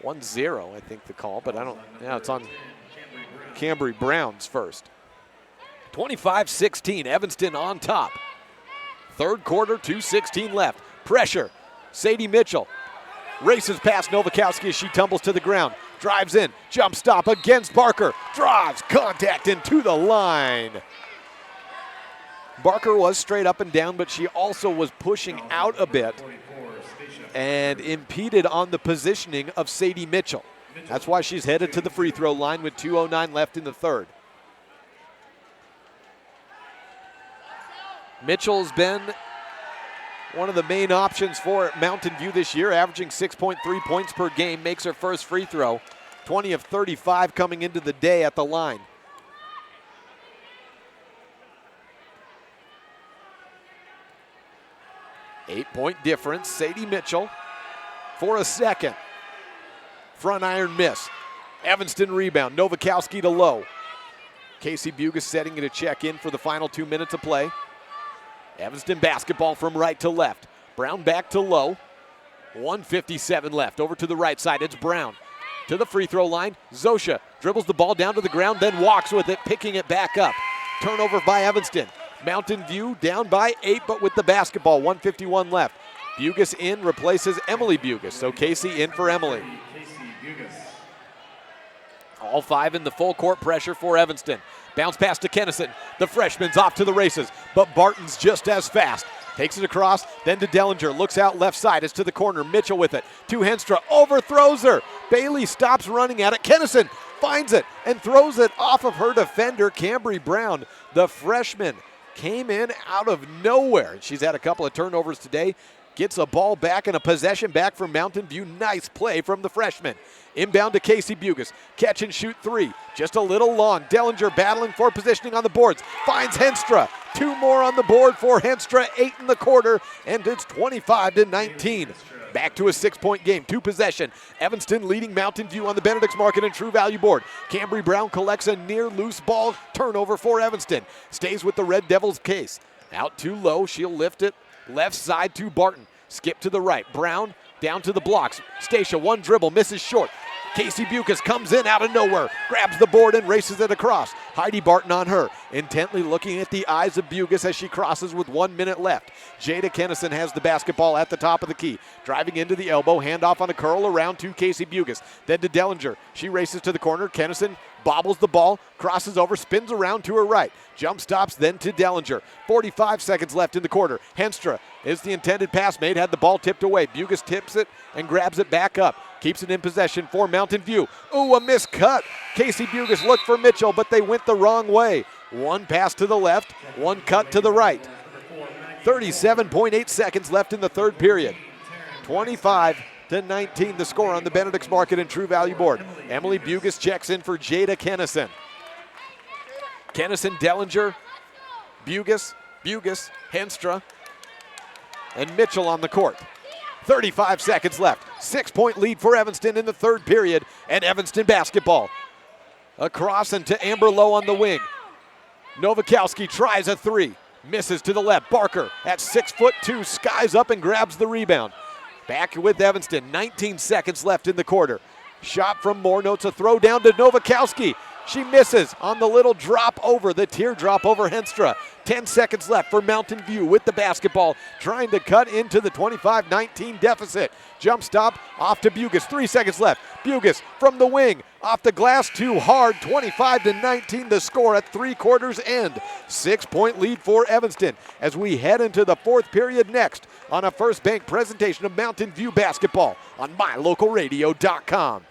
C: 1-0, I think the call, but it's on Cambry Brown's first. 25-16, Evanston on top. Third quarter, 2:16 left. Pressure. Sadie Mitchell races past Novakowski as she tumbles to the ground. Drives in, jump stop against Barker. Drives, contact, and to the line. Barker was straight up and down, but she also was pushing out a bit and impeded on the positioning of Sadie Mitchell. That's why she's headed to the free throw line with 2:09 left in the third. Mitchell's been one of the main options for Mountain View this year, averaging 6.3 points per game, makes her first free throw. 20 of 35 coming into the day at the line. 8-point difference. Sadie Mitchell for a second. Front iron miss. Evanston rebound. Novakowski to Lowe. Casey Bugas setting it to check in for the final 2 minutes of play. Evanston basketball from right to left. Brown back to Lowe. 1:57 left. Over to the right side. It's Brown. To the free throw line. Zosha dribbles the ball down to the ground, then walks with it, picking it back up. Turnover by Evanston. Mountain View down by 8, but with the basketball. 1:51 left. Bugas in, replaces Emily Bugas. So Casey in for Emily. All 5 in the full court pressure for Evanston. Bounce pass to Kennison. The freshman's off to the races, but Barton's just as fast. Takes it across, then to Dellinger. Looks out left side. It's to the corner. Mitchell with it. To Henstra. Overthrows her. Bailey stops running at it. Kennison finds it and throws it off of her defender, Cambry Brown. The freshman came in out of nowhere. She's had a couple of turnovers today. Gets a ball back and a possession back from Mountain View. Nice play from the freshman. Inbound to Casey Bugas. Catch and shoot 3. Just a little long. Dellinger battling for positioning on the boards. Finds Henstra. 2 more on the board for Henstra. 8 in the quarter. And it's 25-19. Back to a 6-point game. 2 possession. Evanston leading Mountain View on the Benedict's Market and True Value board. Cambry Brown collects a near loose ball. Turnover for Evanston. Stays with the Red Devils case. Out too low. She'll lift it. Left side to Barton. Skip to the right. Brown down to the blocks. Stacia, 1 dribble, misses short. Casey Bukas comes in out of nowhere, grabs the board and races it across. Heidi Barton on her, intently looking at the eyes of Bugas as she crosses with 1 minute left. Jada Kennison has the basketball at the top of the key. Driving into the elbow, handoff on a curl around to Casey Bugas. Then to Dellinger. She races to the corner. Kennison bobbles the ball, crosses over, spins around to her right. Jump stops, then to Dellinger. 45 seconds left in the quarter. Henstra is the intended pass made, had the ball tipped away. Bugas tips it and grabs it back up. Keeps it in possession for Mountain View. Ooh, a miscut. Casey Bugas looked for Mitchell, but they went the wrong way. 1 pass to the left, 1 cut to the right. 37.8 seconds left in the third period. 25-19 the score on the Benedict's Market and True Value board. Emily Bugas checks in for Jada Kennison. Kennison, Dellinger, Bugas, Henstra, and Mitchell on the court. 35 seconds left. 6-point lead for Evanston in the third period, and Evanston basketball. Across and to Amber Lowe on the wing. Novakowski tries a 3. Misses to the left. Barker at 6'2", skies up and grabs the rebound. Back with Evanston. 19 seconds left in the quarter. Shot from Morneau. It's a throw down to Novakowski. She misses on the little drop over, the teardrop over Henstra. 10 seconds left for Mountain View with the basketball, trying to cut into the 25-19 deficit. Jump stop off to Bugas. 3 seconds left. Bugas from the wing, off the glass, too hard. 25-19 the score at 3/4 end. 6-point lead for Evanston as we head into the fourth period next on a First Bank presentation of Mountain View basketball on MyLocalRadio.com.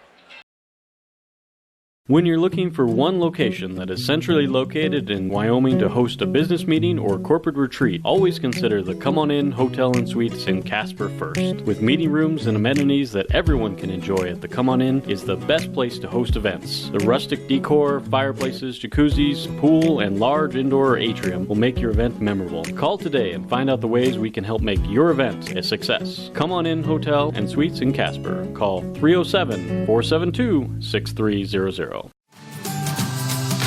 D: When you're looking for one location that is centrally located in Wyoming to host a business meeting or corporate retreat, always consider the Come On In Hotel and Suites in Casper first. With meeting rooms and amenities that everyone can enjoy at the Come On In is the best place to host events. The rustic decor, fireplaces, jacuzzis, pool, and large indoor atrium will make your event memorable. Call today and find out the ways we can help make your event a success. Come On In Hotel and Suites in Casper. Call 307-472-6300.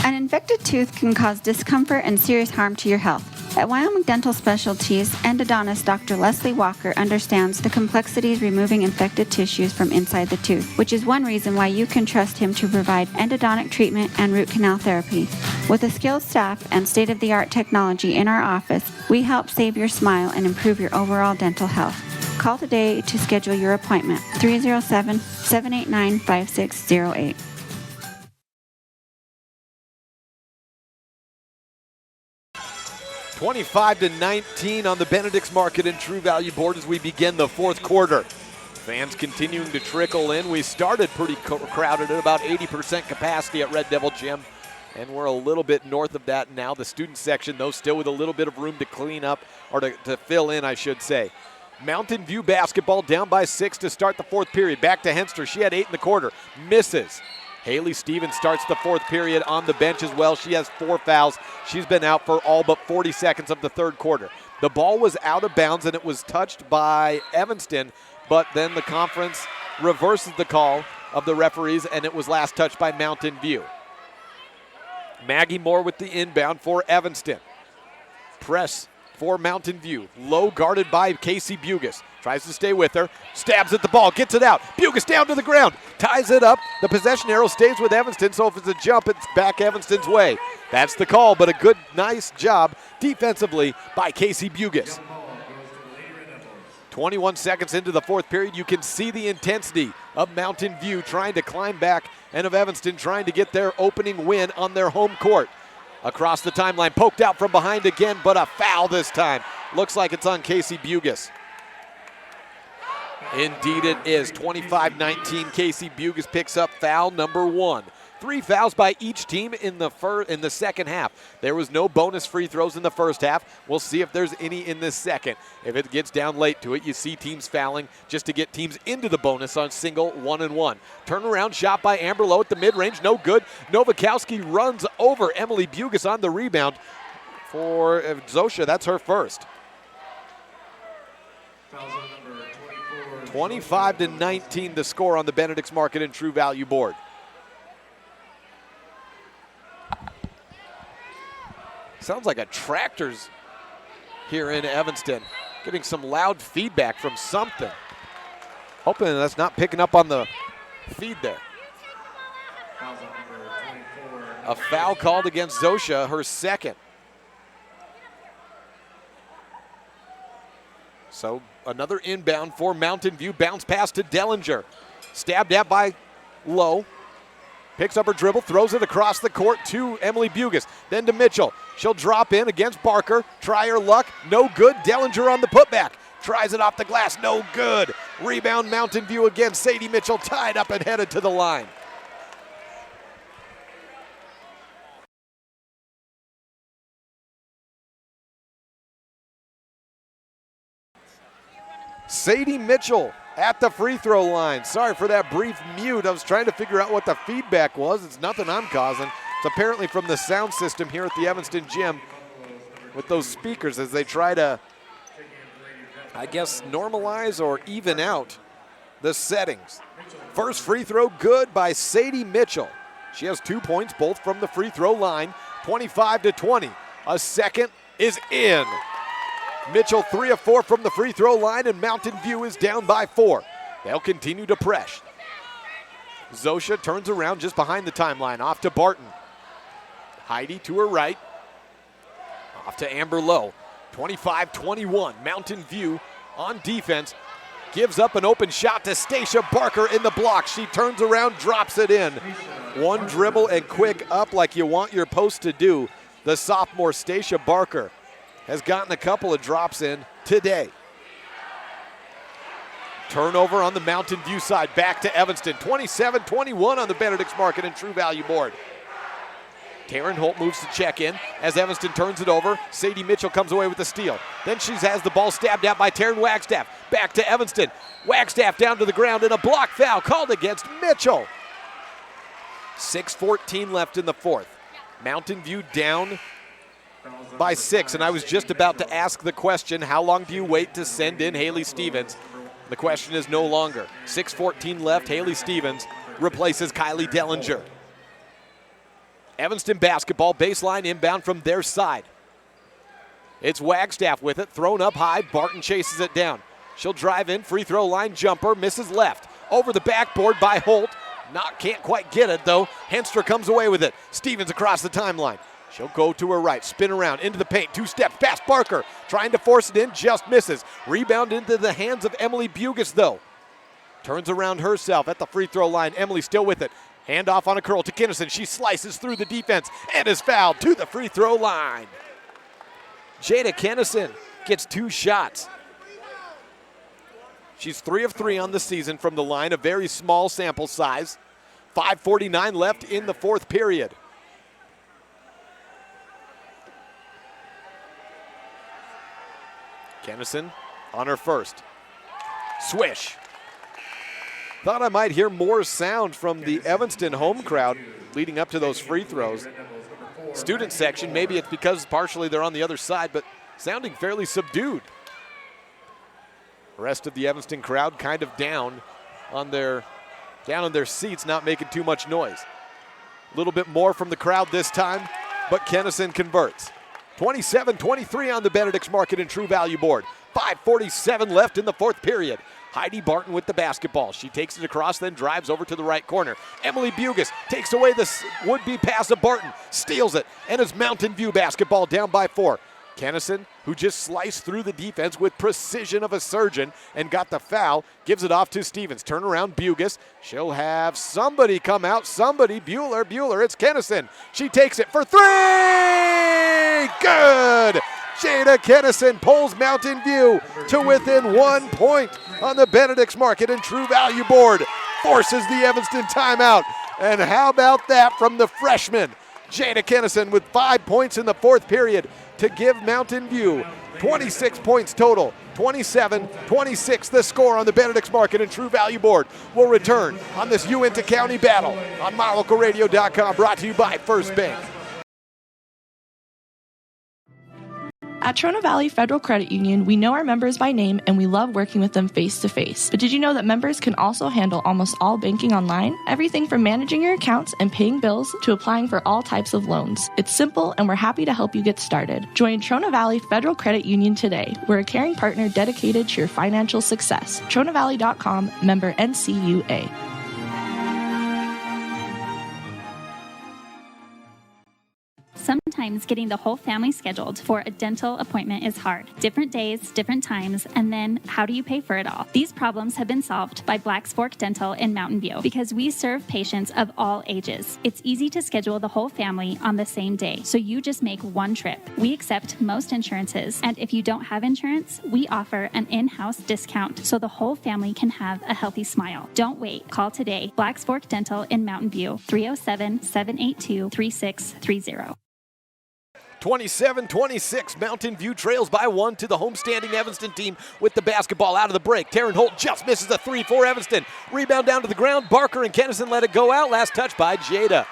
M: An infected tooth can cause discomfort and serious harm to your health. At Wyoming Dental Specialties, endodontist Dr. Leslie Walker understands the complexities removing infected tissues from inside the tooth, which is one reason why you can trust him to provide endodontic treatment and root canal therapy. With a skilled staff and state-of-the-art technology in our office, we help save your smile and improve your overall dental health. Call today to schedule your appointment, 307-789-5608.
C: 25-19 on the Benedict's Market and True Value board as we begin the fourth quarter. Fans continuing to trickle in. We started pretty crowded at about 80% capacity at Red Devil Gym, and we're a little bit north of that now. The student section, though, still with a little bit of room to clean up, or to fill in, I should say. Mountain View basketball down by 6 to start the fourth period. Back to Henster. She had 8 in the quarter. Misses. Haley Stevens starts the fourth period on the bench as well. She has 4 fouls. She's been out for all but 40 seconds of the third quarter. The ball was out of bounds and it was touched by Evanston, but then the conference reverses the call of the referees and it was last touched by Mountain View. Maggie Moore with the inbound for Evanston. Press for Mountain View. Low guarded by Casey Bugus. Tries to stay with her. Stabs at the ball. Gets it out. Bugus down to the ground. Ties it up. The possession arrow stays with Evanston, so if it's a jump, it's back Evanston's way. That's the call, but a good, nice job defensively by Casey Bugus. 21 seconds into the fourth period, you can see the intensity of Mountain View trying to climb back and of Evanston trying to get their opening win on their home court. Across the timeline, poked out from behind again, but a foul this time. Looks like it's on Casey Bugus. Indeed it is. 25-19, Casey Bugus picks up foul number 1. 3 fouls by each team in the second half. There was no bonus free throws in the first half. We'll see if there's any in this second. If it gets down late to it, you see teams fouling just to get teams into the bonus on single 1-and-1. Turnaround shot by Amber Lowe at the mid-range, no good. Novakowski runs over Emily Bugus on the rebound for Zosha. That's her first. 25-19 the score on the Benedict's Market and True Value board. Sounds like a tractor's here in Evanston. Getting some loud feedback from something. Hoping that's not picking up on the feed there. A foul called against Zosha, her second. So another inbound for Mountain View. Bounce pass to Dellinger. Stabbed at by Lowe. Picks up her dribble, throws it across the court to Emily Bugus. Then to Mitchell. She'll drop in against Barker. Try her luck. No good. Dellinger on the putback. Tries it off the glass. No good. Rebound Mountain View again. Sadie Mitchell tied up and headed to the line. Sadie Mitchell at the free throw line. Sorry for that brief mute. I was trying to figure out what the feedback was. It's nothing I'm causing. It's apparently from the sound system here at the Evanston gym with those speakers as they try to, I guess, normalize or even out the settings. First free throw good by Sadie Mitchell. She has 2 points, both from the free throw line, 25-20. A second is in. Mitchell 3 of 4 from the free throw line, and Mountain View is down by 4. They'll continue to press. Zosha turns around just behind the timeline, off to Barton. Heidi to her right, off to Amber Lowe. 25-21, Mountain View on defense. Gives up an open shot to Stacia Barker in the block. She turns around, drops it in. One dribble and quick up like you want your post to do. The sophomore Stacia Barker has gotten a couple of drops in today. Turnover on the Mountain View side. Back to Evanston. 27-21 on the Benedict's Market and True Value board. Taryn Holt moves to check in as Evanston turns it over. Sadie Mitchell comes away with the steal. Then she has the ball stabbed out by Taryn Wagstaff. Back to Evanston. Wagstaff down to the ground and a block foul called against Mitchell. 6:14 left in the fourth. Mountain View down by 6, and I was just about to ask the question, how long do you wait to send in Haley Stevens? The question is no longer. 6:14 left, Haley Stevens replaces Kylie Dellinger. Evanston basketball, baseline inbound from their side. It's Wagstaff with it, thrown up high, Barton chases it down. She'll drive in, free throw line jumper, misses left. Over the backboard by Holt, can't quite get it though. Henstra comes away with it. Stevens across the timeline. She'll go to her right, spin around, into the paint, 2 steps, past Barker, trying to force it in, just misses. Rebound into the hands of Emily Bugus, though. Turns around herself at the free throw line. Emily still with it. Hand off on a curl to Kinnison. She slices through the defense and is fouled to the free throw line. Jada Kinnison gets 2 shots. She's 3 of 3 on the season from the line, a very small sample size. 5:49 left in the fourth period. Kennison on her first. Swish. Thought I might hear more sound from the Evanston home crowd leading up to those free throws. Student section, maybe it's because partially they're on the other side, but sounding fairly subdued. The rest of the Evanston crowd kind of down on their seats, not making too much noise. A little bit more from the crowd this time, but Kennison converts. 27-23 on the Benedict's Market and True Value board. 5:47 left in the fourth period. Heidi Barton with the basketball. She takes it across, then drives over to the right corner. Emily Bugas takes away the would-be pass of Barton, steals it, and it's Mountain View basketball down by 4. Kennison, who just sliced through the defense with precision of a surgeon and got the foul, gives it off to Stevens. Turnaround Bugas. She'll have somebody come out. Bueller. It's Kennison. She takes it for 3. Good. Jada Kennison pulls Mountain View to within 1 point on the Benedict's Market and True Value board. Forces the Evanston timeout. And how about that from the freshman? Jada Kennison with 5 points in the fourth period to give Mountain View 26 points total. 27-26 the score on the Benedict's Market and True Value board. Will return on this Uinta County battle on MyLocalRadio.com, brought to you by First Bank.
I: At Trona Valley Federal Credit Union, we know our members by name and we love working with them face-to-face. But did you know that members can also handle almost all banking online? Everything from managing your accounts and paying bills to applying for all types of loans. It's simple and we're happy to help you get started. Join Trona Valley Federal Credit Union today. We're a caring partner dedicated to your financial success. TronaValley.com, member NCUA.
F: Sometimes getting the whole family scheduled for a dental appointment is hard. Different days, different times, and then how do you pay for it all? These problems have been solved by Black's Fork Dental in Mountain View because we serve patients of all ages. It's easy to schedule the whole family on the same day, so you just make one trip. We accept most insurances, and if you don't have insurance, we offer an in-house discount so the whole family can have a healthy smile. Don't wait. Call today. Black's Fork Dental in Mountain View, 307-782-3630.
C: 27-26, Mountain View trails by 1 to the homestanding Evanston team with the basketball out of the break. Taryn Holt just misses a 3 for Evanston. Rebound down to the ground. Barker and Kennison let it go out. Last touch by Jada.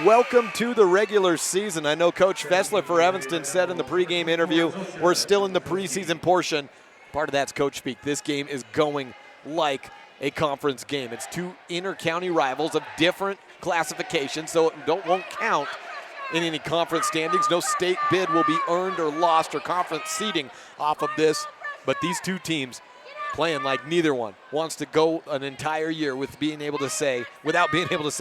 C: Welcome to the regular season. I know Coach Fessler for Evanston said in the pregame interview, we're still in the preseason portion. Part of that's coach speak. This game is going like a conference game. It's two inter-county rivals of different classifications, so it won't count in any conference standings. No state bid will be earned or lost or conference seeding off of this. But these two teams playing like neither one wants to go an entire year without being able to say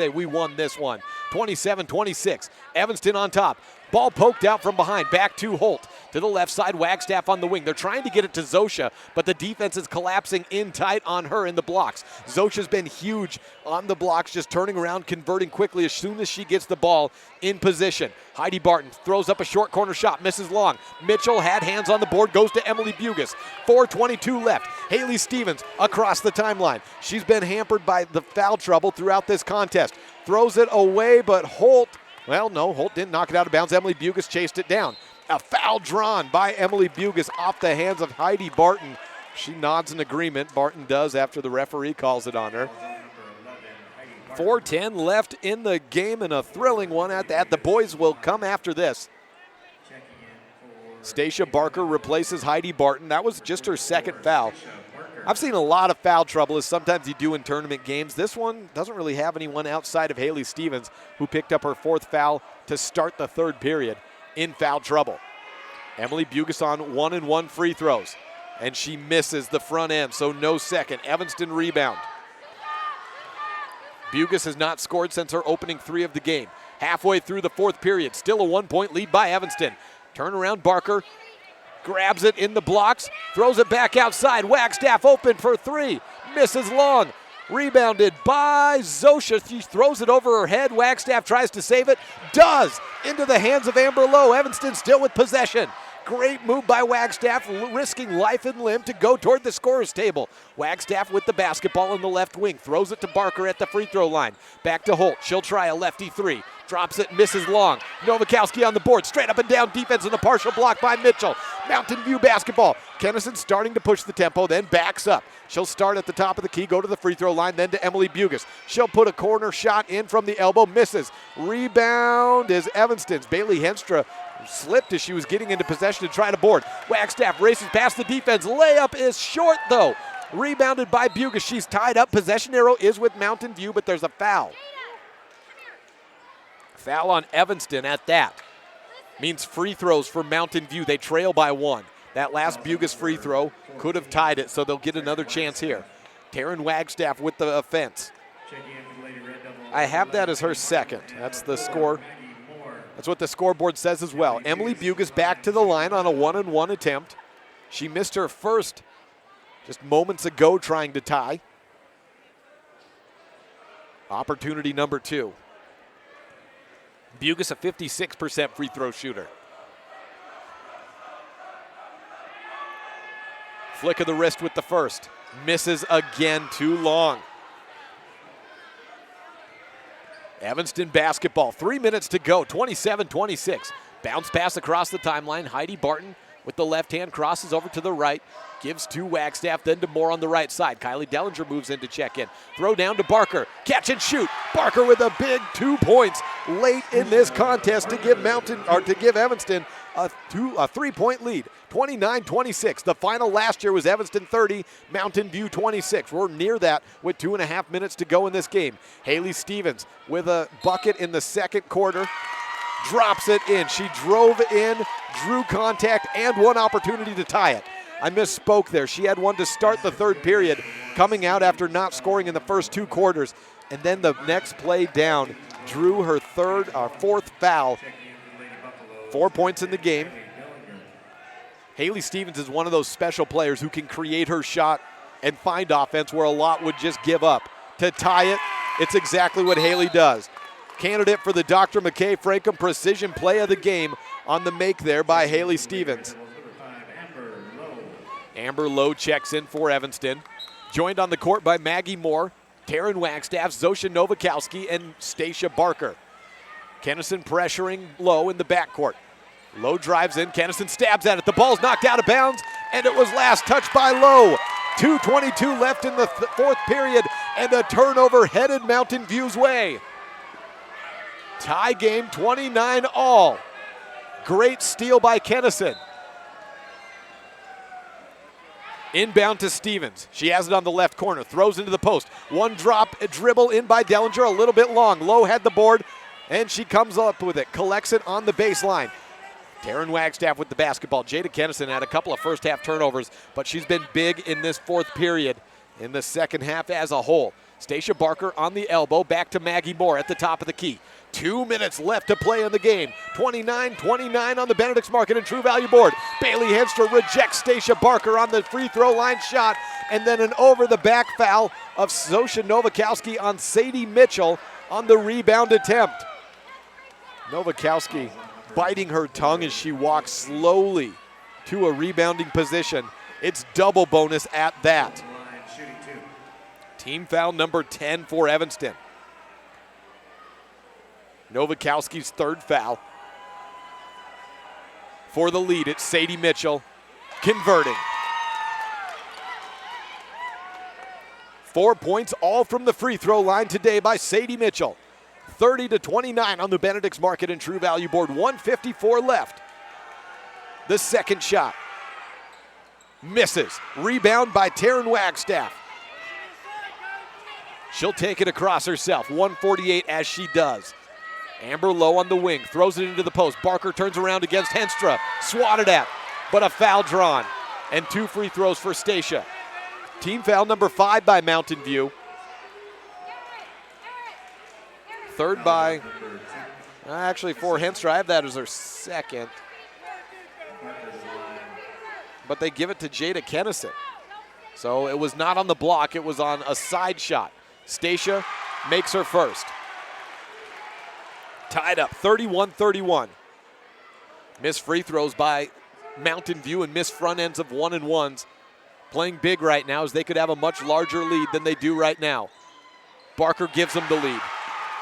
C: we won this one. 27-26, Evanston on top. Ball poked out from behind, back to Holt. To the left side, Wagstaff on the wing. They're trying to get it to Zosha, but the defense is collapsing in tight on her in the blocks. Zosha's been huge on the blocks, just turning around, converting quickly as soon as she gets the ball in position. Heidi Barton throws up a short corner shot, misses long. Mitchell had hands on the board, goes to Emily Bugas. 4:22 left. Haley Stevens across the timeline. She's been hampered by the foul trouble throughout this contest. Throws it away, but Holt didn't knock it out of bounds. Emily Bugas chased it down. A foul drawn by Emily Bugas off the hands of Heidi Barton. She nods in agreement. Barton does after the referee calls it on her. 4:10 left in the game and a thrilling one at that. The boys will come after this. Stacia Barker replaces Heidi Barton. That was just her second foul. I've seen a lot of foul trouble, as sometimes you do in tournament games. This one doesn't really have anyone outside of Haley Stevens, who picked up her fourth foul to start the third period in foul trouble. Emily Bugas on 1-and-1 free throws, and she misses the front end, so no second. Evanston rebound. Bugas has not scored since her opening three of the game. Halfway through the fourth period, still a 1-point lead by Evanston. Turnaround Barker grabs it in the blocks, throws it back outside. Wagstaff open for three, misses long. Rebounded by Zosha. She throws it over her head. Wagstaff tries to save it. Does. Into the hands of Amber Lowe. Evanston still with possession. Great move by Wagstaff, risking life and limb to go toward the scorer's table. Wagstaff with the basketball in the left wing. Throws it to Barker at the free throw line. Back to Holt. She'll try a lefty three. Drops it, misses long. Nowakowski on the board. Straight up and down defense and a partial block by Mitchell. Mountain View basketball. Kennison starting to push the tempo, then backs up. She'll start at the top of the key, go to the free throw line, then to Emily Bugas. She'll put a corner shot in from the elbow, misses. Rebound is Evanston's. Bailey Henstra slipped as she was getting into possession to try to board. Wagstaff races past the defense. Layup is short, though. Rebounded by Bugas. She's tied up. Possession arrow is with Mountain View, but there's a foul. Foul on Evanston at that. Means free throws for Mountain View. They trail by 1. That last Bugas free throw could have tied it, so they'll get another chance here. Taryn Wagstaff with the offense. I have that as her second. That's the score. That's what the scoreboard says as well. Emily Bugas back to the line on a 1-and-1 attempt. She missed her first just moments ago trying to tie. Opportunity number 2. Bugas a 56% free throw shooter. Flick of the wrist with the first. Misses again, too long. Evanston basketball, 3 minutes to go, 27-26. Bounce pass across the timeline. Heidi Barton with the left hand crosses over to the right. Gives to Wagstaff, then to Moore on the right side. Kylie Dellinger moves in to check in. Throw down to Barker. Catch and shoot. Barker with a big 2 points late in this contest to give Evanston a 3-point lead. 29-26. The final last year was Evanston 30, Mountain View 26. We're near that with 2.5 minutes to go in this game. Haley Stevens with a bucket in the second quarter. Drops it in. She drove in, drew contact, and one opportunity to tie it. I misspoke there. She had one to start the third period, coming out after not scoring in the first 2 quarters. And then the next play down, drew her fourth foul. 4 points in the game. Haley Stevens is one of those special players who can create her shot and find offense where a lot would just give up. To tie it, it's exactly what Haley does. Candidate for the Dr. McKay Frankham Precision Play of the Game on the make there by Haley Stevens. Amber Lowe checks in for Evanston. Joined on the court by Maggie Moore, Taryn Wagstaff, Zosha Novakowski, and Stacia Barker. Kennison pressuring Lowe in the backcourt. Lowe drives in, Kennison stabs at it. The ball's knocked out of bounds, and it was last touched by Lowe. 2:22 left in the fourth period, and a turnover headed Mountain View's way. Tie game, 29 all. Great steal by Kennison. Inbound to Stevens. She has it on the left corner, throws into the post. One drop, a dribble in by Dellinger, a little bit long. Lowe had the board, and she comes up with it, collects it on the baseline. Taryn Wagstaff with the basketball. Jada Kennison had a couple of first half turnovers, but she's been big in this fourth period in the second half as a whole. Stacia Barker on the elbow, back to Maggie Moore at the top of the key. 2 minutes left to play in the game. 29-29 on the Benedict's Market and True Value board. Bailey Henstra rejects Stacia Barker on the free throw line shot, and then an over-the-back foul of Zosha Novakowski on Sadie Mitchell on the rebound attempt. Novakowski biting her tongue as she walks slowly to a rebounding position. It's double bonus at that. Team foul number 10 for Evanston. Novakowski's third foul. For the lead, it's Sadie Mitchell converting. 4 points, all from the free throw line today by Sadie Mitchell. 30-29 on the Benedict's Market and True Value board. 1:54 left. The second shot. Misses. Rebound by Taryn Wagstaff. She'll take it across herself. 148 as she does. Amber Lowe on the wing. Throws it into the post. Barker turns around against Henstra. Swatted at, but a foul drawn. And 2 free throws for Stacia. Team foul number 5 by Mountain View. Third by, actually for Henstra, I have that as her second. But they give it to Jada Kennison. So it was not on the block, it was on a side shot. Stacia makes her first. Tied up, 31-31. Missed free throws by Mountain View and missed front ends of 1-and-1s. Playing big right now as they could have a much larger lead than they do right now. Barker gives them the lead.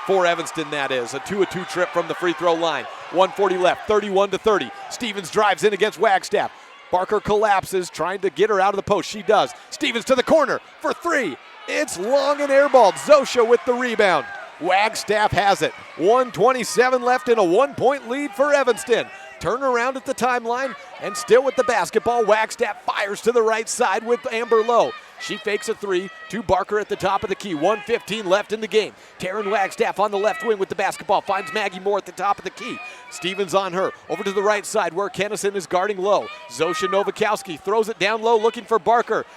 C: For Evanston, that is. A 2-2 trip from the free throw line. 1:40 left, 31-30. Stevens drives in against Wagstaff. Barker collapses, trying to get her out of the post. She does. Stevens to the corner for 3. It's long and airballed. Zosha with the rebound. Wagstaff has it. 1:27 left in a 1-point lead for Evanston. turn around at the timeline, and still with the basketball, Wagstaff fires to the right side with Amber Lowe. She fakes a three to Barker at the top of the key. 1:15 left in the game. Taryn Wagstaff on the left wing with the basketball. Finds Maggie Moore at the top of the key. Stevens on her. Over to the right side where Kennison is guarding Lowe. Zosha Novakowski throws it down low looking for Barker.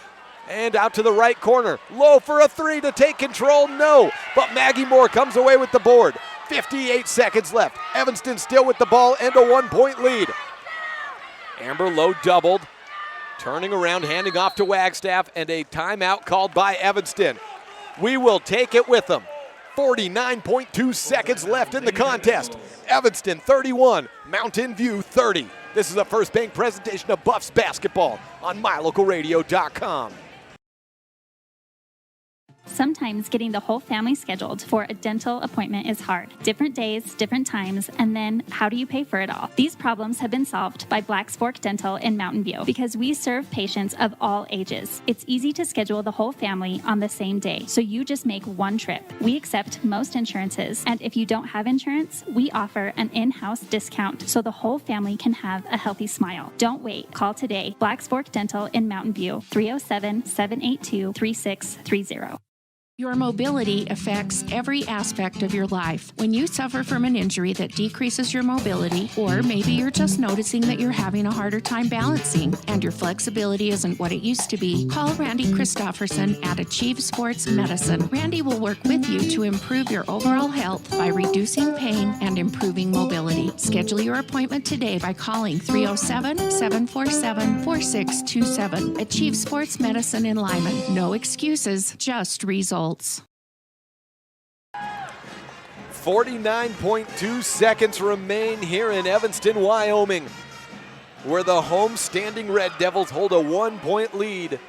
C: And out to the right corner. Lowe for a three to take control. No. But Maggie Moore comes away with the board. 58 seconds left. Evanston still with the ball and a 1-point lead. Amber Lowe doubled. Turning around, handing off to Wagstaff, and a timeout called by Evanston. We will take it with them. 49.2 seconds left in the contest. Evanston 31, Mountain View 30. This is a First Bank presentation of Buffs basketball on MyLocalRadio.com.
F: Sometimes getting the whole family scheduled for a dental appointment is hard. Different days, different times, and then how do you pay for it all? These problems have been solved by Black's Fork Dental in Mountain View because we serve patients of all ages. It's easy to schedule the whole family on the same day, so you just make one trip. We accept most insurances, and if you don't have insurance, we offer an in-house discount so the whole family can have a healthy smile. Don't wait. Call today. Black's Fork Dental in Mountain View, 307-782-3630.
H: Your mobility affects every aspect of your life. When you suffer from an injury that decreases your mobility, or maybe you're just noticing that you're having a harder time balancing and your flexibility isn't what it used to be, call Randy Christofferson at Achieve Sports Medicine. Randy will work with you to improve your overall health by reducing pain and improving mobility. Schedule your appointment today by calling 307-747-4627. Achieve Sports Medicine in Lyman. No excuses, just results.
C: 49.2 seconds remain here in Evanston, Wyoming, where the home-standing Red Devils hold a 1-point lead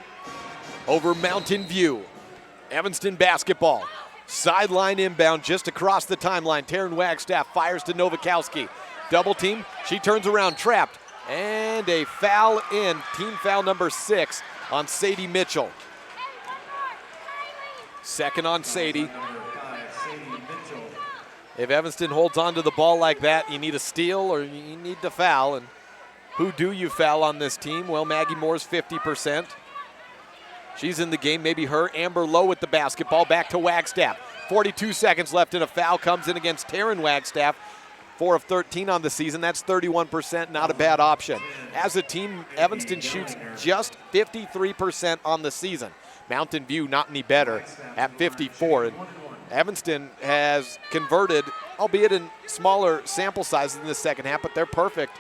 C: over Mountain View. Evanston basketball. Sideline inbound just across the timeline. Taryn Wagstaff fires to Novakowski. Double team. She turns around, trapped. And a foul in. Team foul number 6 on Sadie Mitchell. Second on Sadie. If Evanston holds on to the ball like that, you need a steal or you need to foul. And who do you foul on this team? Well, Maggie Moore's 50%. She's in the game, maybe her. Amber Lowe with the basketball, back to Wagstaff. 42 seconds left and a foul comes in against Taryn Wagstaff. 4 of 13 on the season, that's 31%, not a bad option. As a team, Evanston shoots just 53% on the season. Mountain View not any better at 54. And Evanston has converted, albeit in smaller sample sizes in the second half, but they're perfect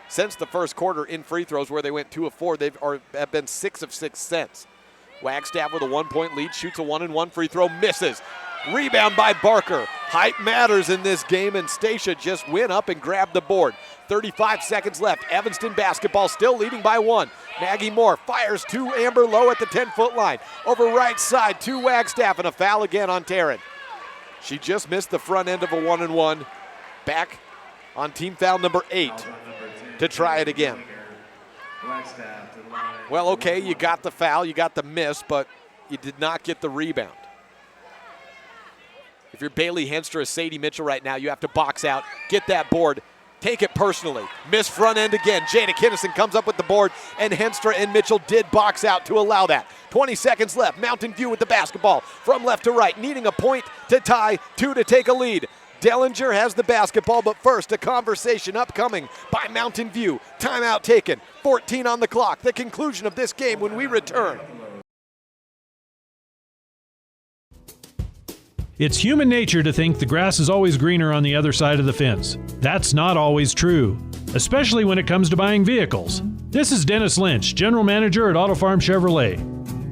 C: since the first quarter in free throws where they went 2 of 4. Have been 6 of 6 since. Wagstaff with a 1-point lead, shoots a 1-and-1 free throw, misses. Rebound by Barker. Height matters in this game, and Stacia just went up and grabbed the board. 35 seconds left. Evanston basketball still leading by 1. Maggie Moore fires to Amber Lowe at the 10-foot line. Over right side to Wagstaff, and a foul again on Taryn. She just missed the front end of a 1-and-1. Back on team foul number 8 to try it again. Well, okay, you got the foul, you got the miss, but you did not get the rebound. If you're Bailey Henstra or Sadie Mitchell right now, you have to box out, get that board, take it personally. Miss front end again. Jada Kinnison comes up with the board, and Henstra and Mitchell did box out to allow that. 20 seconds left. Mountain View with the basketball from left to right, needing a point to tie, 2 to take a lead. Dellinger has the basketball, but first a conversation upcoming by Mountain View. Timeout taken. 14 on the clock. The conclusion of this game when we return.
E: It's human nature to think the grass is always greener on the other side of the fence. That's not always true, especially when it comes to buying vehicles. This is Dennis Lynch, General Manager at Auto Farm Chevrolet.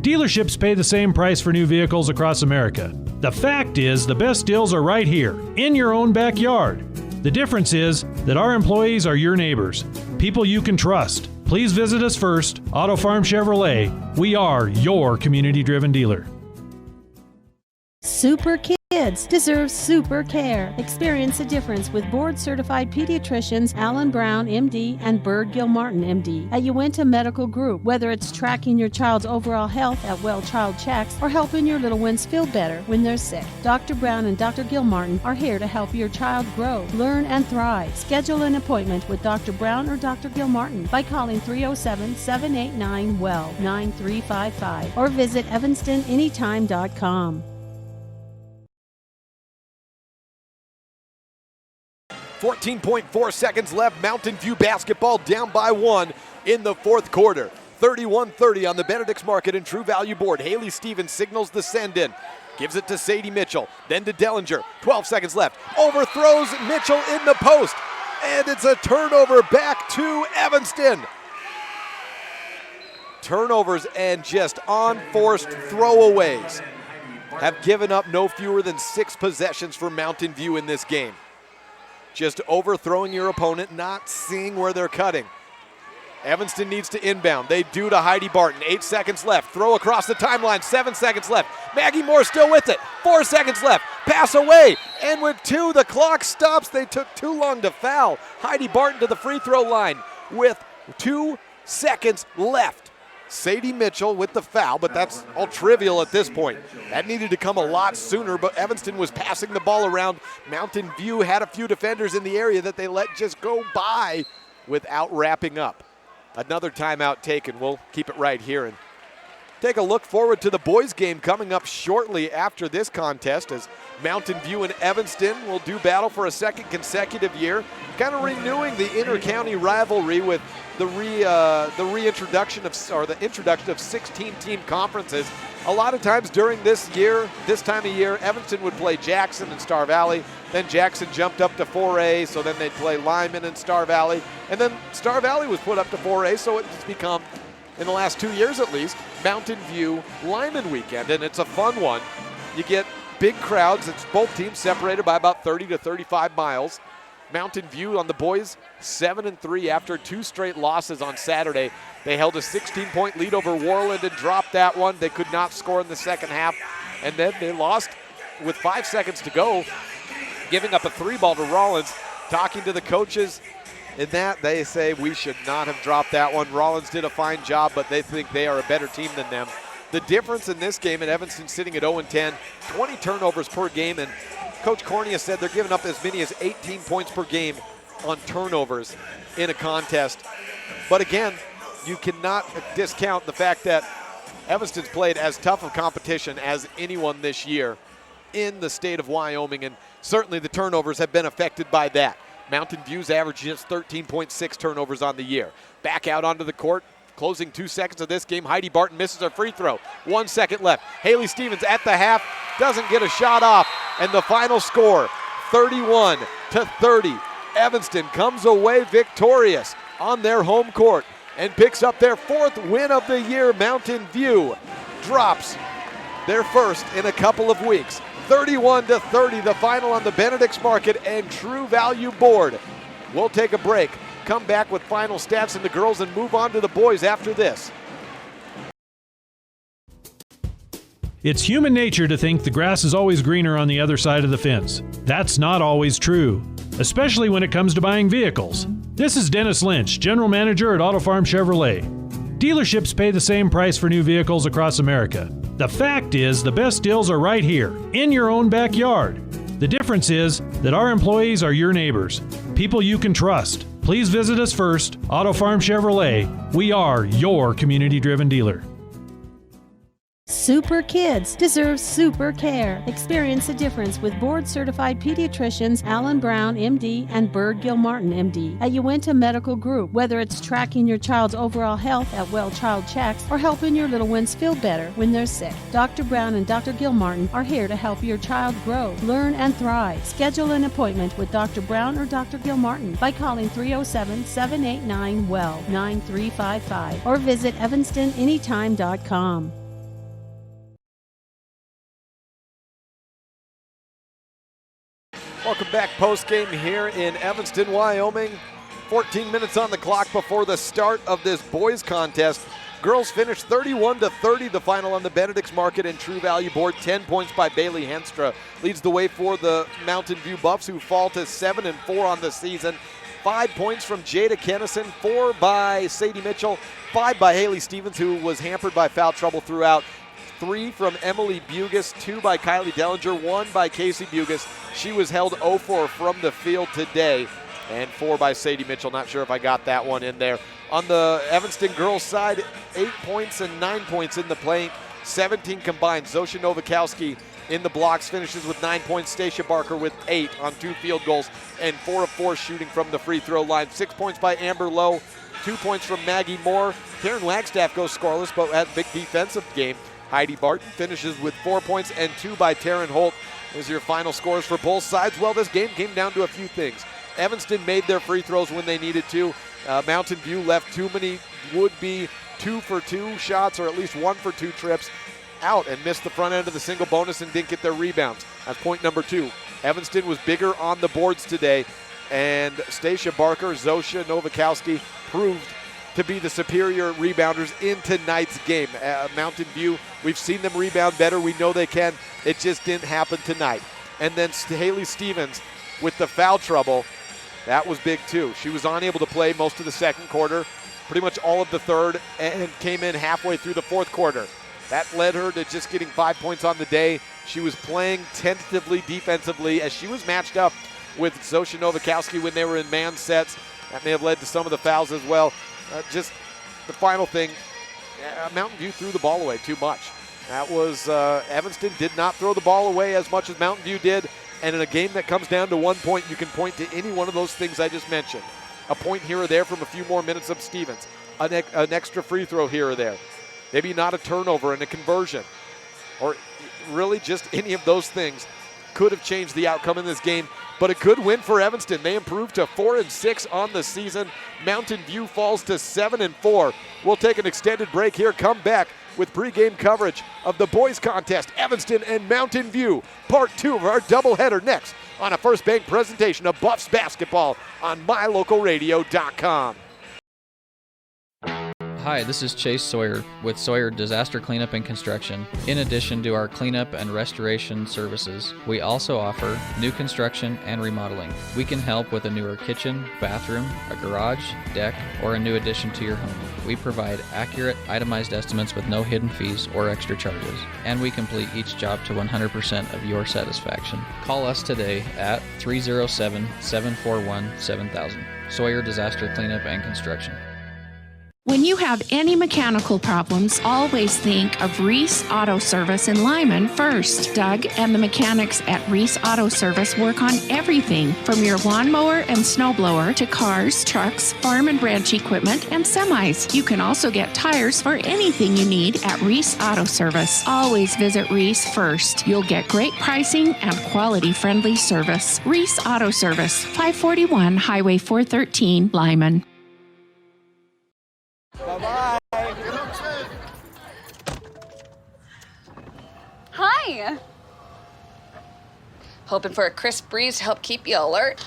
E: Dealerships pay the same price for new vehicles across America. The fact is, the best deals are right here, in your own backyard. The difference is that our employees are your neighbors, people you can trust. Please visit us first, Auto Farm Chevrolet. We are your community-driven dealer.
A: Super Kids Kids deserve super care. Experience a difference with board-certified pediatricians Alan Brown, MD, and Bird Gilmartin, MD, at Uinta Medical Group. Whether it's tracking your child's overall health at Well Child Checks or helping your little ones feel better when they're sick, Dr. Brown and Dr. Gilmartin are here to help your child grow, learn, and thrive. Schedule an appointment with Dr. Brown or Dr. Gilmartin by calling 307-789-WELL 9355 or visit evanstonanytime.com.
C: 14.4 seconds left. Mountain View basketball down by 1 in the fourth quarter. 31-30 on the Benedict's Market and True Value board. Haley Stevens signals the send in. Gives it to Sadie Mitchell. Then to Dellinger. 12 seconds left. Overthrows Mitchell in the post. And it's a turnover back to Evanston. Turnovers and just unforced throwaways have given up no fewer than 6 possessions for Mountain View in this game. Just overthrowing your opponent, not seeing where they're cutting. Evanston needs to inbound. They do to Heidi Barton. 8 seconds left. Throw across the timeline. 7 seconds left. Maggie Moore still with it. 4 seconds left. Pass away. And with 2, the clock stops. They took too long to foul. Heidi Barton to the free throw line with 2 seconds left. Sadie Mitchell with the foul, but that's all trivial at this point. That needed to come a lot sooner, but Evanston was passing the ball around. Mountain View had a few defenders in the area that they let just go by without wrapping up. Another timeout taken. We'll keep it right here and take a look forward to the boys' game coming up shortly after this contest as Mountain View and Evanston will do battle for a second consecutive year, kind of renewing the inter-county rivalry with the introduction of 16-team conferences. A lot of times during this time of year, Evanston would play Jackson and Star Valley. Then Jackson jumped up to 4A, so then they'd play Lyman and Star Valley. And then Star Valley was put up to 4A, so it's become, in the last 2 years at least, Mountain View Lyman weekend, and it's a fun one. You get big crowds. It's both teams separated by about 30 to 35 miles. Mountain View on the boys 7-3 after 2 straight losses on Saturday. They held a 16-point lead over Warland and dropped that one. They could not score in the second half, and then they lost with 5 seconds to go, giving up a 3-ball to Rollins. Talking to the coaches in that, they say we should not have dropped that one. Rollins did a fine job, but they think they are a better team than them. The difference in this game, and Evanston sitting at 0-10, 20 turnovers per game, and Coach Cornea said they're giving up as many as 18 points per game on turnovers in a contest. But again, you cannot discount the fact that Evanston's played as tough of competition as anyone this year in the state of Wyoming, and certainly the turnovers have been affected by that. Mountain View's average just 13.6 turnovers on the year. Back out onto the court, closing 2 seconds of this game. Heidi Barton misses her free throw. 1 second left. Haley Stevens at the half doesn't get a shot off, and the final score, 31-30. Evanston comes away victorious on their home court and picks up their 4th win of the year. Mountain View drops their first in a couple of weeks. 31-30, the final on the Benedict's Market and True Value board. We'll take a break, come back with final stats in the girls, and move on to the boys after this.
E: It's human nature to think the grass is always greener on the other side of the fence. That's not always true, especially when it comes to buying vehicles. This is Dennis Lynch, General Manager at Auto Farm Chevrolet. Dealerships pay the same price for new vehicles across America. The fact is, the best deals are right here, in your own backyard. The difference is that our employees are your neighbors, people you can trust. Please visit us first, Auto Farm Chevrolet. We are your community-driven dealer.
A: Super kids deserve super care. Experience a difference with board-certified pediatricians Alan Brown, MD, and Bird Gilmartin, MD, at Uinta Medical Group. Whether it's tracking your child's overall health at Well Child Checks or helping your little ones feel better when they're sick, Dr. Brown and Dr. Gilmartin are here to help your child grow, learn, and thrive. Schedule an appointment with Dr. Brown or Dr. Gilmartin by calling 307-789-WELL 9355 or visit evanstonanytime.com.
C: Welcome back post-game here in Evanston, Wyoming. 14 minutes on the clock before the start of this boys contest. Girls finished 31-30 the final on the Benedict's Market and True Value board. 10 points by Bailey Henstra leads the way for the Mountain View Buffs, who fall to 7-4 on the season. 5 points from Jada Kennison, 4 by Sadie Mitchell, 5 by Haley Stevens, who was hampered by foul trouble throughout. 3 from Emily Bugas, 2 by Kylie Dellinger, 1 by Casey Bugas. She was held 0-4 from the field today, and 4 by Sadie Mitchell. Not sure if I got that one in there. On the Evanston girls side, 8 points and 9 points in the paint, 17 combined. Zosha Novakowski in the blocks finishes with 9 points. Stacia Barker with 8 on 2 field goals and 4 of 4 shooting from the free throw line. 6 points by Amber Lowe, 2 points from Maggie Moore. Karen Wagstaff goes scoreless but had a big defensive game. Heidi Barton finishes with 4 points and 2 by Taryn Holt. Those are your final scores for both sides. Well, this game came down to a few things. Evanston made their free throws when they needed to. Mountain View left too many would-be 2-for-2 shots, or at least 1-for-2 trips out, and missed the front end of the single bonus and didn't get their rebounds. That's point number 2. Evanston was bigger on the boards today, and Stacia Barker, Zosha Novakowski proved to be the superior rebounders in tonight's game. Mountain View, we've seen them rebound better. We know they can. It just didn't happen tonight. And then Haley Stevens with the foul trouble. That was big too. She was unable to play most of the second quarter, pretty much all of the third, and came in halfway through the fourth quarter. That led her to just getting 5 points on the day. She was playing tentatively defensively as she was matched up with Zosha Novakowski when they were in man sets. That may have led to some of the fouls as well. Just the final thing, Mountain View threw the ball away too much. That was, Evanston did not throw the ball away as much as Mountain View did. And in a game that comes down to 1 point, you can point to any one of those things I just mentioned. A point here or there from a few more minutes of Stevens. An extra free throw here or there. Maybe not a turnover and a conversion. Or really just any of those things could have changed the outcome in this game. But a good win for Evanston. They improved to 4-6 on the season. Mountain View falls to 7-4. We'll take an extended break here. Come back with pregame coverage of the boys contest, Evanston and Mountain View. Part 2 of our doubleheader next on a First Bank presentation of Buffs basketball on mylocalradio.com.
J: Hi, this is Chase Sawyer with Sawyer Disaster Cleanup and Construction. In addition to our cleanup and restoration services, we also offer new construction and remodeling. We can help with a newer kitchen, bathroom, a garage, deck, or a new addition to your home. We provide accurate, itemized estimates with no hidden fees or extra charges, and we complete each job to 100% of your satisfaction. Call us today at 307-741-7000. Sawyer Disaster Cleanup and Construction.
H: When you have any mechanical problems, always think of Reese Auto Service in Lyman first. Doug and the mechanics at Reese Auto Service work on everything from your lawnmower and snowblower to cars, trucks, farm and ranch equipment, and semis. You can also get tires for anything you need at Reese Auto Service. Always visit Reese first. You'll get great pricing and quality-friendly service. Reese Auto Service, 541 Highway 413, Lyman.
C: Bye-bye.
K: Hi. Hoping for a crisp breeze to help keep you alert.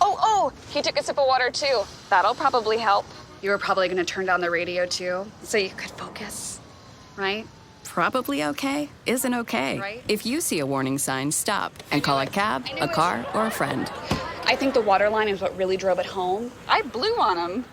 K: Oh, he took a sip of water too. That'll probably help. You were probably going to turn down the radio too, so you could focus, right?
N: Probably okay isn't okay.
K: Right?
N: If you see a warning sign, stop and call a cab, a car, or a friend.
K: I think the water line is what really drove it home. I blew on him.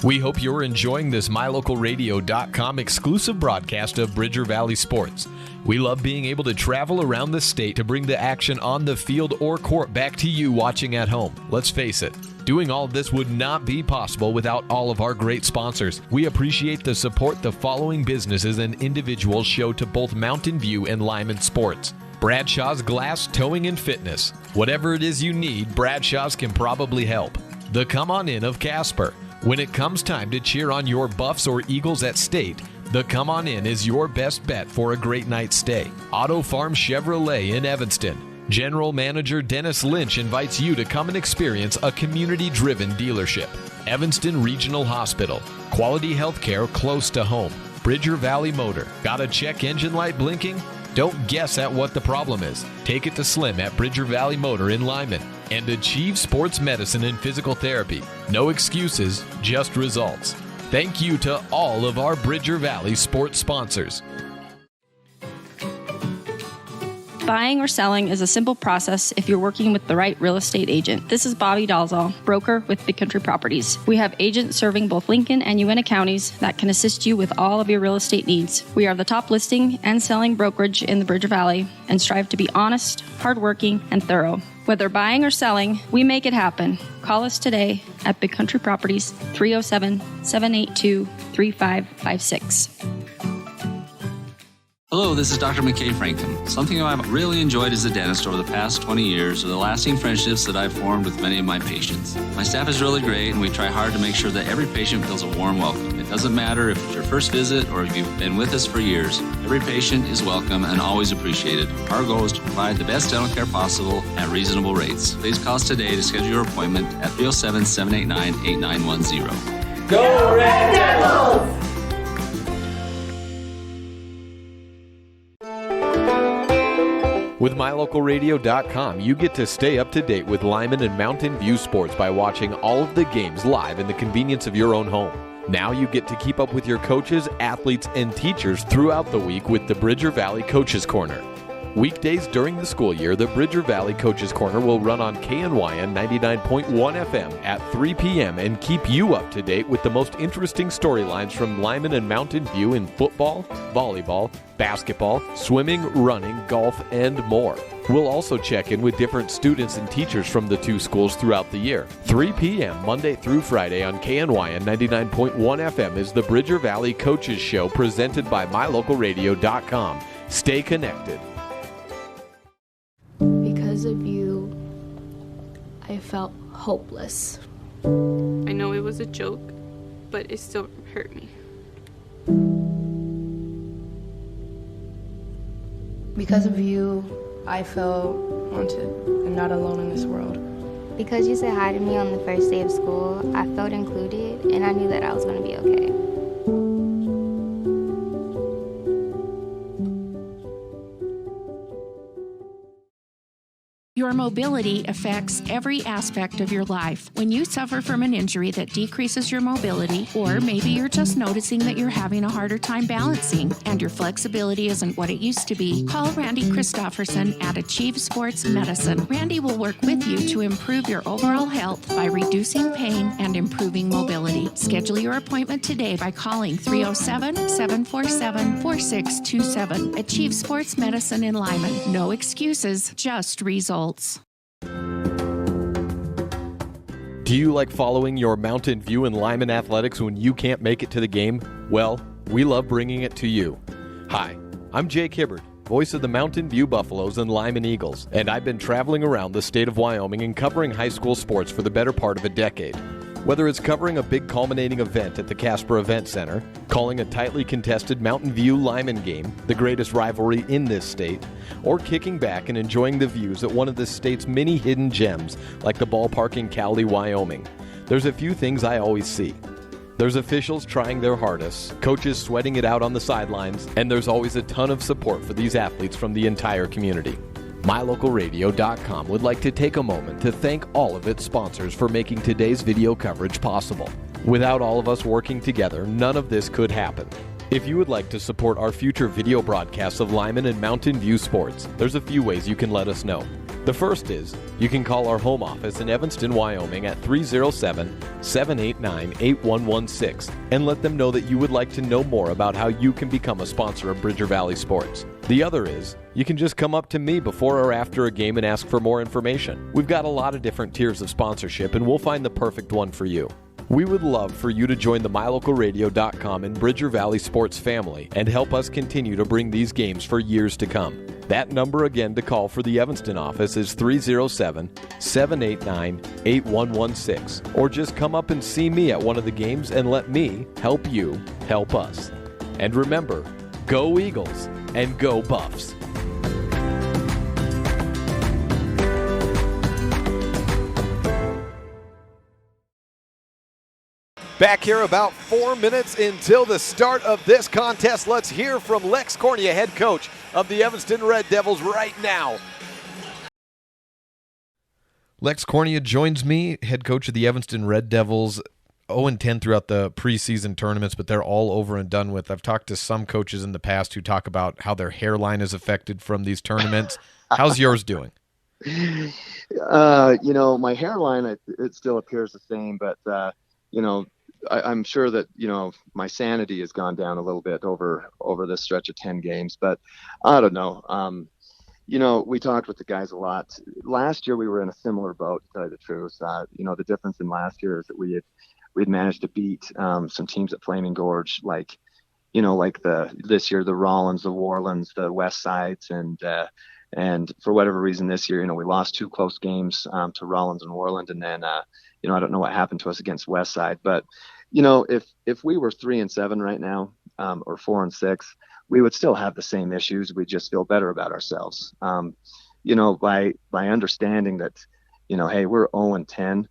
G: We hope you're enjoying this mylocalradio.com exclusive broadcast of Bridger Valley Sports. We love being able to travel around the state to bring the action on the field or court back to you watching at home. Let's face it, doing all this would not be possible without all of our great sponsors. We appreciate the support the following businesses and individuals show to both Mountain View and Lyman Sports. Bradshaw's Glass Towing and Fitness. Whatever it is you need, Bradshaw's can probably help. The Come On In of Casper. When it comes time to cheer on your Buffs or Eagles at state, the Come On In is your best bet for a great night's stay. Auto Farm Chevrolet in Evanston. General Manager Dennis Lynch invites you to come and experience a community-driven dealership. Evanston Regional Hospital. Quality health care close to home. Bridger Valley Motor. Got a check engine light blinking? Don't guess at what the problem is. Take it to Slim at Bridger Valley Motor in Lyman. and Achieve Sports Medicine and Physical Therapy. No excuses, just results. Thank you to all of our Bridger Valley sports sponsors.
P: Buying or selling is a simple process if you're working with the right real estate agent. This is Bobby Dalzall, broker with Big Country Properties. We have agents serving both Lincoln and Uinta counties that can assist you with all of your real estate needs. We are the top listing and selling brokerage in the Bridger Valley and strive to be honest, hardworking, and thorough. Whether buying or selling, we make it happen. Call us today at Big Country Properties, 307-782-3556.
T: Hello, this is Dr. McKay Franklin. Something I've really enjoyed as a dentist over the past 20 years are the lasting friendships that I've formed with many of my patients. My staff is really great, and we try hard to make sure that every patient feels a warm welcome. It doesn't matter if it's your first visit or if you've been with us for years. Every patient is welcome and always appreciated. Our goal is to provide the best dental care possible at reasonable rates. Please call us today to schedule your appointment at 307-789-8910.
R: Go Red Devils!
O: With MyLocalRadio.com, you get to stay up to date with Lyman and Mountain View sports by watching all of the games live in the convenience of your own home. Now you get to keep up with your coaches, athletes, and teachers throughout the week with the Bridger Valley Coaches Corner. Weekdays during the school year, the Bridger Valley Coaches Corner will run on KNYN 99.1 FM at 3 p.m. and keep you up to date with the most interesting storylines from Lyman and Mountain View in football, volleyball, basketball, swimming, running, golf, and more. We'll also check in with different students and teachers from the two schools throughout the year. 3 p.m. Monday through Friday on KNYN 99.1 FM is the Bridger Valley Coaches Show presented by MyLocalRadio.com. Stay connected.
U: Because of you, I felt hopeless.
X: I know it was a joke, but it still hurt me.
U: Because of you, I felt wanted and not alone in this world.
Y: Because you said hi to me on the first day of school, I felt included and I knew that I was going to be okay.
H: Your mobility affects every aspect of your life. When you suffer from an injury that decreases your mobility, or maybe you're just noticing that you're having a harder time balancing and your flexibility isn't what it used to be, call Randy Christofferson at Achieve Sports Medicine. Randy will work with you to improve your overall health by reducing pain and improving mobility. Schedule your appointment today by calling 307-747-4627. Achieve Sports Medicine in Lyman. No excuses, just results.
O: Do you like following your Mountain View and Lyman athletics when you can't make it to the game? Well, we love bringing it to you. Hi, I'm Jake Hibbard, voice of the Mountain View Buffaloes and Lyman Eagles, and I've been traveling around the state of Wyoming and covering high school sports for the better part of a decade. Whether it's covering a big culminating event at the Casper Event Center, calling a tightly contested Mountain View-Lyman game, the greatest rivalry in this state, or kicking back and enjoying the views at one of the state's many hidden gems like the ballpark in Cowley, Wyoming, there's a few things I always see. There's officials trying their hardest, coaches sweating it out on the sidelines, and there's always a ton of support for these athletes from the entire community. MyLocalRadio.com would like to take a moment to thank all of its sponsors for making today's video coverage possible. Without all of us working together, none of this could happen. If you would like to support our future video broadcasts of Lyman and Mountain View sports, there's a few ways you can let us know. The first is, you can call our home office in Evanston, Wyoming at 307-789-8116 and let them know that you would like to know more about how you can become a sponsor of Bridger Valley Sports. The other is, you can just come up to me before or after a game and ask for more information. We've got a lot of different tiers of sponsorship and we'll find the perfect one for you. We would love for you to join the MyLocalRadio.com and Bridger Valley Sports family and help us continue to bring these games for years to come. That number again to call for the Evanston office is 307-789-8116. Or just come up and see me at one of the games and let me help you help us. And remember, go Eagles and go Buffs.
C: Back here about 4 minutes until the start of this contest. Let's hear from Lex Cornea, head coach of the Evanston Red Devils right now.
O: Lex Cornea joins me, head coach of the Evanston Red Devils. 0-10 throughout the preseason tournaments, but they're all over and done with. I've talked to some coaches in the past who talk about how their hairline is affected from these tournaments. How's yours doing?
B: My hairline, it still appears the same, but, I'm sure that, my sanity has gone down a little bit over this stretch of 10 games, but I don't know. We talked with the guys a lot. Last year we were in a similar boat, to tell you the truth. The difference in last year is that we'd managed to beat some teams at Flaming Gorge, this year, the Rollins, the Warlands, the West Sides, and for whatever reason this year, we lost 2 close games to Rollins and Warland, and then I don't know what happened to us against West Side, but if we were 3-7 right now, or 4-6, we would still have the same issues. We just feel better about ourselves. By understanding that, hey, we're 0-10.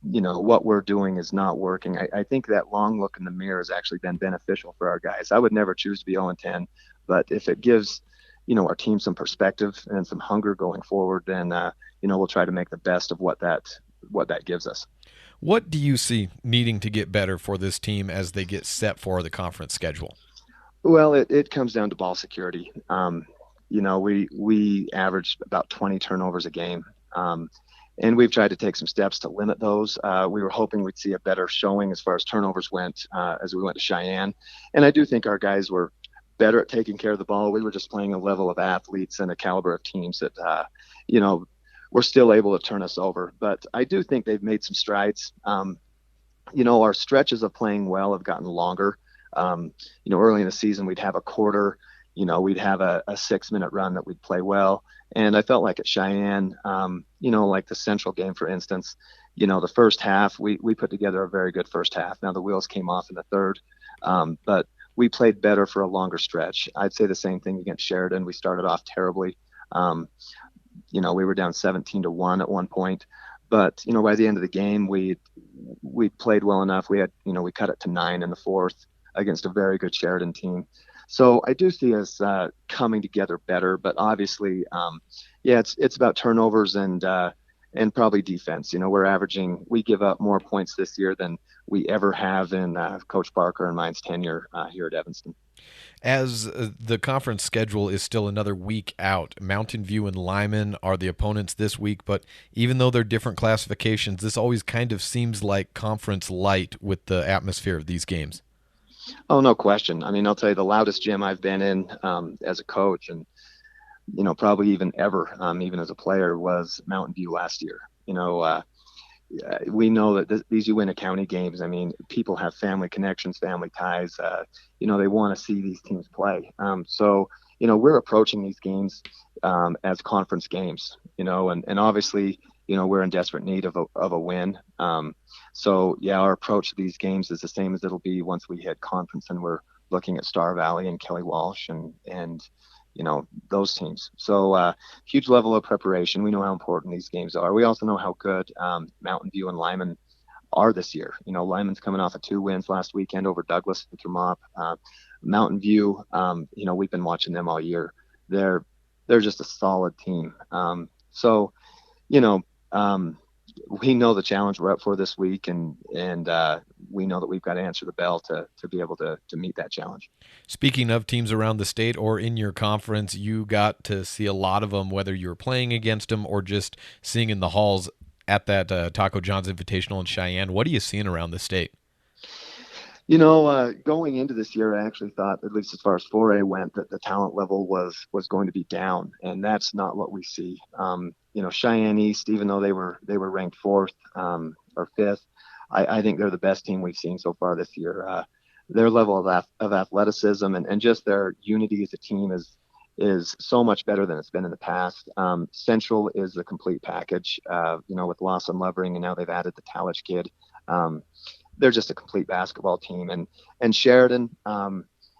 B: What we're doing is not working. I think that long look in the mirror has actually been beneficial for our guys. I would never choose to be 0-10, but if it gives, our team some perspective and some hunger going forward, then, we'll try to make the best of what that gives us.
O: What do you see needing to get better for this team as they get set for the conference schedule?
B: Well, it comes down to ball security. We average about 20 turnovers a game. And we've tried to take some steps to limit those. We were hoping we'd see a better showing as far as turnovers went as we went to Cheyenne. And I do think our guys were better at taking care of the ball. We were just playing a level of athletes and a caliber of teams that, were still able to turn us over. But I do think they've made some strides. Our stretches of playing well have gotten longer. Early in the season, we'd have a quarter, we'd have a 6-minute run that we'd play well. And I felt like at Cheyenne, like the Central game, for instance, the first half, we put together a very good first half. Now the wheels came off in the third, but we played better for a longer stretch. I'd say the same thing against Sheridan. We started off terribly. We were down 17-1 at one point, but, by the end of the game, we played well enough. We had, we cut it to 9 in the fourth against a very good Sheridan team. So I do see us coming together better, but obviously, it's about turnovers and probably defense. We give up more points this year than we ever have in Coach Barker and mine's tenure here at Evanston.
O: As the conference schedule is still another week out, Mountain View and Lyman are the opponents this week, but even though they're different classifications, this always kind of seems like conference light with the atmosphere of these games.
B: Oh, no question. I mean, I'll tell you, the loudest gym I've been in as a coach and, probably even ever, even as a player, was Mountain View last year. We know that these Uinta County games, people have family connections, family ties. They want to see these teams play. So, we're approaching these games as conference games, and obviously, we're in desperate need of a win. Our approach to these games is the same as it'll be once we hit conference and we're looking at Star Valley and Kelly Walsh and those teams. So huge level of preparation. We know how important these games are. We also know how good Mountain View and Lyman are this year. Lyman's coming off of 2 wins last weekend over Douglas and Thermop. Mountain View, we've been watching them all year. They're just a solid team. We know the challenge we're up for this week, and we know that we've got to answer the bell to be able to meet that challenge.
O: Speaking of teams around the state or in your conference, you got to see a lot of them, whether you were playing against them or just seeing in the halls at that Taco John's Invitational in Cheyenne. What are you seeing around the state?
B: Going into this year, I actually thought, at least as far as 4A went, that the talent level was going to be down, and that's not what we see. Cheyenne East, even though they were ranked 4th or 5th, I think they're the best team we've seen so far this year. Their level of athleticism and just their unity as a team is so much better than it's been in the past. Central is a complete package, with Lawson Lovering, and now they've added the Talich kid. They're just a complete basketball team. And Sheridan,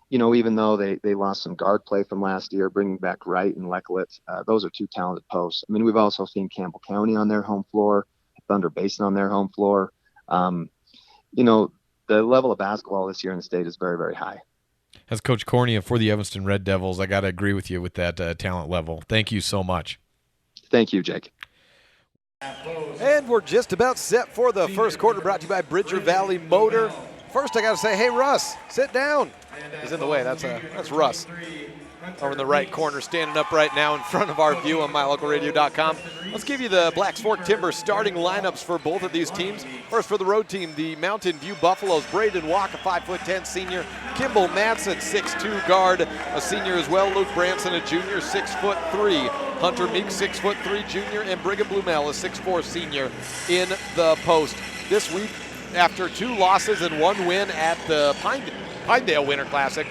B: even though they lost some guard play from last year, bringing back Wright and Leckowitz, those are 2 talented posts. We've also seen Campbell County on their home floor, Thunder Basin on their home floor. The level of basketball this year in the state is very, very high.
O: As Coach Cornea for the Evanston Red Devils, I got to agree with you with that talent level. Thank you so much.
B: Thank you, Jake.
C: And we're just about set for the first quarter, brought to you by Bridger Valley Motor. First, I got to say, hey, Russ, sit down. He's in the way. That's Russ. Over in the right corner, standing up right now in front of our view on mylocalradio.com. Let's give you the Blacks Fork Timber starting lineups for both of these teams. First for the road team, the Mountain View Buffaloes. Braden Walk, a 5'10" senior. Kimball Madsen, 6'2" guard, a senior as well. Luke Branson, a junior, 6'3". Hunter Meek, 6'3" junior. And Brigham Blumell, a 6'4" senior in the post. This week, after 2 losses and 1 win at the Pinedale Winter Classic,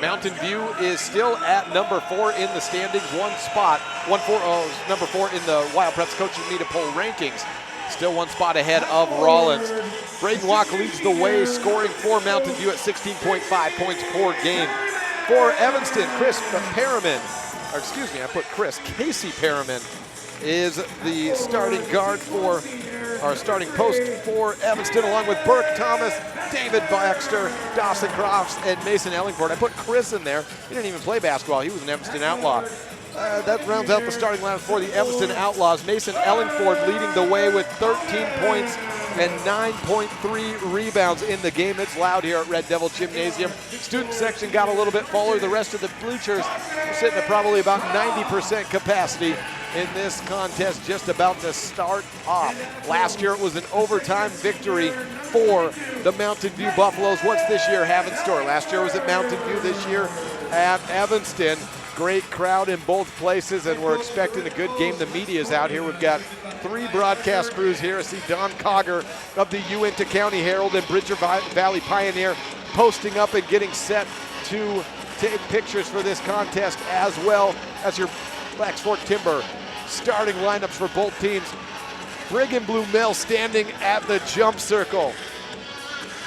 C: Mountain View is still at number 4 in the standings, number 4 in the Wild Preps Coaching Media Poll rankings. Still 1 spot ahead of Rollins. Braden Walk leads the way, scoring for Mountain View at 16.5 points per game. For Evanston, Casey Perriman is the starting guard for, our starting post for Evanston, along with Burke Thomas, David Baxter, Dawson Crofts, and Mason Ellingford. I put Chris in there. He didn't even play basketball. He was an Evanston Outlaw. That rounds out the starting lineup for the Evanston Outlaws. Mason Ellingford leading the way with 13 points and 9.3 rebounds in the game. It's loud here at Red Devil Gymnasium. Student section got a little bit fuller. The rest of the bleachers are sitting at probably about 90% capacity in this contest, just about to start off. Last year it was an overtime victory for the Mountain View Buffaloes. What's this year have in store? Last year was at Mountain View, this year at Evanston. Great crowd in both places, and we're expecting a good game. The media's out here. We've got 3 broadcast crews here. I see Don Cogger of the Uinta County Herald and Bridger Valley Pioneer posting up and getting set to take pictures for this contest, as well as your Blacks Fork Timber starting lineups for both teams. Brigham Blumell standing at the jump circle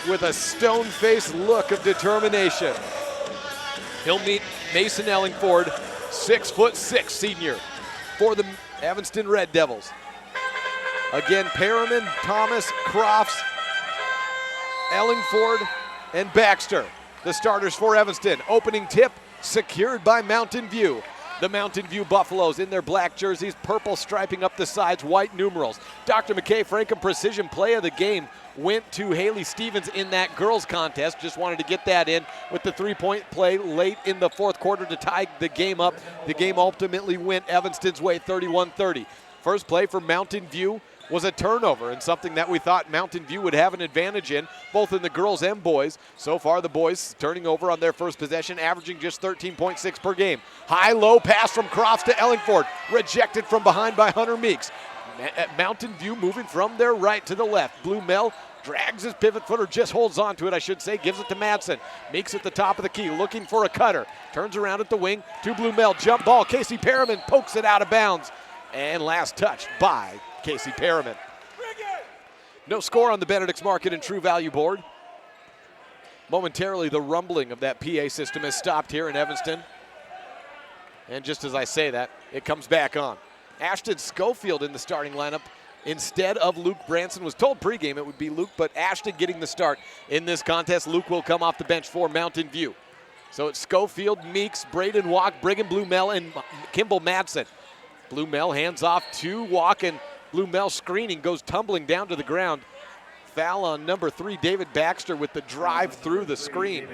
C: with a stone-faced look of determination. He'll meet Mason Ellingford, 6'6" senior for the Evanston Red Devils. Again, Perriman, Thomas, Crofts, Ellingford, and Baxter, the starters for Evanston. Opening tip secured by Mountain View. The Mountain View Buffaloes in their black jerseys, purple striping up the sides, white numerals. Dr. McKay Frankham Precision Play of the Game went to Haley Stevens in that girls contest. Just wanted to get that in with the 3-point play late in the 4th quarter to tie the game up. The game ultimately went Evanston's way, 31-30. First play for Mountain View was a turnover, and something that we thought Mountain View would have an advantage in, both in the girls and boys. So far, the boys turning over on their first possession, averaging just 13.6 per game. High-low pass from Crofts to Ellingford, rejected from behind by Hunter Meeks. Mountain View moving from their right to the left. Blumell drags his pivot footer, just holds on to it, I should say, gives it to Madsen. Meeks at the top of the key, looking for a cutter. Turns around at the wing to Blumell, jump ball. Casey Perriman pokes it out of bounds. And last touch by Casey Perriman. No score on the Benedict's Market and True Value board. Momentarily, the rumbling of that PA system has stopped here in Evanston. And just as I say that, it comes back on. Ashton Schofield in the starting lineup instead of Luke Branson. Was told pregame it would be Luke, but Ashton getting the start in this contest. Luke will come off the bench for Mountain View. So it's Schofield, Meeks, Braden Walk, Brigham Blumell, and Kimball Madsen. Blumell hands off to Walk, and Blumell screening goes tumbling down to the ground. Foul on number 3, David Baxter, with the drive through the screen.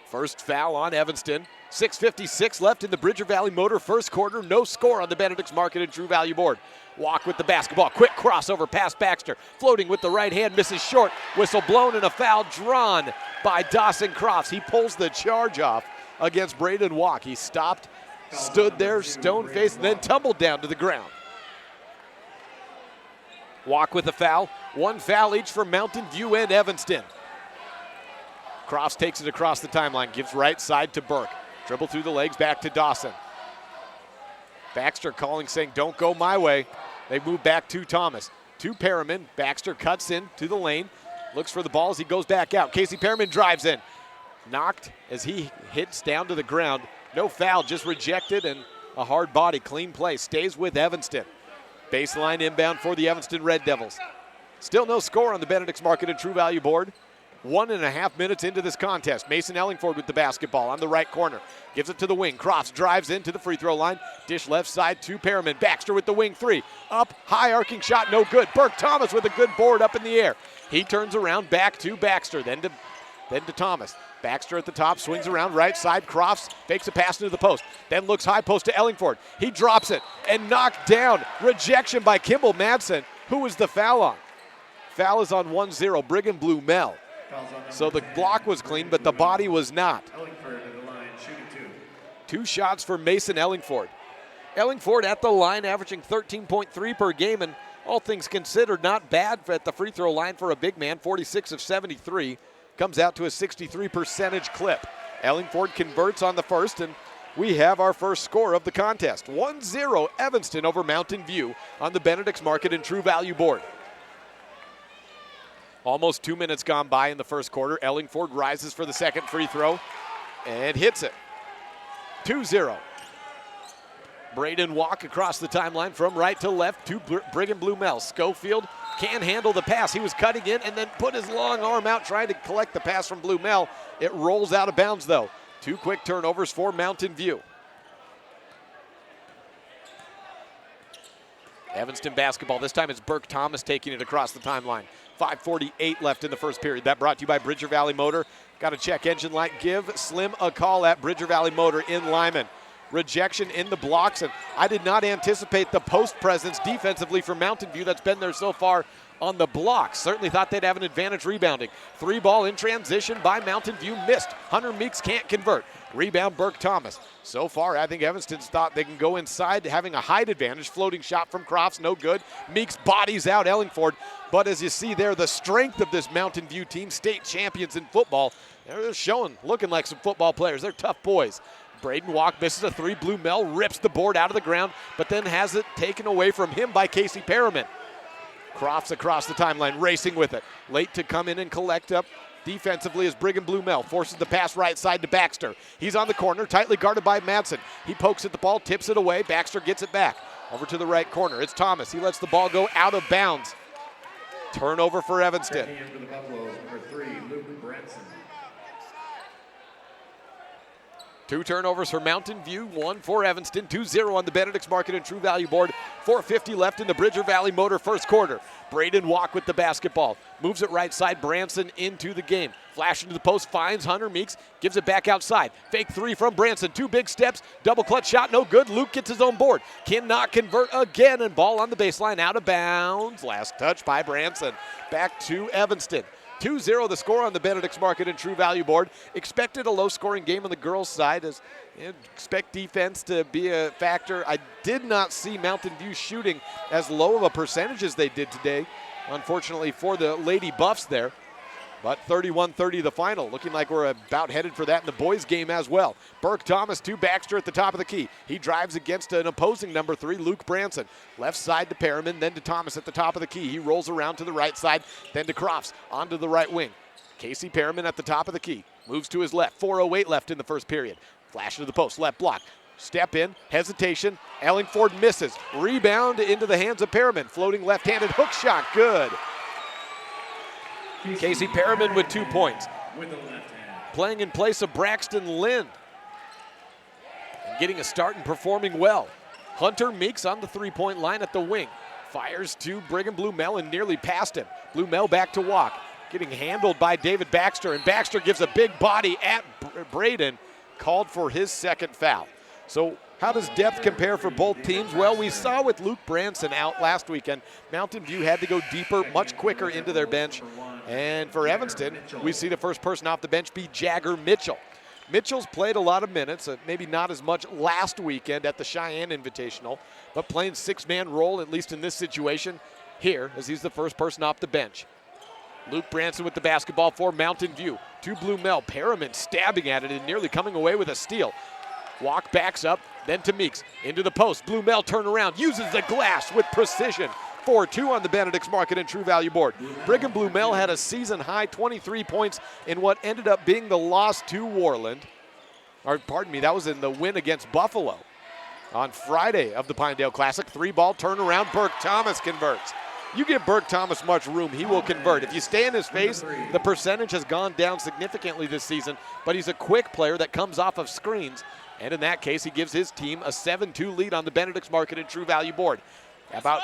C: First foul on Evanston. 6:56 left in the Bridger Valley Motor first quarter. No score on the Benedict's Market and True Value board. Walk with the basketball. Quick crossover past Baxter. Floating with the right hand, misses short. Whistle blown and a foul drawn by Dawson Crofts. He pulls the charge off against Braden Walk. He stopped, stood there, stone-faced, and then tumbled down to the ground. Walk with a foul. 1 foul each for Mountain View and Evanston. Crofts takes it across the timeline, gives right side to Burke. Dribble through the legs, back to Dawson. Baxter calling, saying, don't go my way. They move back to Thomas. To Perriman. Baxter cuts in to the lane. Looks for the ball as he goes back out. Casey Perriman drives in. Knocked as he hits down to the ground. No foul, just rejected, and a hard body. Clean play. Stays with Evanston. Baseline inbound for the Evanston Red Devils. Still no score on the Benedict's Market and True Value board. 1.5 minutes into this contest. Mason Ellingford with the basketball on the right corner. Gives it to the wing. Crofts drives into the free throw line. Dish left side to Perriman. Baxter with the wing three. Up, high arcing shot, no good. Burke Thomas with a good board up in the air. He turns around, back to Baxter, then to Thomas. Baxter at the top, swings around right side. Crofts fakes a pass into the post, then looks high post to Ellingford. He drops it and knocked down. Rejection by Kimball Madsen. Who was the foul on? Foul is on 1-0, Brigham Blumel. So the block was clean, but the body was not.
R: Ellingford to the line, shooting 2.
C: 2 shots for Mason Ellingford. Ellingford at the line, averaging 13.3 per game, and all things considered, not bad at the free throw line for a big man. 46 of 73. Comes out to a 63% clip. Ellingford converts on the first, and we have our first score of the contest. 1-0 Evanston over Mountain View on the Benedict's Market and True Value board. Almost 2 minutes gone by in the first quarter. Ellingford rises for the second free throw and hits it. 2-0. Braden walk across the timeline from right to left to Brigham Blumel. Schofield can't handle the pass. He was cutting in and then put his long arm out trying to collect the pass from Blumel. It rolls out of bounds though. 2 quick turnovers for Mountain View. Evanston basketball. This time it's Burke Thomas taking it across the timeline. 5:48 left in the first period. That brought to you by Bridger Valley Motor. Got a check engine light. Give Slim a call at Bridger Valley Motor in Lyman. Rejection in the blocks, and I did not anticipate the post presence defensively for Mountain View that's been there so far on the blocks. Certainly thought they'd have an advantage rebounding. 3 ball in transition by Mountain View, missed. Hunter Meeks can't convert. Rebound Burke Thomas. So far, I think Evanston's thought they can go inside having a height advantage. Floating shot from Crofts, no good. Meeks bodies out Ellingford, but as you see there, the strength of this Mountain View team, state champions in football, they're showing, looking like some football players. They're tough boys. Braden Walk misses a 3. Blumel rips the board out of the ground, but then has it taken away from him by Casey Perriman. Crofts across the timeline, racing with it. Late to come in and collect up defensively is Brigham Blumel. Forces the pass right side to Baxter. He's on the corner, tightly guarded by Madsen. He pokes at the ball, tips it away. Baxter gets it back. Over to the right corner, it's Thomas. He lets the ball go out of bounds. Turnover for Evanston.
R: Checking in for the Buffaloes, number 3, Luke Branson.
C: 2 turnovers for Mountain View, 1 for Evanston, 2-0 on the Benedict's Market and True Value board. 4:50 left in the Bridger Valley Motor first quarter. Braden Walk with the basketball. Moves it right side, Branson into the game. Flash into the post, finds Hunter Meeks, gives it back outside. Fake 3 from Branson, 2 big steps, double clutch shot, no good. Luke gets his own board. Cannot convert again, and ball on the baseline, out of bounds. Last touch by Branson. Back to Evanston. 2-0 the score on the Benedict's Market and True Value board. Expected a low-scoring game on the girls' side, as expect defense to be a factor. I did not see Mountain View shooting as low of a percentage as they did today, unfortunately for the Lady Buffs there. But 31-30 the final. Looking like we're about headed for that in the boys' game as well. Burke Thomas to Baxter at the top of the key. He drives against an opposing number 3, Luke Branson. Left side to Perriman, then to Thomas at the top of the key. He rolls around to the right side, then to Crofts onto the right wing. Casey Perriman at the top of the key. Moves to his left. 4:08 left in the first period. Flash to the post, left block. Step in, hesitation. Ellingford misses. Rebound into the hands of Perriman. Floating left-handed hook shot, good. Casey Perriman with 2 points.
R: With the left hand.
C: Playing in place of Braxton Lind. And getting a start and performing well. Hunter Meeks on the 3-point line at the wing. Fires to Brigham Blumel and nearly past him. Blumel back to Walk. Getting handled by David Baxter, and Baxter gives a big body at Braden. Called for his second foul. So how does depth compare for both teams? Well, we saw with Luke Branson out last weekend, Mountain View had to go deeper, much quicker into their bench. And for Evanston, we see the first person off the bench be Jagger Mitchell. Mitchell's played a lot of minutes, maybe not as much last weekend at the Cheyenne Invitational, but playing 6-man role, at least in this situation, here, as he's the first person off the bench. Luke Branson with the basketball for Mountain View. To Blumel, Perriman stabbing at it and nearly coming away with a steal. Walk backs up, then to Meeks, into the post. Blumel turn around, uses the glass with precision. 4-2 on the Benedict's Market and True Value board. Brigham Blumel had a season-high 23 points in what ended up being the loss to Warland. Or, pardon me, that was in the win against Buffalo on Friday of the Pinedale Classic. 3-ball turnaround, Burke Thomas converts. You give Burke Thomas much room, he will convert. If you stay in his face, the percentage has gone down significantly this season, but he's a quick player that comes off of screens, and in that case, he gives his team a 7-2 lead on the Benedict's Market and True Value board. About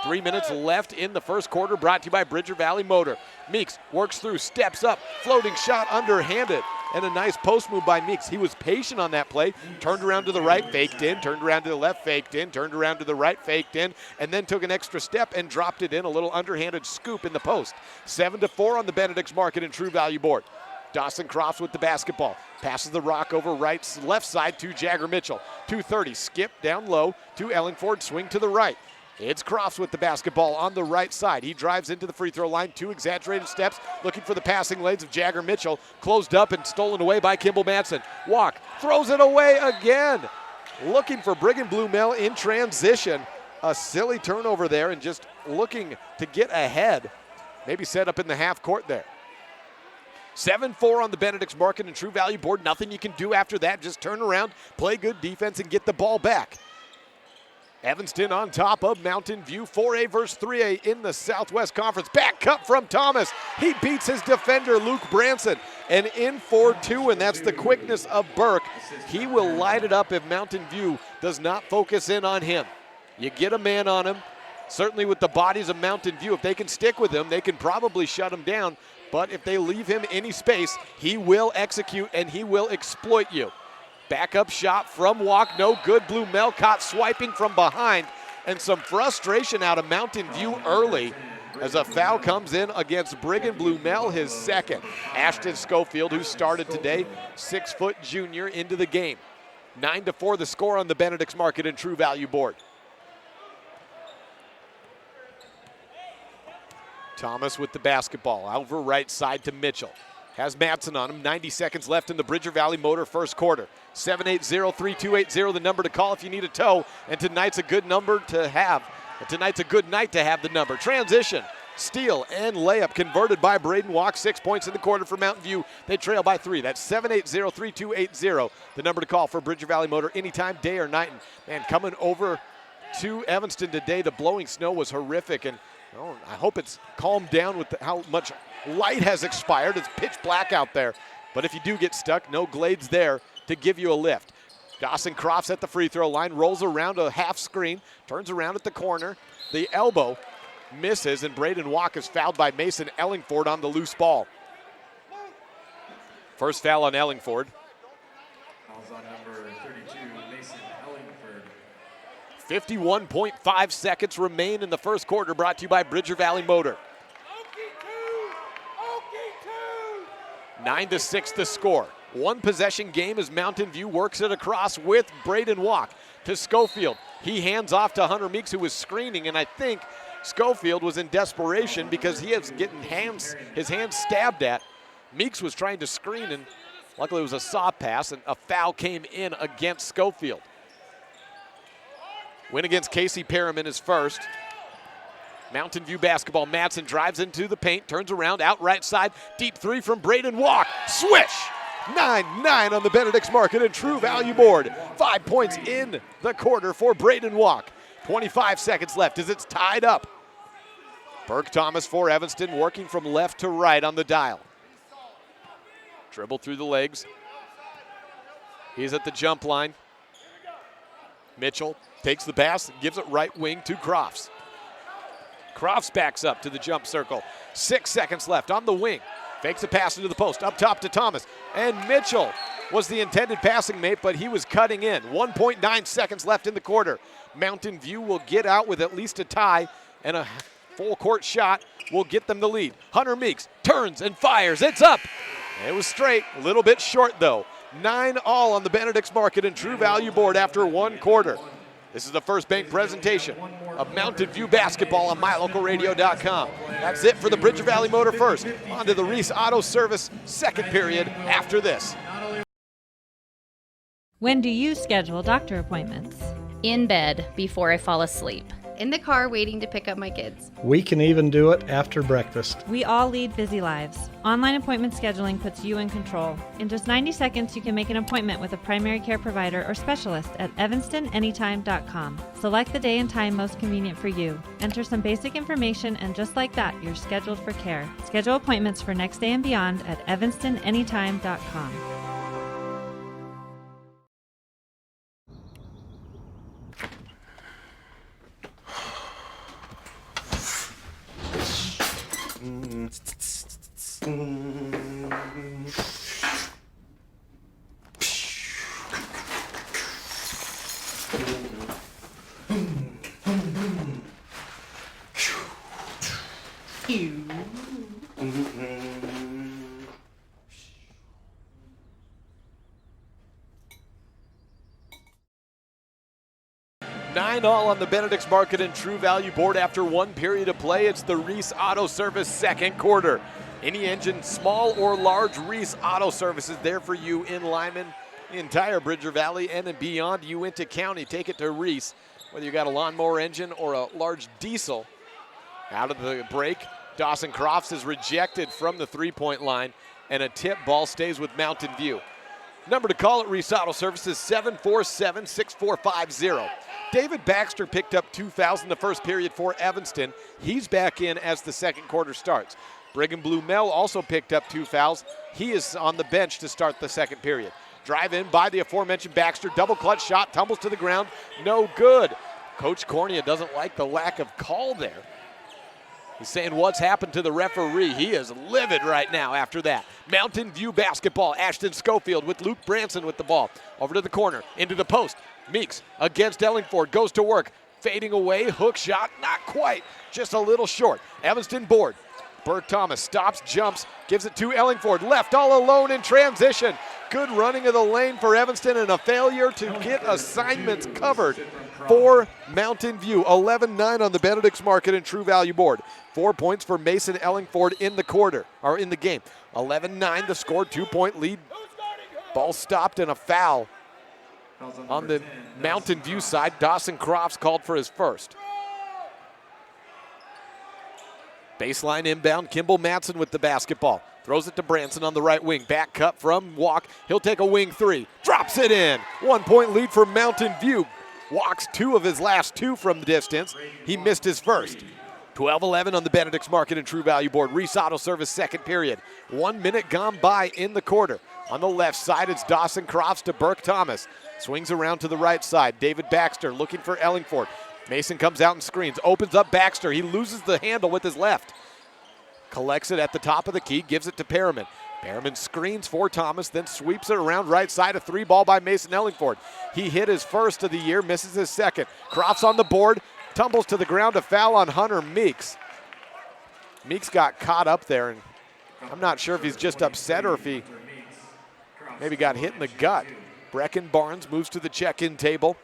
C: 3 minutes left in the first quarter, brought to you by Bridger Valley Motor. Meeks works through, steps up, floating shot underhanded, and a nice post move by Meeks. He was patient on that play, turned around to the right, faked in, turned around to the left, faked in, turned around to the right, faked in, and then took an extra step and dropped it in, a little underhanded scoop in the post. 7-4 on the Benedict's Market and True Value board. Dawson Crofts with the basketball. Passes the rock over left side to Jagger Mitchell. 2:30, skip down low to Ellingford, swing to the right. It's Crofts with the basketball on the right side. He drives into the free throw line, 2 exaggerated steps, looking for the passing lanes of Jagger Mitchell. Closed up and stolen away by Kimball Madsen. Walk, throws it away again. Looking for Brigham Blumel in transition. A silly turnover there and just looking to get ahead. Maybe set up in the half court there. 7-4 on the Benedict's Market and True Value board. Nothing you can do after that. Just turn around, play good defense, and get the ball back. Evanston on top of Mountain View, 4A versus 3A in the Southwest Conference. Back cut from Thomas. He beats his defender, Luke Branson, and in for 2, and that's the quickness of Burke. He will light it up if Mountain View does not focus in on him. You get a man on him. Certainly with the bodies of Mountain View, if they can stick with him, they can probably shut him down. But if they leave him any space, he will execute and he will exploit you. Backup shot from Walk, no good. Blumel caught swiping from behind, and some frustration out of Mountain View early as a foul comes in against Brigham Blumel, his second. Ashton Schofield, who started today, 6-foot junior, into the game. 9-4 the score on the Benedict's Market and True Value board. Thomas with the basketball, over right side to Mitchell. Has Madsen on him, 90 seconds left in the Bridger Valley Motor first quarter. 780-3280, the number to call if you need a tow, and tonight's a good number to have. Tonight's a good night to have the number. Transition, steal, and layup converted by Braden Walk. 6 points in the quarter for Mountain View. They trail by 3. That's 780-3280, the number to call for Bridger Valley Motor anytime, day or night. And man, coming over to Evanston today, the blowing snow was horrific, and I hope it's calmed down with how much light has expired. It's pitch black out there. But if you do get stuck, no glades there to give you a lift. Dawson Crofts at the free throw line, rolls around a half screen, turns around at the corner. The elbow misses, and Braden Walk is fouled by Mason Ellingford on the loose ball. First foul on Ellingford.
R: Fouls on number 32, Mason Ellingford.
C: 51.5 seconds remain in the first quarter, brought to you by Bridger Valley Motor. 9-6 the score. One possession game as Mountain View works it across with Braden Walk to Schofield. He hands off to Hunter Meeks, who was screening, and I think Schofield was in desperation because he is getting his hands stabbed at. Meeks was trying to screen, and luckily it was a soft pass, and a foul came in against Schofield. Win against Casey Perriman is first. Mountain View basketball. Madsen drives into the paint, turns around, out right side. Deep 3 from Braden Walk. Swish! 9-9 on the Benedict's Market and True Value board. 5 points in the quarter for Braden Walk. 25 seconds left as it's tied up. Burke Thomas for Evanston, working from left to right on the dial. Dribble through the legs. He's at the jump line. Mitchell takes the pass, gives it right wing to Crofts. Crofts backs up to the jump circle. 6 seconds left on the wing. Fakes a pass into the post, up top to Thomas. And Mitchell was the intended passing mate, but he was cutting in. 1.9 seconds left in the quarter. Mountain View will get out with at least a tie, and a full court shot will get them the lead. Hunter Meeks turns and fires. It's up. It was straight, a little bit short though. 9-all on the Benedict's Market and True Value board after one quarter. This is the First Bank presentation of Mountain View basketball on MyLocalRadio.com. That's it for the Bridger Valley Motor first. On to the Reese Auto Service second period after this.
L: When do you schedule doctor appointments?
Q: In bed before I fall asleep.
L: in the car waiting to pick up my kids.
Q: We can even do it after breakfast.
S: We all lead busy lives. Online appointment scheduling puts you in control. In just 90 seconds, you can make an appointment with a primary care provider or specialist at evanstonanytime.com. Select the day and time most convenient for you. Enter some basic information, and just like that, you're scheduled for care. Schedule appointments for next day and beyond at evanstonanytime.com.
C: Nine all on the Benedict's Market and True Value board after one period of play. It's the Reese Auto Service second quarter. Any engine, small or large, Reese Auto Service is there for you in Lyman, the entire Bridger Valley, and beyond Uinta County. Take it to Reese, whether you got a lawnmower engine or a large diesel. Out of the break, Dawson Crofts is rejected from the three-point line, and a tip ball stays with Mountain View. Number to call at Reese Auto Service is 747-6450. David Baxter picked up 2 fouls in the first period for Evanston. He's back in as the second quarter starts. Brigham Blue Mel also picked up 2 fouls. He is on the bench to start the second period. Drive in by the aforementioned Baxter. Double clutch shot, tumbles to the ground. No good. Coach Cornea doesn't like the lack of call there. He's saying what's happened to the referee. He is livid right now after that. Mountain View basketball. Ashton Schofield with Luke Branson with the ball. Over to the corner, into the post. Meeks against Ellingford, goes to work. Fading away, hook shot, not quite, just a little short. Evanston board. Burke Thomas stops, jumps, gives it to Ellingford. Left all alone in transition. Good running of the lane for Evanston and a failure to get assignments covered for Mountain View. 11-9 on the Benedict's Market and True Value board. 4 points for Mason Ellingford in the quarter, or in the game. 11-9 the score, 2-point lead. Ball stopped and a foul on the Mountain View side. Dawson Crofts called for his first. Baseline inbound, Kimball Matson with the basketball. Throws it to Branson on the right wing. Back cut from Walk. He'll take a wing three. Drops it in. 1 point lead for Mountain View. Walks 2 of his last 2 from the distance. He missed his first. 12-11 on the Benedict's Market and True Value board. Reese Auto Service second period. 1 minute gone by in the quarter. On the left side, it's Dawson Crofts to Burke Thomas. Swings around to the right side. David Baxter looking for Ellingford. Mason comes out and screens. Opens up Baxter. He loses the handle with his left. Collects it at the top of the key. Gives it to Perriman. Perriman screens for Thomas, then sweeps it around right side. A 3 ball by Mason Ellingford. He hit his first of the year, misses his second. Crofts on the board. Tumbles to the ground. A foul on Hunter Meeks. Meeks got caught up there, and I'm not sure if he's just upset or if he maybe got hit in the gut. Brecken Barnes moves to the check-in table.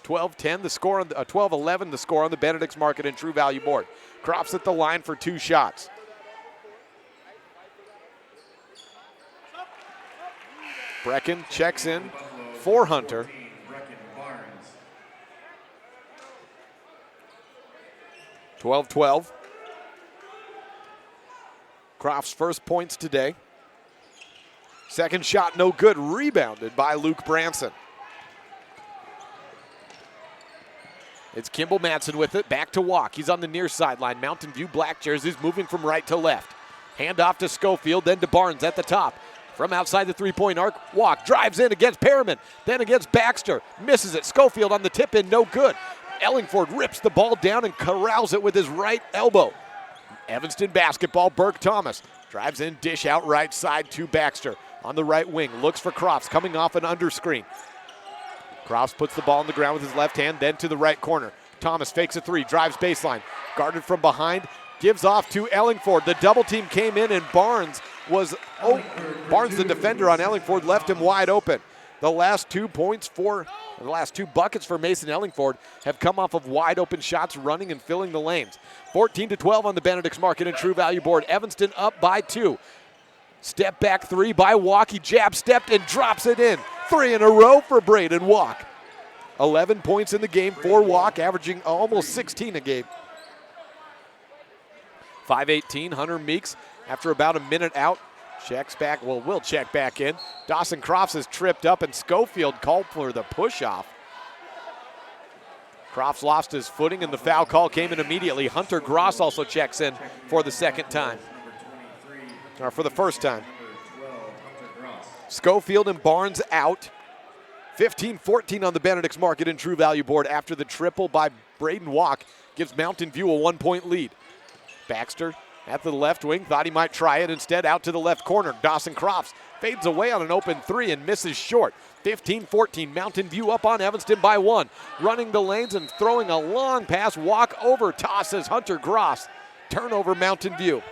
C: 12-10 the score on the 12-11 the score on the Benedict's Market and True Value board. Crofts at the line for 2 shots. Brecken checks in for Hunter.
R: Barnes.
C: 12-12. Crofts' first points today. Second shot no good, rebounded by Luke Branson. It's Kimball Matson with it, back to Walk. He's on the near sideline. Mountain View black jerseys moving from right to left. Hand off to Schofield, then to Barnes at the top. From outside the three-point arc, Walk drives in against Perriman, then against Baxter. Misses it. Schofield on the tip-in, no good. Ellingford rips the ball down and corrals it with his right elbow. Evanston basketball, Burke Thomas drives in, dish out right side to Baxter. On the right wing, looks for Crofts, coming off an under screen. Crofts puts the ball on the ground with his left hand, then to the right corner. Thomas fakes a 3, drives baseline. Guarded from behind, gives off to Ellingford. The double team came in and Barnes was, Barnes the defender on Ellingford left him wide open. The last 2 buckets for Mason Ellingford have come off of wide open shots running and filling the lanes. 14-12 on the Benedict's Market and True Value board. Evanston up by 2. Step back 3 by Walk. He jab stepped and drops it in. 3 in a row for Braden Walk. 11 points in the game, 4 walk, averaging almost 16 a game. 5:18, Hunter Meeks, after about a minute out, checks back, will check back in. Dawson Crofts is tripped up, and Schofield called for the push-off. Crofts lost his footing, and the foul call came in immediately. Hunter Gross also checks in for the second time, or for the first time. Schofield and Barnes out. 15-14 on the Benedict's Market and True Value board after the triple by Braden Walk gives Mountain View a 1-point lead. Baxter at the left wing, thought he might try it. Instead, out to the left corner. Dawson Crofts fades away on an open 3 and misses short. 15-14, Mountain View up on Evanston by 1. Running the lanes and throwing a long pass. Walk over tosses Hunter Gross. Turnover, Mountain View.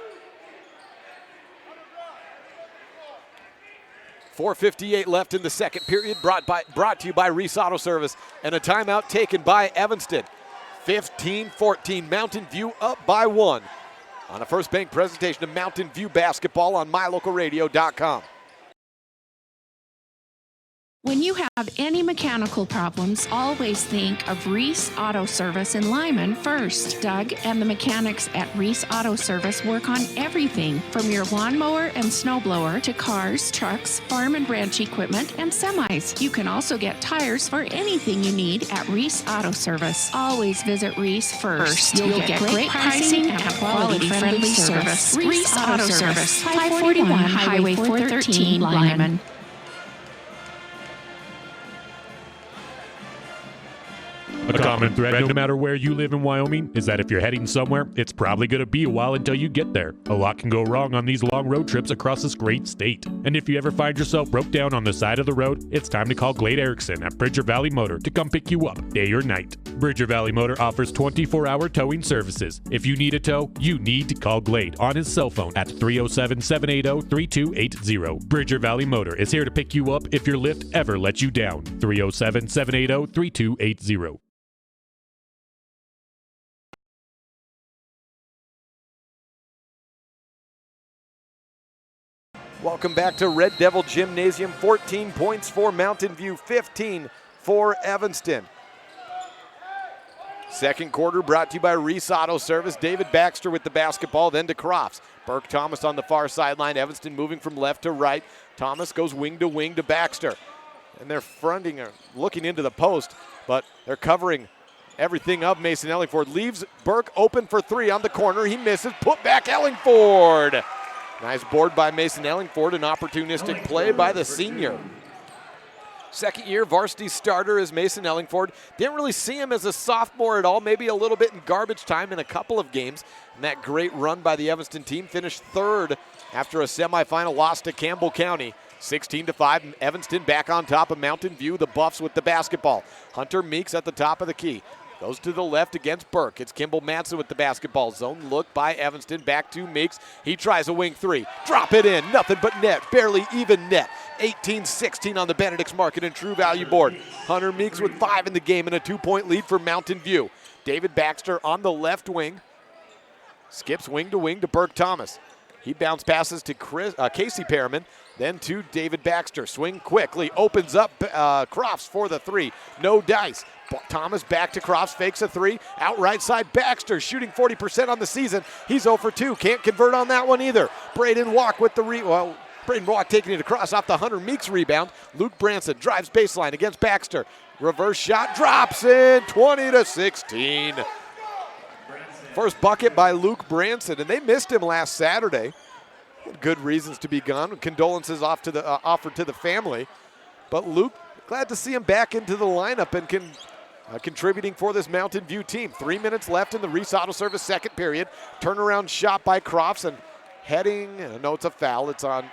C: 4:58 left in the second period, brought to you by Reese Auto Service, and a timeout taken by Evanston. 15-14, Mountain View up by 1. On a First Bank presentation of Mountain View basketball on mylocalradio.com.
H: When you have any mechanical problems, always think of Reese Auto Service in Lyman first. Doug and the mechanics at Reese Auto Service work on everything from your lawnmower and snowblower to cars, trucks, farm and ranch equipment, and semis. You can also get tires for anything you need at Reese Auto Service. Always visit Reese first. You'll get great pricing and quality-friendly service. Reese Auto Service, 541 Highway 413, Lyman.
D: A common thread, no matter where you live in Wyoming, is that if you're heading somewhere, it's probably going to be a while until you get there. A lot can go wrong on these long road trips across this great state. And if you ever find yourself broke down on the side of the road, it's time to call Glade Erickson at Bridger Valley Motor to come pick you up, day or night. Bridger Valley Motor offers 24-hour towing services. If you need a tow, you need to call Glade on his cell phone at 307-780-3280. Bridger Valley Motor is here to pick you up if your lift ever lets you down. 307-780-3280.
C: Welcome back to Red Devil Gymnasium. 14 points for Mountain View, 15 for Evanston. Second quarter brought to you by Reese Auto Service. David Baxter with the basketball, then to Crofts. Burke Thomas on the far sideline. Evanston moving from left to right. Thomas goes wing to Baxter. And they're fronting or looking into the post, but they're covering everything up. Mason Ellingford leaves Burke open for 3 on the corner. He misses. Put back Ellingford. Nice board by Mason Ellingford, an opportunistic play by the senior. Second year varsity starter is Mason Ellingford. Didn't really see him as a sophomore at all, maybe a little bit in garbage time in a couple of games. And that great run by the Evanston team finished third after a semifinal loss to Campbell County. 16-5, Evanston back on top of Mountain View. The Buffs with the basketball. Hunter Meeks at the top of the key. Goes to the left against Burke. It's Kimball Manson with the basketball. Zone look by Evanston. Back to Meeks. He tries a wing 3. Drop it in. Nothing but net. Barely even net. 18-16 on the Benedict's Market and True Value board. Hunter Meeks with 5 in the game and a 2-point lead for Mountain View. David Baxter on the left wing. Skips wing to Burke Thomas. He bounce passes to Casey Perriman. Then to David Baxter. Swing quickly. Opens up Crofts for the 3. No dice. Thomas back to Crofts, fakes a 3. Out right side, Baxter shooting 40% on the season. He's 0 for 2. Can't convert on that one either. Braden Walk with the Braden Walk taking it across off the Hunter Meeks rebound. Luke Branson drives baseline against Baxter. Reverse shot, drops in, 20-16. First bucket by Luke Branson, and they missed him last Saturday. Good reasons to be gone. Condolences offered to the family. But Luke, glad to see him back into the lineup and contributing for this Mountain View team. 3 minutes left in the Reese Auto Service second period. Turnaround shot by Crofts and heading, no, it's a foul. It's on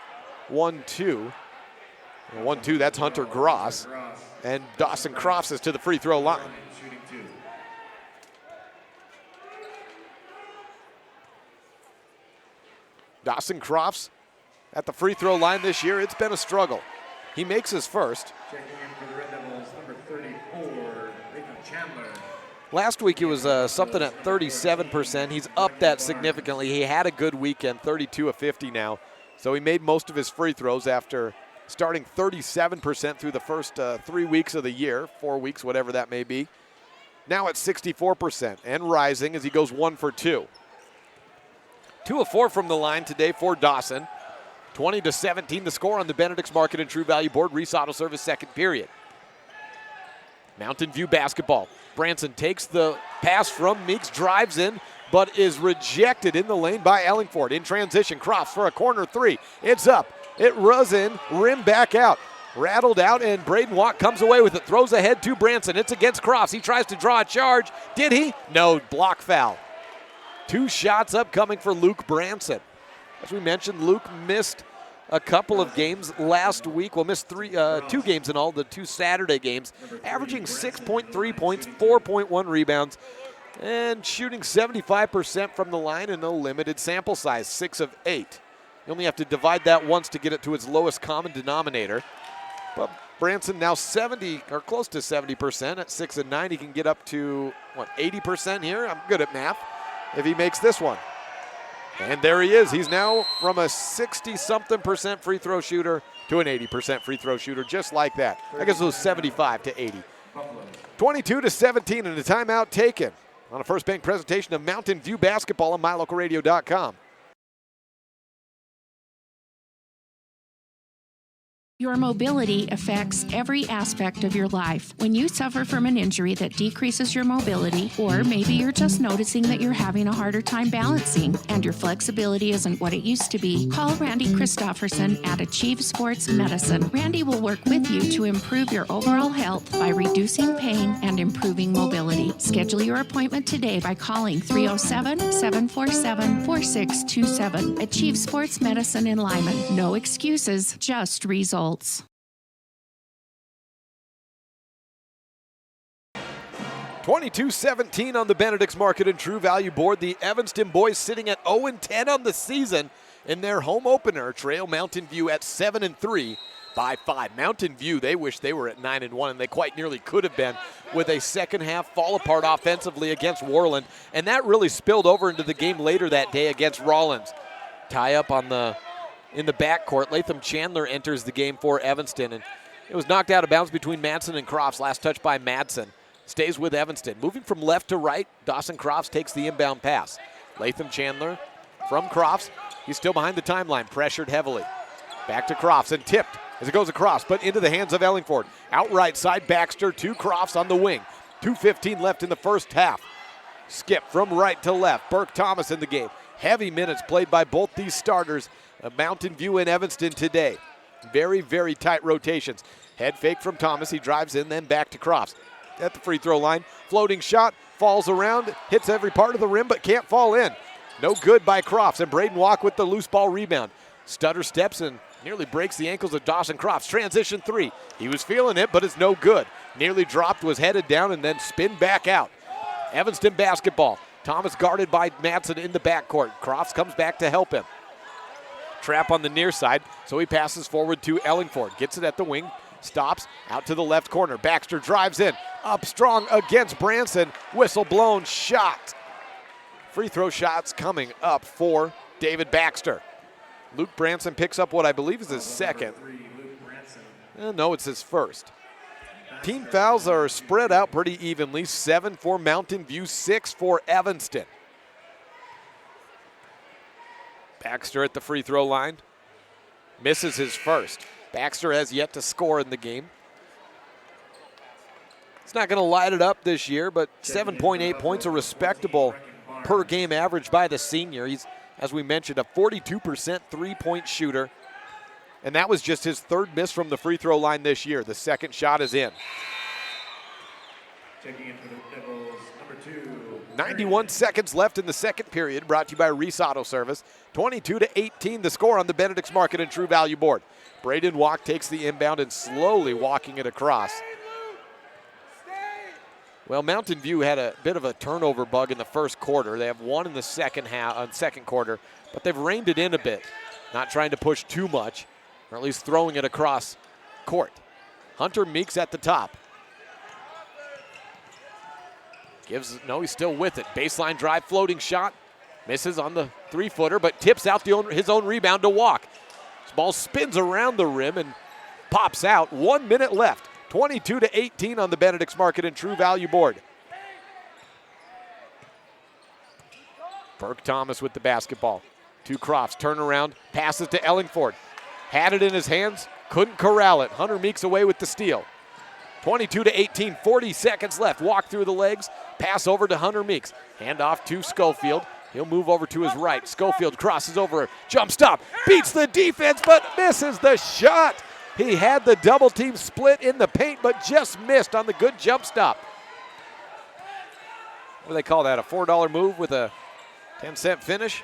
C: 1-2. 1-2, that's Hunter Gross. And Dawson Crofts is to the free throw line. Dawson Crofts at the free throw line this year. It's been a struggle. He makes his first.
R: Checking in for the Red Devils, number 34, Nathan Chandler.
C: Last week it was something at 37%. He's upped that significantly. He had a good weekend, 32 of 50 now. So he made most of his free throws after starting 37% through the first 3 weeks of the year, 4 weeks, whatever that may be. Now at 64% and rising as he goes 1 for 2. 2 of 4 from the line today for Dawson. 20-17 the score on the Benedict's Market and True Value board. Reese Auto Service second period. Mountain View basketball. Branson takes the pass from Meeks, drives in, but is rejected in the lane by Ellingford. In transition, Crofts for a corner three. It's up. It runs in, rim back out. Rattled out, and Braden Watt comes away with it. Throws ahead to Branson. It's against Crofts. He tries to draw a charge. Did he? No, block foul. 2 shots upcoming for Luke Branson. As we mentioned, Luke missed a couple of games last week. Well, missed 2 games in all, the 2 Saturday games, averaging 6.3 points, 4.1 rebounds, and shooting 75% from the line in a limited sample size, 6 of 8. You only have to divide that once to get it to its lowest common denominator. But Branson now 70, or close to 70%. At 6 and 9, he can get up to, 80% here? I'm good at math. If he makes this one. And there he is. He's now from a 60-something% free throw shooter to an 80% free throw shooter, just like that. I guess it was 75 to 80. 22-17 and a timeout taken on a First Bank presentation of Mountain View basketball on mylocalradio.com.
H: Your mobility affects every aspect of your life. When you suffer from an injury that decreases your mobility, or maybe you're just noticing that you're having a harder time balancing and your flexibility isn't what it used to be, call Randy Christofferson at Achieve Sports Medicine. Randy will work with you to improve your overall health by reducing pain and improving mobility. Schedule your appointment today by calling 307-747-4627. Achieve Sports Medicine in Lyman. No excuses, just results.
C: 22-17 on the Benedict's Market and True Value board. The Evanston boys sitting at 0-10 on the season in their home opener. Trail Mountain View at 7-3 by 5. Mountain View, they wish they were at 9-1, and they quite nearly could have been with a second half fall apart offensively against Worland. And that really spilled over into the game later that day against Rollins. Tie up in the backcourt. Latham Chandler enters the game for Evanston, and it was knocked out of bounds between Madsen and Crofts. Last touch by Madsen. Stays with Evanston. Moving from left to right, Dawson Crofts takes the inbound pass. Latham Chandler from Crofts. He's still behind the timeline, pressured heavily. Back to Crofts and tipped as it goes across, but into the hands of Ellingford. Out right side, Baxter to Crofts on the wing. 2:15 left in the first half. Skip from right to left. Burke Thomas in the game. Heavy minutes played by both these starters. Mountain View and Evanston today. Very, very tight rotations. Head fake from Thomas. He drives in, then back to Crofts. At the free throw line. Floating shot. Falls around. Hits every part of the rim, but can't fall in. No good by Crofts. And Braden Walk with the loose ball rebound. Stutter steps and nearly breaks the ankles of Dawson Crofts. Transition three. He was feeling it, but it's no good. Nearly dropped, was headed down, and then spin back out. Evanston basketball. Thomas guarded by Madsen in the backcourt. Crofts comes back to help him. Trap on the near side, so he passes forward to Ellingford. Gets it at the wing, stops, out to the left corner. Baxter drives in, up strong against Branson. Whistle blown, shot. Free throw shots coming up for David Baxter. Luke Branson picks up what I believe is his second. No, it's his first. Team fouls are spread out pretty evenly. 7 for Mountain View, 6 for Evanston. Baxter at the free throw line. Misses his first. Baxter has yet to score in the game. He's not going to light it up this year, but 7.8 points, a respectable per game average by the senior. He's, as we mentioned, a 42% three-point shooter. And that was just his third miss from the free throw line this year. The second shot is in.
R: Checking in for the Devils, number 2.
C: 91 seconds left in the second period, brought to you by Reese Auto Service. 22-18 the score on the Benedict's Market and True Value board. Braden Walk takes the inbound and slowly walking it across. Well, Mountain View had a bit of a turnover bug in the first quarter. They have one in the second quarter, but they've reined it in a bit. Not trying to push too much, or at least throwing it across court. Hunter Meeks at the top. He's still with it. Baseline drive, floating shot. Misses on the three-footer, but tips out his own rebound to Walk. This ball spins around the rim and pops out. 1 minute left. 22-18 on the Benedict's Market and True Value board. Burke Thomas with the basketball. To Crofts, turn around, passes to Ellingford. Had it in his hands, couldn't corral it. Hunter Meeks away with the steal. 22-18, 40 seconds left. Walk through the legs, pass over to Hunter Meeks. Hand off to Schofield. He'll move over to his right. Schofield crosses over, jump stop, beats the defense, but misses the shot. He had the double team split in the paint, but just missed on the good jump stop. What do they call that, a $4 move with a 10-cent finish?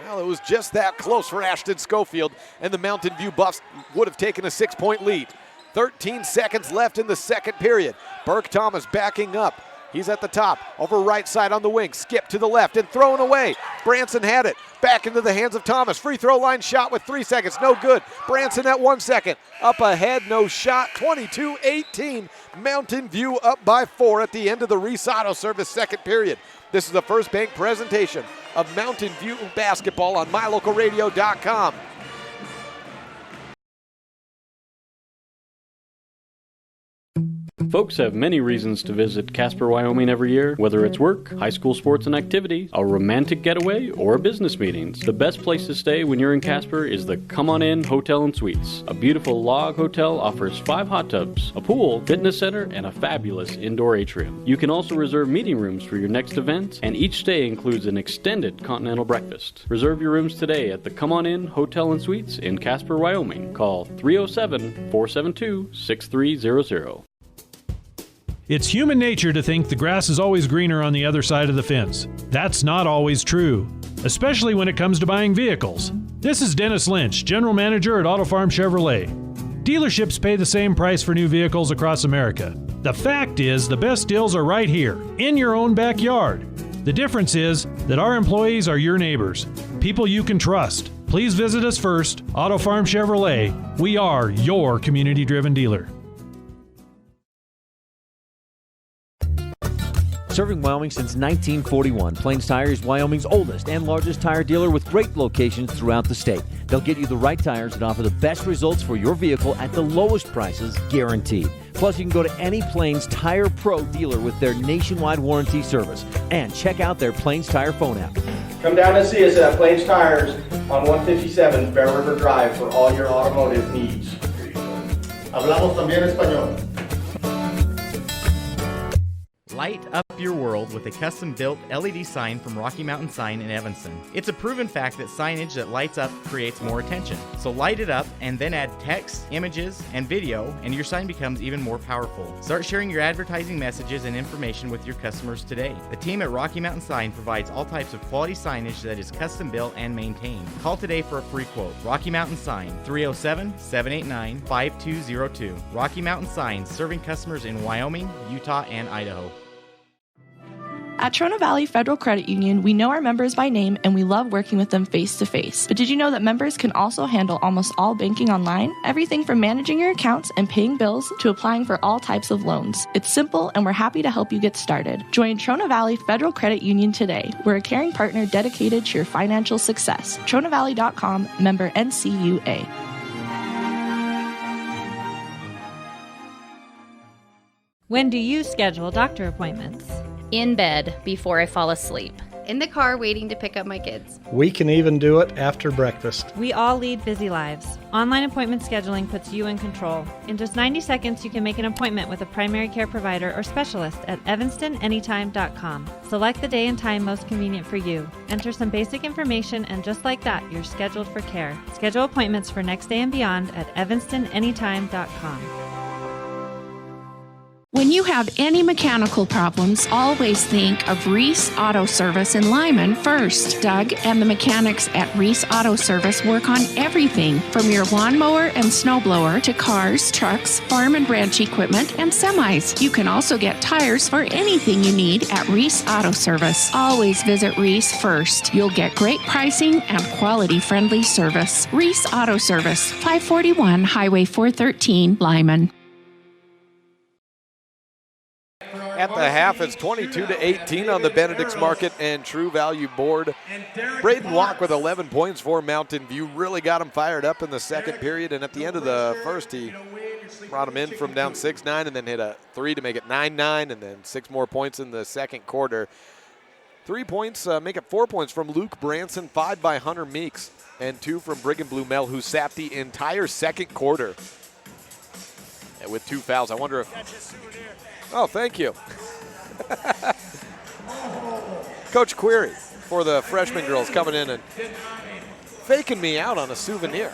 C: Well, it was just that close for Ashton Schofield, and the Mountain View Buffs would have taken a 6-point lead. 13 seconds left in the second period. Burke Thomas backing up. He's at the top, over right side on the wing. Skip to the left and thrown away. Branson had it. Back into the hands of Thomas. Free throw line shot with 3 seconds. No good. Branson at 1 second. Up ahead, no shot. 22-18. Mountain View up by 4 at the end of the Reese Auto Service second period. This is the First Bank presentation of Mountain View basketball on MyLocalRadio.com.
F: Folks have many reasons to visit Casper, Wyoming every year, whether it's work, high school sports and activities, a romantic getaway, or business meetings. The best place to stay when you're in Casper is the Come On In Hotel and Suites. A beautiful log hotel offers 5 hot tubs, a pool, fitness center, and a fabulous indoor atrium. You can also reserve meeting rooms for your next event, and each stay includes an extended continental breakfast. Reserve your rooms today at the Come On In Hotel and Suites in Casper, Wyoming. Call 307-472-6300.
E: It's human nature to think the grass is always greener on the other side of the fence. That's not always true, especially when it comes to buying vehicles. This is Dennis Lynch, General Manager at Auto Farm Chevrolet. Dealerships pay the same price for new vehicles across America. The fact is, the best deals are right here, in your own backyard. The difference is that our employees are your neighbors, people you can trust. Please visit us first, Auto Farm Chevrolet. We are your community-driven dealer.
I: Serving Wyoming since 1941, Plains Tire is Wyoming's oldest and largest tire dealer with great locations throughout the state. They'll get you the right tires and offer the best results for your vehicle at the lowest prices, guaranteed. Plus, you can go to any Plains Tire Pro dealer with their nationwide warranty service. And check out their Plains Tire phone app.
M: Come down and see us at Plains Tires on 157 Bear River Drive for all your automotive needs. Hablamos también español.
V: Light up your world with a custom-built LED sign from Rocky Mountain Sign in Evanston. It's a proven fact that signage that lights up creates more attention. So light it up and then add text, images, and video, and your sign becomes even more powerful. Start sharing your advertising messages and information with your customers today. The team at Rocky Mountain Sign provides all types of quality signage that is custom-built and maintained. Call today for a free quote. Rocky Mountain Sign, 307-789-5202. Rocky Mountain Sign, serving customers in Wyoming, Utah, and Idaho.
W: At Trona Valley Federal Credit Union, we know our members by name and we love working with them face-to-face. But did you know that members can also handle almost all banking online? Everything from managing your accounts and paying bills to applying for all types of loans. It's simple and we're happy to help you get started. Join Trona Valley Federal Credit Union today. We're a caring partner dedicated to your financial success. TronaValley.com, member NCUA.
S: When do you schedule doctor appointments?
L: In bed before I fall asleep. In the car waiting to pick up my kids.
Q: We can even do it after breakfast.
S: We all lead busy lives. Online appointment scheduling puts you in control. In just 90 seconds, you can make an appointment with a primary care provider or specialist at evanstonanytime.com. Select the day and time most convenient for you. Enter some basic information, and just like that, you're scheduled for care. Schedule appointments for next day and beyond at evanstonanytime.com.
H: When you have any mechanical problems, always think of Reese Auto Service in Lyman first. Doug and the mechanics at Reese Auto Service work on everything from your lawnmower and snowblower to cars, trucks, farm and ranch equipment, and semis. You can also get tires for anything you need at Reese Auto Service. Always visit Reese first. You'll get great pricing and quality-friendly service. Reese Auto Service, 541 Highway 413, Lyman.
R: For our
C: At the half, it's 22-18 on the Benedict's Market and True Value board. Braden Walk with 11 points for Mountain View really got him fired up in the second period, and at the end of the first, he brought him in from down 6-9 and then hit a 3 to make it 9-9, and then 6 more points in the second quarter. 3 points make it 4 points from Luke Branson, 5 by Hunter Meeks, and 2 from Brigham Blumel, who sat the entire second quarter with 2 fouls. I wonder if... Oh, thank you. Coach Query for the freshman girls coming in and faking me out on a souvenir.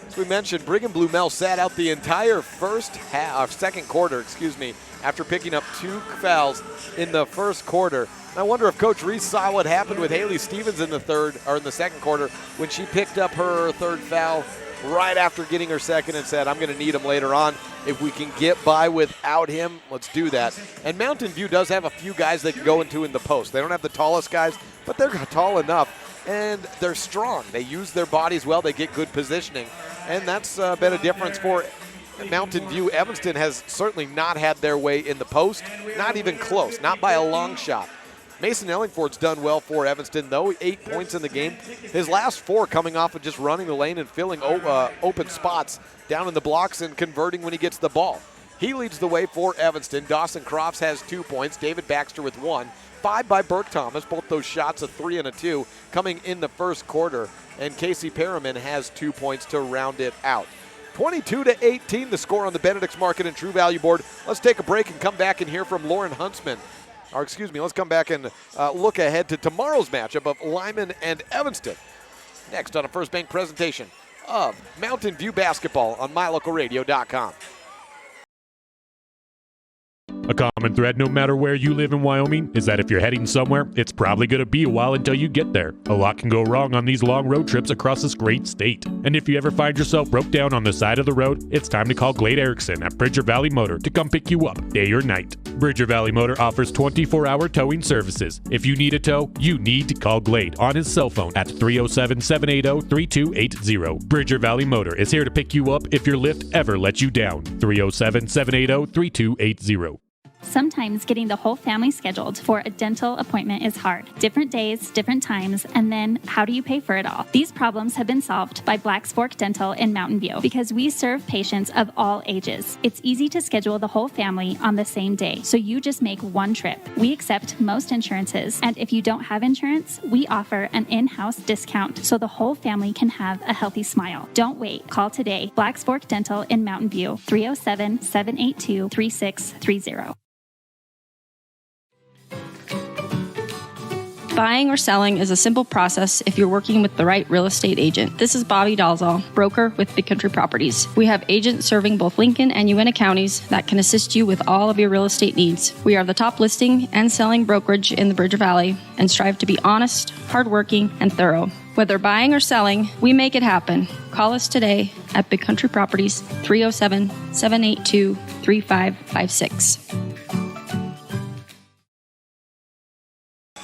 C: As we mentioned, Brigham Blumel sat out the entire second quarter, after picking up 2 fouls in the first quarter. And I wonder if Coach Reese saw what happened with Haley Stevens in the second quarter when she picked up her 3rd foul right after getting her second and said, I'm going to need him later on. If we can get by without him, let's do that. And Mountain View does have a few guys they can go into in the post. They don't have the tallest guys, but they're tall enough, and they're strong. They use their bodies well. They get good positioning, and that's been a difference for Mountain View. Evanston has certainly not had their way in the post, not even close, not by a long shot. Mason Ellingford's done well for Evanston, though, 8 points in the game. His last 4 coming off of just running the lane and filling open spots down in the blocks and converting when he gets the ball. He leads the way for Evanston. Dawson Crofts has 2 points. David Baxter with 1. 5 by Burke Thomas, both those shots, a 3 and a 2, coming in the first quarter. And Casey Perriman has 2 points to round it out. 22-18, the score on the Benedict's Market and True Value board. Let's take a break and come back and hear from Lauren Huntsman. Let's come back and look ahead to tomorrow's matchup of Lyman and Evanston. Next on a First Bank presentation of Mountain View basketball on MyLocalRadio.com.
D: A common thread no matter where you live in Wyoming is that if you're heading somewhere, it's probably going to be a while until you get there. A lot can go wrong on these long road trips across this great state. And if you ever find yourself broke down on the side of the road, it's time to call Glade Erickson at Bridger Valley Motor to come pick you up day or night. Bridger Valley Motor offers 24-hour towing services. If you need a tow, you need to call Glade on his cell phone at 307-780-3280. Bridger Valley Motor is here to pick you up if your lift ever lets you down. 307-780-3280.
A: Sometimes getting the whole family scheduled for a dental appointment is hard. Different days, different times, and then how do you pay for it all? These problems have been solved by Black's Fork Dental in Mountain View because we serve patients of all ages. It's easy to schedule the whole family on the same day, so you just make one trip. We accept most insurances, and if you don't have insurance, we offer an in-house discount so the whole family can have a healthy smile. Don't wait. Call today. Black's Fork Dental in Mountain View, 307-782-3630.
P: Buying or selling is a simple process if you're working with the right real estate agent. This is Bobby Dalzall, broker with Big Country Properties. We have agents serving both Lincoln and Uinta counties that can assist you with all of your real estate needs. We are the top listing and selling brokerage in the Bridger Valley and strive to be honest, hardworking, and thorough. Whether buying or selling, we make it happen. Call us today at Big Country Properties, 307-782-3556.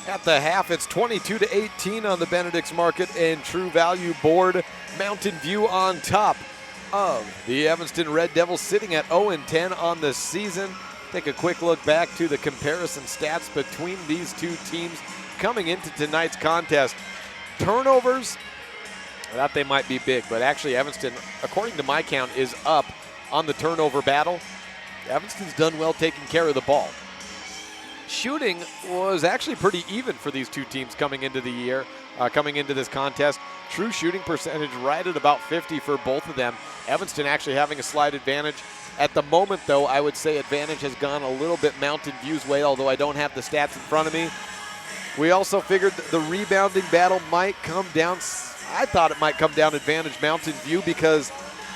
C: At the half, it's 22-18 on the Benedict's Market and True Value board. Mountain View on top of the Evanston Red Devils, sitting at 0-10 on the season. Take a quick look back to the comparison stats between these two teams coming into tonight's contest. Turnovers, I thought they might be big, but actually Evanston, according to my count, is up on the turnover battle. Evanston's done well taking care of the ball. Shooting was actually pretty even for these two teams coming into the year, coming into this contest. True shooting percentage right at about 50 for both of them. Evanston actually having a slight advantage. At the moment, though, I would say advantage has gone a little bit Mountain View's way, although I don't have the stats in front of me. We also figured the rebounding battle might come down. I thought it might come down advantage Mountain View because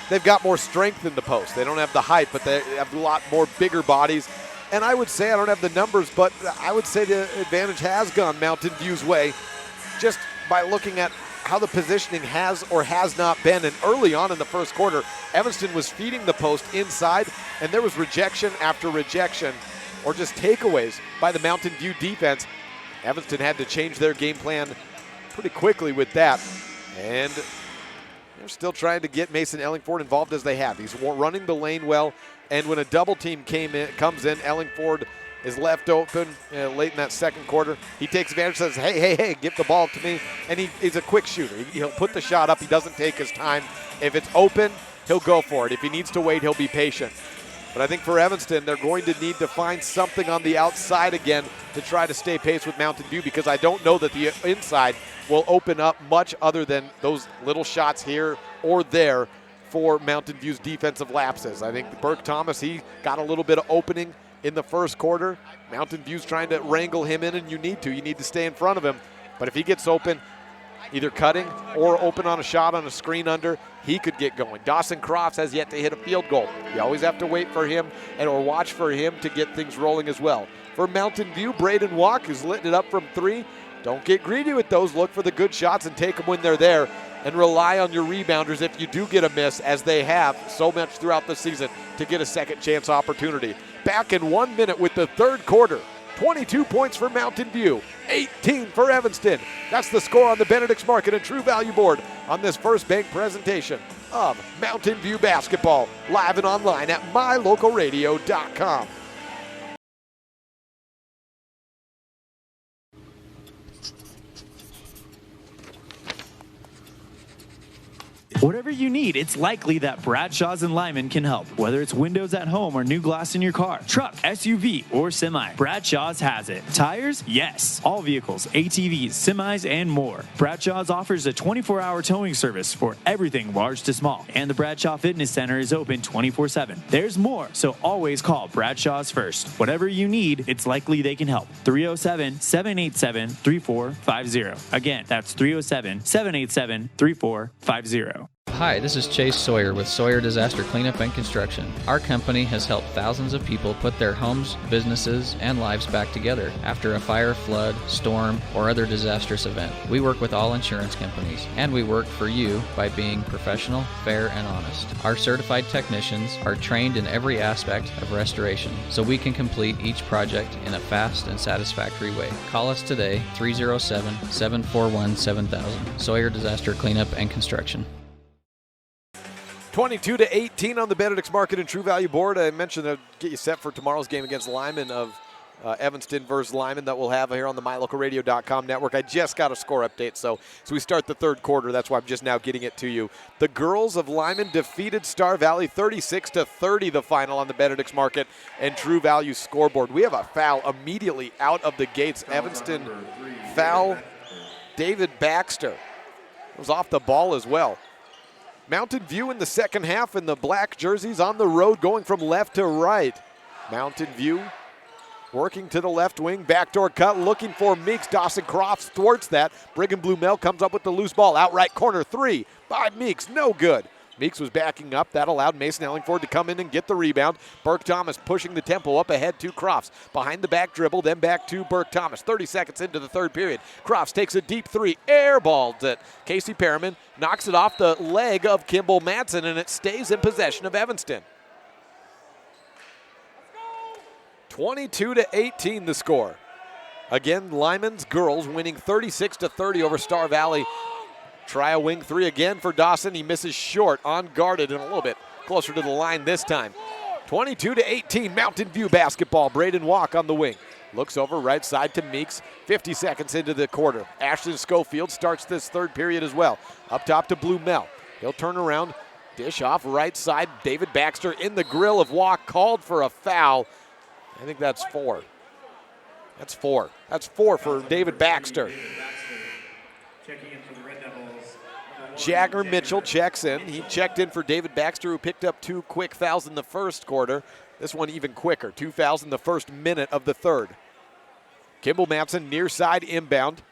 C: they've got more strength in the post. They don't have the height, but they have a lot more bigger bodies. And I would say, I don't have the numbers, but I would say the advantage has gone Mountain View's way just by looking at how the positioning has or has not been. And early on in the first quarter, Evanston was feeding the post inside, and there was rejection after rejection or just takeaways by the Mountain View defense. Evanston had to change their game plan pretty quickly with that. And They're still trying to get Mason Ellingford involved as they have. He's running the lane well, and when a double team comes in, Ellingford is left open late in that second quarter. He takes advantage, says, hey, give the ball to me. And he's a quick shooter. He'll put the shot up. He doesn't take his time. If it's open, he'll go for it. If he needs to wait, he'll be patient. But I think for Evanston, they're going to need to find something on the outside again to try to stay pace with Mountain View, because I don't know that the inside will open up much other than those little shots here or there for Mountain View's defensive lapses. I think Burke Thomas, he got a little bit of opening in the first quarter. Mountain View's trying to wrangle him in, and you need to stay in front of him. But if he gets open, either cutting or open on a shot on a screen under, he could get going. Dawson Crofts has yet to hit a field goal. You always have to wait for him or watch for him to get things rolling as well. For Mountain View, Braden Walk is lit it up from 3. Don't get greedy with those. Look for the good shots and take them when they're there, and rely on your rebounders if you do get a miss, as they have so much throughout the season, to get a second chance opportunity. Back in 1 minute with the third quarter. 22 points for Mountain View, 18 for Evanston. That's the score on the Benedict's Market and True Value board on this First Bank presentation of Mountain View basketball, live and online at mylocalradio.com.
G: Whatever you need, it's likely that Bradshaw's in Lyman can help. Whether it's windows at home or new glass in your car, truck, SUV, or semi, Bradshaw's has it. Tires? Yes. All vehicles, ATVs, semis, and more. Bradshaw's offers a 24-hour towing service for everything large to small. And the Bradshaw Fitness Center is open 24/7. There's more, so always call Bradshaw's first. Whatever you need, it's likely they can help. 307-787-3450. Again, that's 307-787-3450.
J: Hi, this is Chase Sawyer with Sawyer Disaster Cleanup and Construction. Our company has helped thousands of people put their homes, businesses, and lives back together after a fire, flood, storm, or other disastrous event. We work with all insurance companies, and we work for you by being professional, fair, and honest. Our certified technicians are trained in every aspect of restoration, so we can complete each project in a fast and satisfactory way. Call us today, 307-741-7000. Sawyer Disaster Cleanup and Construction.
C: 22-18 on the Benedict's Market and True Value board. I mentioned I'd get you set for tomorrow's game against Lyman of Evanston versus Lyman that we'll have here on the mylocalradio.com network. I just got a score update, so we start the third quarter. That's why I'm just now getting it to you. The girls of Lyman defeated Star Valley 36-30, the final on the Benedict's Market and True Value scoreboard. We have a foul immediately out of the gates. Evanston foul David Baxter. It was off the ball as well. Mountain View in the second half, and the black jerseys on the road going from left to right. Mountain View working to the left wing, backdoor cut, looking for Meeks. Dawson Crofts thwarts that. Brigham Blumel comes up with the loose ball. Out right corner, 3 by Meeks, no good. Meeks was backing up. That allowed Mason Ellingford to come in and get the rebound. Burke Thomas pushing the tempo up ahead to Crofts. Behind the back dribble, then back to Burke Thomas. 30 seconds into the third period. Crofts takes a deep 3, airballs it. Casey Perriman knocks it off the leg of Kimball Madsen, and it stays in possession of Evanston. 22-18 the score. Again, Lyman's girls winning 36-30 over Star Valley. Try a wing 3 again for Dawson. He misses short, unguarded, and a little bit closer to the line this time. 22-18, Mountain View basketball. Braden Walk on the wing. Looks over right side to Meeks. 50 seconds into the quarter. Ashton Schofield starts this third period as well. Up top to Blumel. He'll turn around, dish off right side. David Baxter in the grill of Walk, called for a foul. I think that's 4. That's 4. That's 4 for David Baxter. Jagger Mitchell checks in. He checked in for David Baxter, who picked up 2 quick fouls in the first quarter. This one even quicker. 2 fouls in the first minute of the third. Kimball Madsen near side inbound.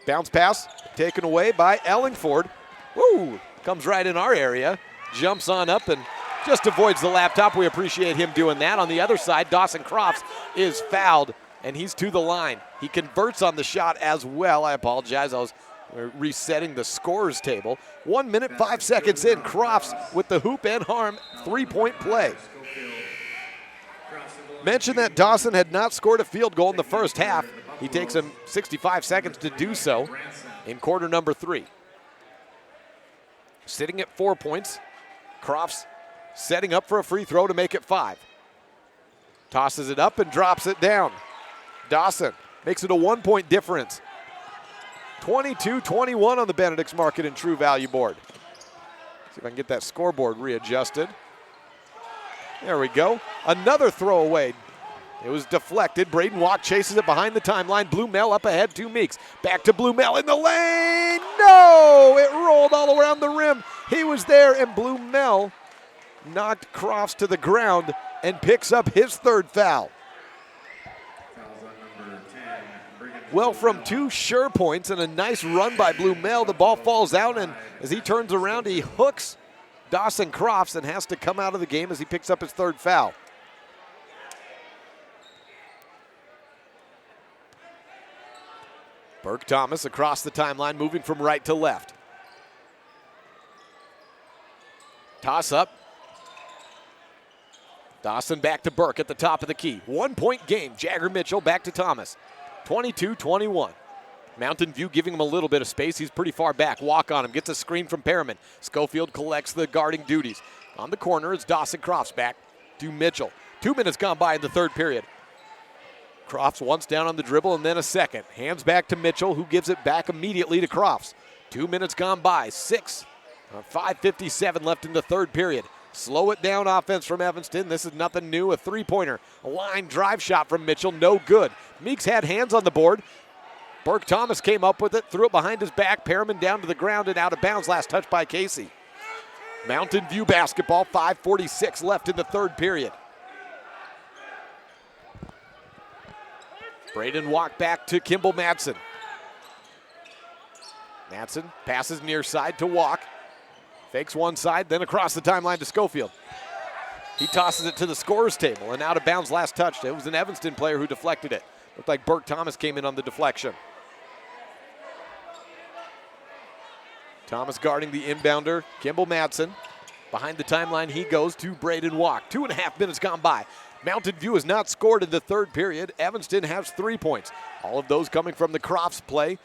C: Bounce pass taken away by Ellingford. Woo! Comes right in our area. Jumps on up and just avoids the laptop. We appreciate him doing that. On the other side, Dawson Crofts is fouled, and he's to the line. He converts on the shot as well. I apologize. I was resetting the scorers table. 1 minute, 5 seconds in. Crofts with the hoop and harm 3-point play. Mentioned that Dawson had not scored a field goal in the first half. He takes him 65 seconds to do so in quarter number 3. sitting at 4 points. Crofts setting up for a free throw to make it 5. Tosses it up and drops it down. Dawson makes it a 1-point difference. 22-21 on the Benedict's Market and True Value board. See if I can get that scoreboard readjusted. There we go. Another throwaway. It was deflected. Braden Walk chases it behind the timeline. Blumel up ahead to Meeks. Back to Blumel in the lane. No! It rolled all around the rim. He was there, and Blumel knocked Crofts to the ground and picks up his 3rd foul. Well, from 2 sure points and a nice run by Blumel, the ball falls out, and as he turns around, he hooks Dawson Crofts and has to come out of the game as he picks up his 3rd foul. Burke Thomas across the timeline, moving from right to left. Toss up. Dawson back to Burke at the top of the key. 1-point game. Jagger Mitchell back to Thomas. 22-21. Mountain View giving him a little bit of space. He's pretty far back. Walk on him. Gets a screen from Perriman. Schofield collects the guarding duties. On the corner is Dawson Crofts back to Mitchell. 2 minutes gone by in the 3rd period. Crofts once down on the dribble and then a second. Hands back to Mitchell, who gives it back immediately to Crofts. 2 minutes gone by. 5:57 left in the 3rd period. Slow it down offense from Evanston. This is nothing new. A 3-pointer. A line drive shot from Mitchell. No good. Meeks had hands on the board. Burke Thomas came up with it. Threw it behind his back. Perriman down to the ground and out of bounds. Last touch by Casey. Mountain View basketball. 5:46 left in the 3rd period. Braden Walk back to Kimball Madsen. Madsen passes near side to Walk. Fakes one side, then across the timeline to Schofield. He tosses it to the scorer's table and out of bounds last touch. It was an Evanston player who deflected it. Looked like Burke Thomas came in on the deflection. Thomas guarding the inbounder, Kimball Madsen. Behind the timeline he goes to Braden Walk. 2.5 minutes gone by. Mountain View has not scored in the 3rd period. Evanston has 3 points. All of those coming from the Crofts play.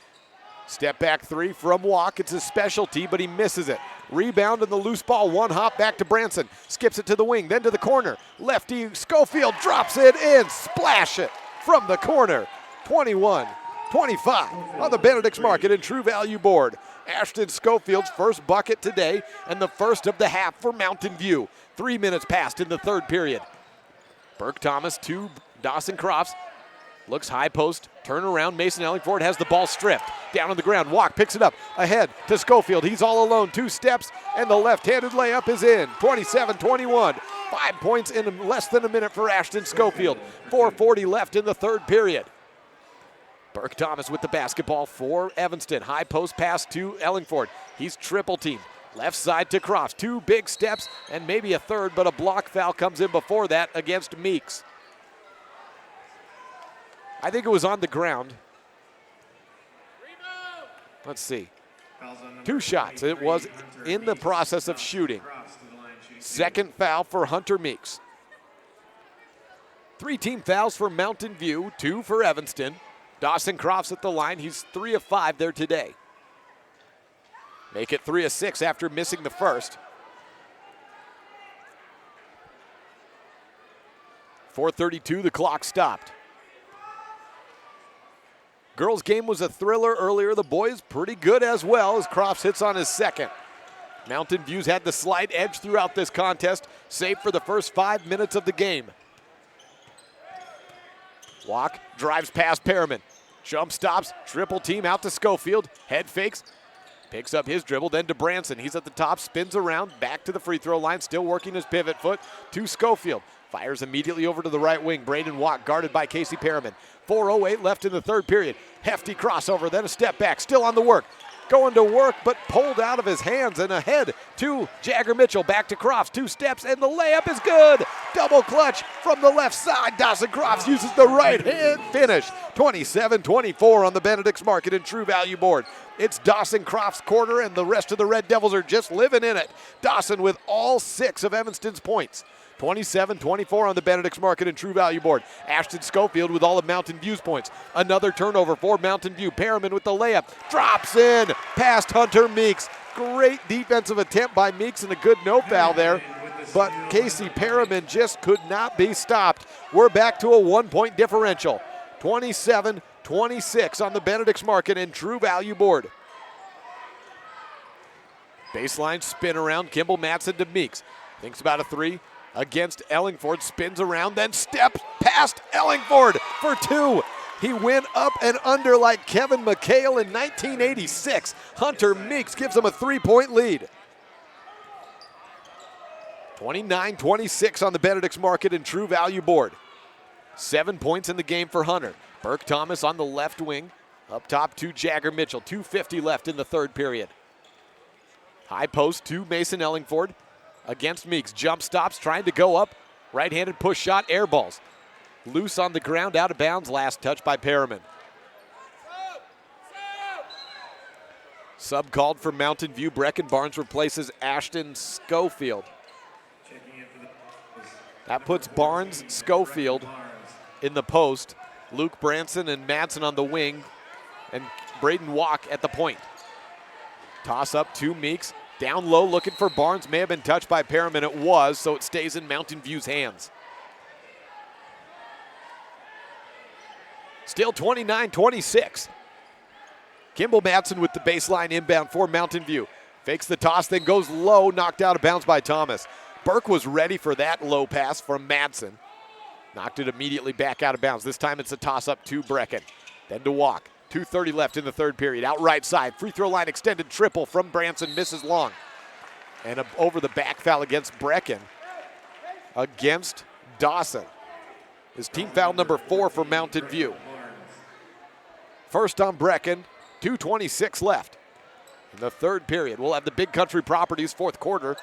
C: Step back 3 from Walk. It's his specialty, but he misses it. Rebound and the loose ball. 1 hop back to Branson. Skips it to the wing, then to the corner. Lefty Schofield drops it in. Splash it from the corner. 21-25 on the Benedict's Market and True Value board. Ashton Schofield's first bucket today and the first of the half for Mountain View. 3 minutes passed in the 3rd period. Burke Thomas to Dawson Crofts. Looks high post, turn around. Mason Ellingford has the ball stripped. Down on the ground, Walk picks it up. Ahead to Schofield, he's all alone. 2 steps, and the left-handed layup is in. 27-21. 5 points in less than a minute for Ashton Schofield. 4:40 left in the 3rd period. Burke Thomas with the basketball for Evanston. High post pass to Ellingford. He's triple teamed. Left side to Crofts. 2 big steps and maybe a third, but a block foul comes in before that against Meeks. I think it was on the ground. Let's see. 2 shots. It was in the process of shooting. 2nd foul for Hunter Meeks. 3 team fouls for Mountain View, 2 for Evanston. Dawson Crofts at the line. He's 3 of 5 there today. Make it 3 of 6 after missing the first. 4:32, the clock stopped. Girls' game was a thriller earlier. The boys pretty good as well as Crofts hits on his 2nd. Mountain View's had the slight edge throughout this contest, save for the first 5 minutes of the game. Walk drives past Perriman. Jump stops, triple team out to Schofield. Head fakes, picks up his dribble, then to Branson. He's at the top, spins around, back to the free throw line, still working his pivot foot to Schofield. Fires immediately over to the right wing. Braden Walk guarded by Casey Perriman. 4:08 left in the 3rd period. Hefty crossover, then a step back, still on the work. Going to work, but pulled out of his hands and ahead to Jagger Mitchell. Back to Crofts, 2 steps, and the layup is good. Double clutch from the left side. Dawson Crofts uses the right hand finish. 27-24 on the Benedict's Market and True Value board. It's Dawson Crofts' quarter, and the rest of the Red Devils are just living in it. Dawson with all 6 of Evanston's points. 27-24 on the Benedict's Market and True Value board. Ashton Schofield with all of Mountain View's points. Another turnover for Mountain View. Perriman with the layup. Drops in past Hunter Meeks. Great defensive attempt by Meeks and a good no foul there. But Casey Perriman just could not be stopped. We're back to a 1-point differential. 27-26 on the Benedict's Market and True Value board. Baseline spin around, Kimball Matson to Meeks. Thinks about a three against Ellingford, spins around, then steps past Ellingford for two. He went up and under like Kevin McHale in 1986. Hunter Meeks gives him a 3-point lead. 29-26 on the Benedict's Market and True Value board. 7 points in the game for Hunter. Burke Thomas on the left wing. Up top to Jagger Mitchell. 2:50 left in the third period. High post to Mason Ellingford against Meeks. Jump stops, trying to go up. Right-handed push shot, air balls. Loose on the ground, out of bounds. Last touch by Perriman. Sub called for Mountain View. Brecken Barnes replaces Ashton Schofield. That puts Barnes, Schofield in the post. Luke Branson and Madsen on the wing. And Braden Walk at the point. Toss up to Meeks. Down low looking for Barnes. May have been touched by Perriman. It was, so it stays in Mountain View's hands. Still 29-26. Kimball Matson with the baseline inbound for Mountain View. Fakes the toss, then goes low, knocked out of bounds by Thomas. Burke was ready for that low pass from Madsen. Knocked it immediately back out of bounds. This time it's a toss-up to Brecken. Then to Walk. 2:30 left in the third period. Out right side. Free throw line extended triple from Branson. Misses long. And over the back foul against Brecken. Against Dawson. His team foul number 4 for Mountain View. First on Brecken. 2:26 left in the third period. We'll have the Big Country Properties fourth quarter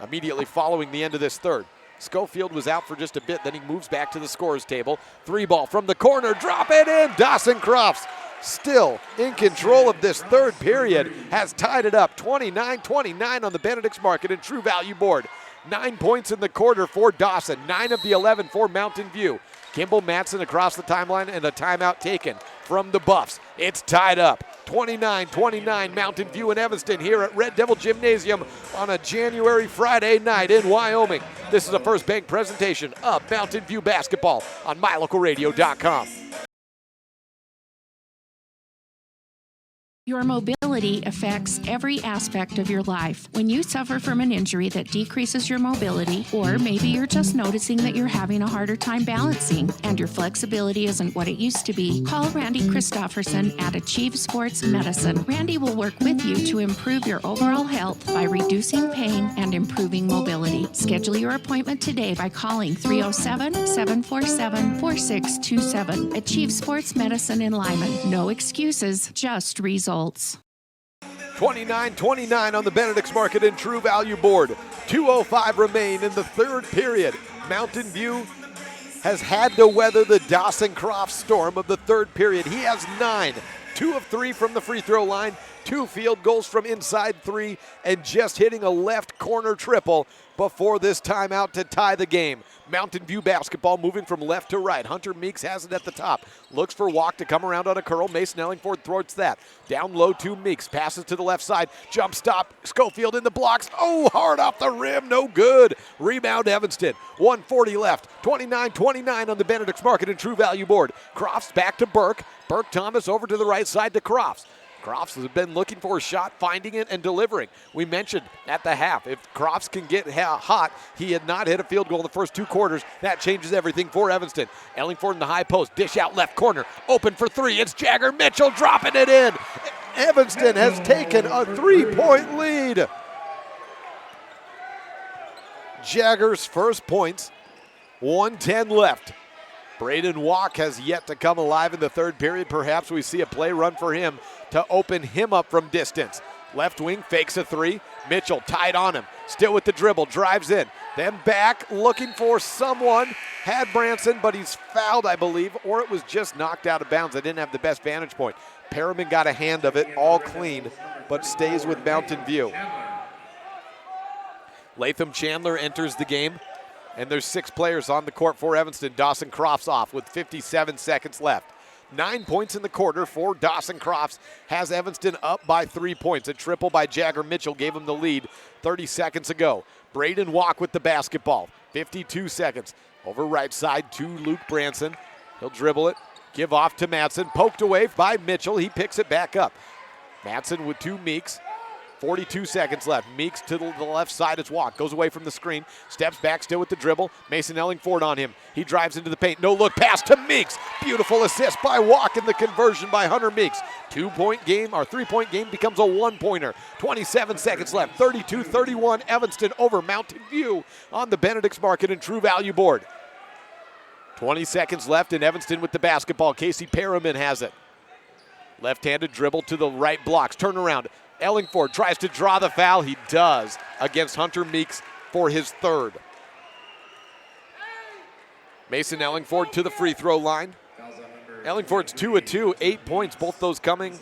C: immediately following the end of this third. Schofield was out for just a bit, then he moves back to the scorer's table. 3-ball from the corner, drop it in. Dawson Crofts still in control of this third period, has tied it up 29-29 on the Benedict's Market and True Value board. 9 points in the quarter for Dawson, 9 of the 11 for Mountain View. Kimball Matson across the timeline and a timeout taken from the Buffs. It's tied up 29-29 Mountain View and Evanston here at Red Devil Gymnasium on a January Friday night in Wyoming. This is a First Bank presentation of Mountain View basketball on MyLocalRadio.com.
H: Your mobility affects every aspect of your life. When you suffer from an injury that decreases your mobility, or maybe you're just noticing that you're having a harder time balancing and your flexibility isn't what it used to be, call Randy Christofferson at Achieve Sports Medicine. Randy will work with you to improve your overall health by reducing pain and improving mobility. Schedule your appointment today by calling 307-747-4627. Achieve Sports Medicine in Lyman. No excuses, just results.
C: 29-29 on the Benedict's Market and True Value board. 2:05 remain in the third period. Mountain View has had to weather the Dawson Crofts storm of the third period. He has 9, 2 of 3 from the free throw line, 2 field goals from inside 3, and just hitting a left corner triple before this timeout to tie the game. Mountain View basketball moving from left to right. Hunter Meeks has it at the top. Looks for Walk to come around on a curl. Mason Ellingford throws that. Down low to Meeks. Passes to the left side. Jump stop. Schofield in the blocks. Oh, hard off the rim. No good. Rebound Evanston. 1:40 left. 29-29 on the Benedict's Market and True Value board. Crofts back to Burke. Burke Thomas over to the right side to Crofts. Crofts has been looking for a shot, finding it, and delivering. We mentioned at the half, if Crofts can get hot, he had not hit a field goal in the first 2 quarters. That changes everything for Evanston. Ellingford in the high post, dish out left corner, open for 3. It's Jagger Mitchell dropping it in. Evanston has taken a 3-point lead. Jagger's first points, 1:10 left. Braden Walk has yet to come alive in the third period. Perhaps we see a play run for him to open him up from distance. Left wing fakes a 3. Mitchell tied on him. Still with the dribble. Drives in. Then back looking for someone. Had Branson, but he's fouled, I believe, or it was just knocked out of bounds. I didn't have the best vantage point. Perriman got a hand of it, all clean, but stays with Mountain View. Latham Chandler enters the game. And there's 6 players on the court for Evanston. Dawson Crofts off with 57 seconds left. 9 points in the quarter for Dawson Crofts. Has Evanston up by 3 points. A triple by Jagger Mitchell gave him the lead 30 seconds ago. Braden Walk with the basketball. 52 seconds. Over right side to Luke Branson. He'll dribble it. Give off to Madsen. Poked away by Mitchell. He picks it back up. Madsen with 2 Meeks. 42 seconds left. Meeks to the left side as Walk. Goes away from the screen. Steps back still with the dribble. Mason Ellingford on him. He drives into the paint. No look pass to Meeks. Beautiful assist by Walk and the conversion by Hunter Meeks. 2-point game, or 3-point game becomes a 1-pointer. 27 seconds left. 32-31 Evanston over Mountain View on the Benedict's Market and True Value board. 20 seconds left and Evanston with the basketball. Casey Perriman has it. Left-handed dribble to the right blocks. Turn around. Ellingford tries to draw the foul. He does against Hunter Meeks for his third. Mason Ellingford to the free throw line. Ellingford's 2 of 2, 8 points, both those coming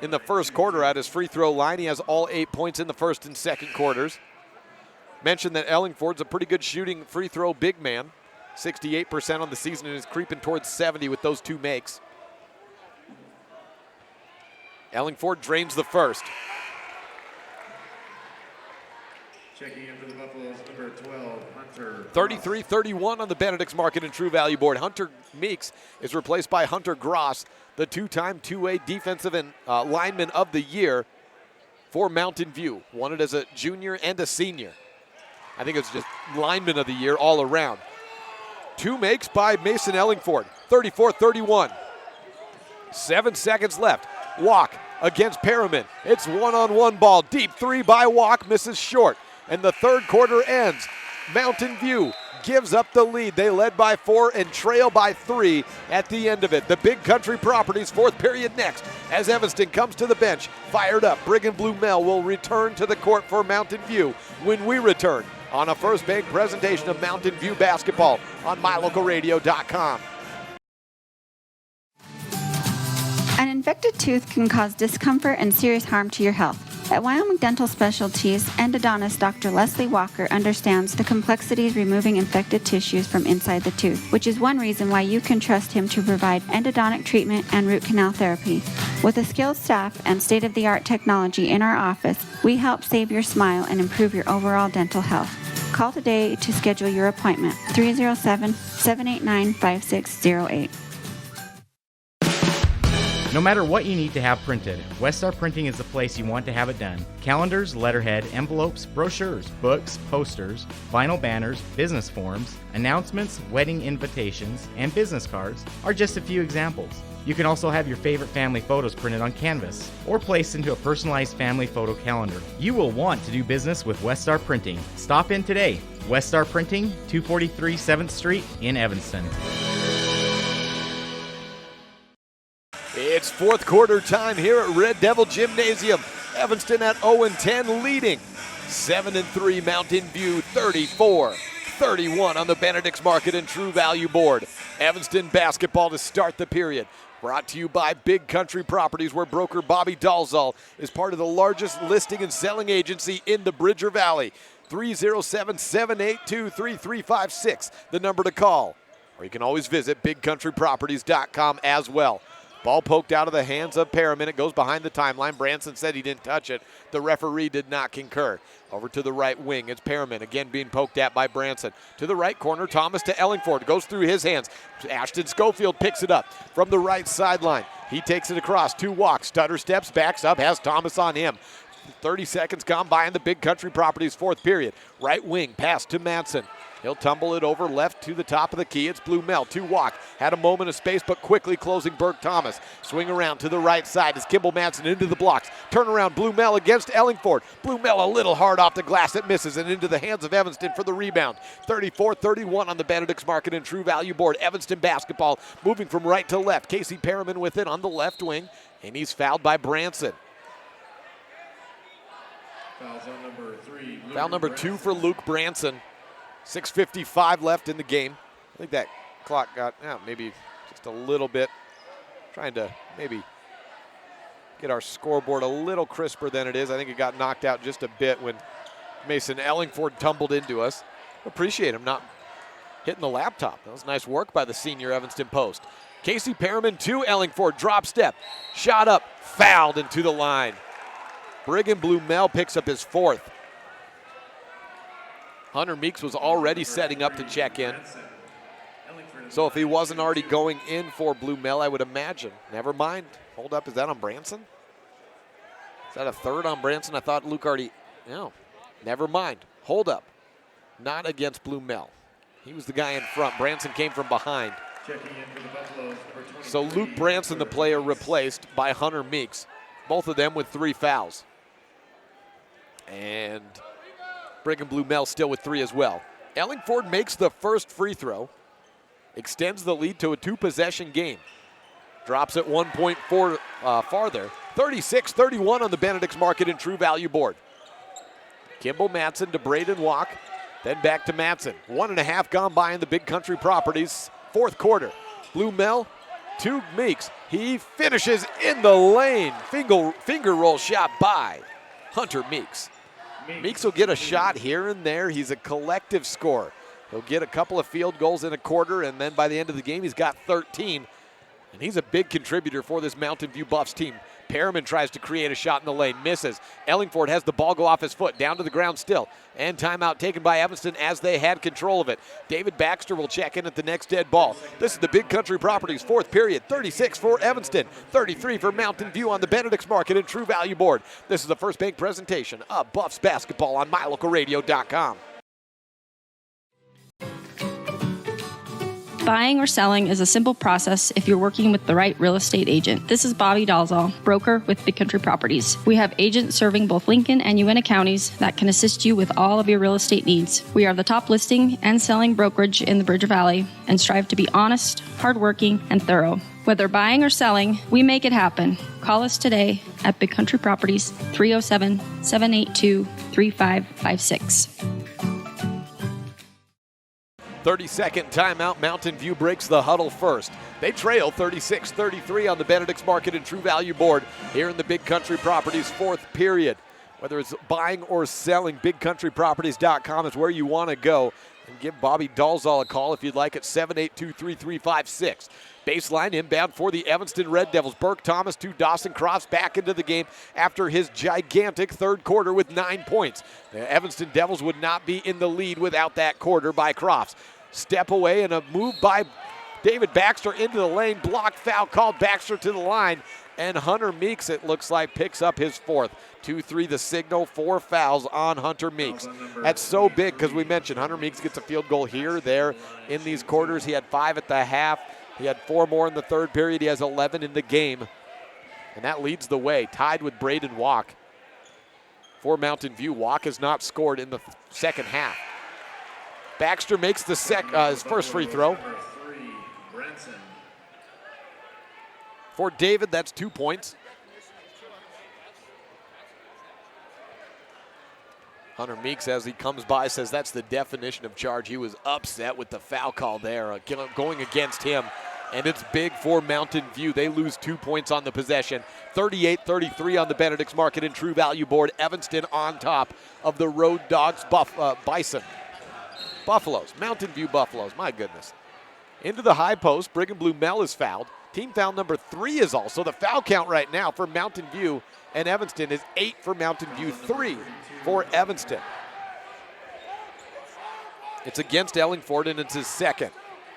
C: in the first quarter at his free throw line. He has all 8 points in the first and second quarters. Mentioned that Ellingford's a pretty good shooting free throw big man. 68% on the season and is creeping towards 70 with those 2 makes. Ellingford drains the first.
R: Checking in for the Buffaloes, number 12, Hunter.
C: 33-31 on the Benedict's Market and True Value board. Hunter Meeks is replaced by Hunter Gross, the 2-time 2A defensive and lineman of the year for Mountain View. Won it as a junior and a senior. I think it's just lineman of the year all around. 2 makes by Mason Ellingford. 34-31. 7 seconds left. Walk against Perriman. It's one-on-one ball. Deep 3 by Walk, misses short. And the third quarter ends. Mountain View gives up the lead. They led by 4 and trail by 3 at the end of it. The Big Country Properties fourth period next as Evanston comes to the bench. Fired up. Brigham Blue Mel will return to the court for Mountain View when we return on a First Bank presentation of Mountain View basketball on MyLocalRadio.com.
K: An infected tooth can cause discomfort and serious harm to your health. At Wyoming Dental Specialties, endodontist Dr. Leslie Walker understands the complexities removing infected tissues from inside the tooth, which is one reason why you can trust him to provide endodontic treatment and root canal therapy. With a skilled staff and state-of-the-art technology in our office, we help save your smile and improve your overall dental health. Call today to schedule your appointment, 307-789-5608.
V: No matter what you need to have printed, Weststar Printing is the place you want to have it done. Calendars, letterhead, envelopes, brochures, books, posters, vinyl banners, business forms, announcements, wedding invitations, and business cards are just a few examples. You can also have your favorite family photos printed on canvas or placed into a personalized family photo calendar. You will want to do business with Weststar Printing. Stop in today. Weststar Printing, 243 7th Street in Evanston.
C: It's fourth quarter time here at Red Devil Gymnasium. Evanston at 0-10 leading. 7-3 Mountain View, 34-31 on the Benedict's Market and True Value board. Evanston basketball to start the period. Brought to you by Big Country Properties, where broker Bobby Dalzall is part of the largest listing and selling agency in the Bridger Valley. 307-782-3356, the number to call. Or you can always visit bigcountryproperties.com as well. Ball poked out of the hands of Perriman. It goes behind the timeline. Branson said he didn't touch it. The referee did not concur. Over to the right wing. It's Perriman again being poked at by Branson. To the right corner, Thomas to Ellingford. Goes through his hands. Ashton Schofield picks it up from the right sideline. He takes it across. 2 walks. Stutter steps, backs up, has Thomas on him. 30 seconds gone by in the Big Country Properties fourth period. Right wing, pass to Madsen. He'll tumble it over left to the top of the key. It's Blue Mel, 2 walk. Had a moment of space, but quickly closing Burke Thomas. Swing around to the right side as Kimball Madsen into the blocks. Turn around, Blue Mel against Ellingford. Blue Mel a little hard off the glass. It misses and into the hands of Evanston for the rebound. 34-31 on the Benedict's Market and True Value board. Evanston basketball moving from right to left. Casey Perriman with it on the left wing, and he's fouled by Branson. Foul number 2 for Luke Branson. 6:55 left in the game. I think that clock got maybe just a little bit. Trying to maybe get our scoreboard a little crisper than it is. I think it got knocked out just a bit when Mason Ellingford tumbled into us. Appreciate him not hitting the laptop. That was nice work by the senior Evanston post. Casey Perriman to Ellingford, drop step, shot up, fouled into the line. Brigham Blumel picks up his fourth. Hunter Meeks was already setting up to check in. So if he wasn't already going in for Blumel, I would imagine. Never mind. Hold up, is that on Branson? Is that a third on Branson? I thought Luke already, no. Never mind. Hold up. Not against Blumel. He was the guy in front. Branson came from behind. So Luke Branson, the player replaced by Hunter Meeks. Both of them with 3 fouls. And Brigham Blumel still with 3 as well. Ellingford makes the first free throw. Extends the lead to a 2-possession game. Drops it 1 point farther. 36-31 on the Benedict's Market and True Value board. Kimball Matson to Braden Walk. Then back to Matson. 1.5 gone by in the Big Country Properties. 4th quarter. Blumel to Meeks. He finishes in the lane. Finger roll shot by Hunter Meeks. Meeks will get a shot here and there. He's a collective scorer. He'll get a couple of field goals in a quarter, and then by the end of the game, he's got 13. And he's a big contributor for this Mountain View Buffs team. Perriman tries to create a shot in the lane, misses. Ellingford has the ball go off his foot, down to the ground still. And timeout taken by Evanston as they had control of it. David Baxter will check in at the next dead ball. This is the Big Country Properties 4th period. 36 for Evanston, 33 for Mountain View on the Benedict's Market and True Value board. This is the First Bank presentation of Buffs basketball on MyLocalRadio.com.
P: Buying or selling is a simple process if you're working with the right real estate agent. This is Bobby Dalzall, broker with Big Country Properties. We have agents serving both Lincoln and Uinta counties that can assist you with all of your real estate needs. We are the top listing and selling brokerage in the Bridger Valley and strive to be honest, hardworking, and thorough. Whether buying or selling, we make it happen. Call us today at Big Country Properties, 307-782-3556.
C: 30-second timeout. Mountain View breaks the huddle first. They trail 36-33 on the Benedict's Market and True Value board here in the Big Country Properties 4th period. Whether it's buying or selling, BigCountryProperties.com is where you want to go. And give Bobby Dalzall a call if you'd like at 782-3356. Baseline inbound for the Evanston Red Devils. Burke Thomas to Dawson Crofts back into the game after his gigantic 3rd quarter with 9 points. The Evanston Devils would not be in the lead without that quarter by Crofts. Step away and a move by David Baxter into the lane. Blocked foul called. Baxter to the line. And Hunter Meeks, it looks like, picks up his 4th. 2-3 the signal, 4 fouls on Hunter Meeks. That's so big because we mentioned Hunter Meeks gets a field goal here, there in these quarters. He had 5 at the half. He had 4 more in the 3rd period. He has 11 in the game. And that leads the way, tied with Braden Walk. For Mountain View, Walk has not scored in the 2nd half. Baxter makes the his first free throw. For David, that's 2 points. Hunter Meeks, as he comes by, says that's the definition of charge. He was upset with the foul call there, going against him. And it's big for Mountain View. They lose 2 points on the possession. 38-33 on the Benedict's Market and True Value board. Evanston on top of the Road Dogs Bison. Buffaloes, Mountain View Buffaloes, my goodness. Into the high post, Brigham Blumel is fouled. Team foul number 3 is also. The foul count right now for Mountain View and Evanston is 8 for Mountain View, 3 for Evanston. It's against Ellingford, and it's his 2nd.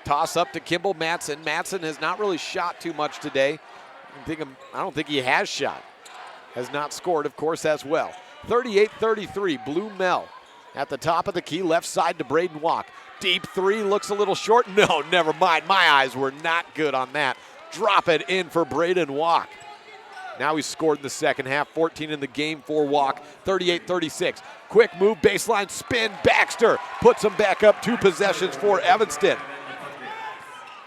C: Toss up to Kimball Matson. Matson has not really shot too much today. I don't think he has shot. Has not scored, of course, as well. 38-33, Blumel at the top of the key, left side to Braden Walk. Deep 3, looks a little short. No, never mind. My eyes were not good on that. Drop it in for Braden Walk. Now he's scored in the 2nd half, 14 in the game for Walk, 38-36. Quick move, baseline spin, Baxter puts him back up, 2 possessions for Evanston.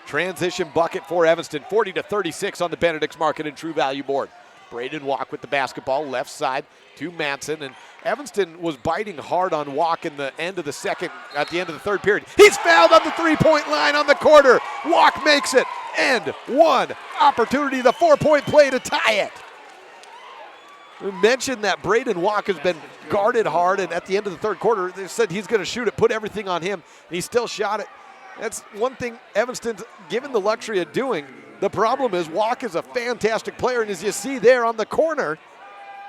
C: Transition bucket for Evanston, 40-36 on the Benedict's Market and True Value board. Braden Walk with the basketball, left side to Matson, and Evanston was biting hard on Walk in the end of the 2nd, at the end of the 3rd period. He's fouled on the 3-point line on the quarter. Walk makes it, and 1 opportunity, the 4-point play to tie it. We mentioned that Braden Walk has been guarded hard, and at the end of the 3rd quarter, they said he's going to shoot it, put everything on him, and he still shot it. That's one thing Evanston's given the luxury of doing. The problem is Walk is a fantastic player, and as you see there on the corner,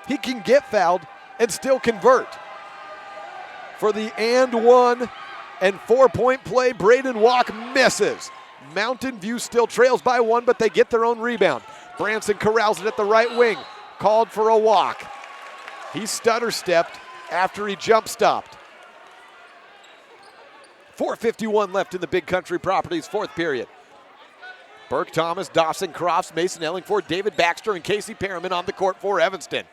C: he can get fouled and still convert. For the and 1 and 4-point play, Braden Walk misses. Mountain View still trails by 1, but they get their own rebound. Branson corrals it at the right wing, called for a walk. He stutter-stepped after he jump-stopped. 4:51 left in the Big Country Properties fourth period. Burke Thomas, Dawson Crofts, Mason Ellingford, David Baxter, and Casey Perriman on the court for Evanston.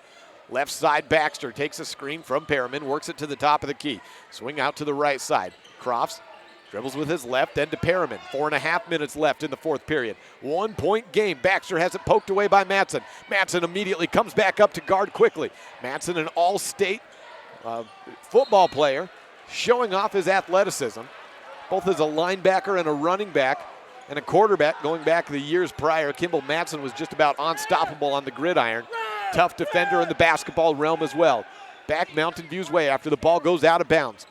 C: Left side, Baxter takes a screen from Perriman, works it to the top of the key. Swing out to the right side. Crofts dribbles with his left, then to Perriman. 4.5 minutes left in the fourth period. 1-point game. Baxter has it poked away by Matson. Matson immediately comes back up to guard quickly. Matson, an all-state football player, showing off his athleticism, both as a linebacker and a running back and a quarterback going back the years prior. Kimball Matson was just about unstoppable on the gridiron. Tough defender in the basketball realm as well. Back Mountain View's way after the ball goes out of bounds.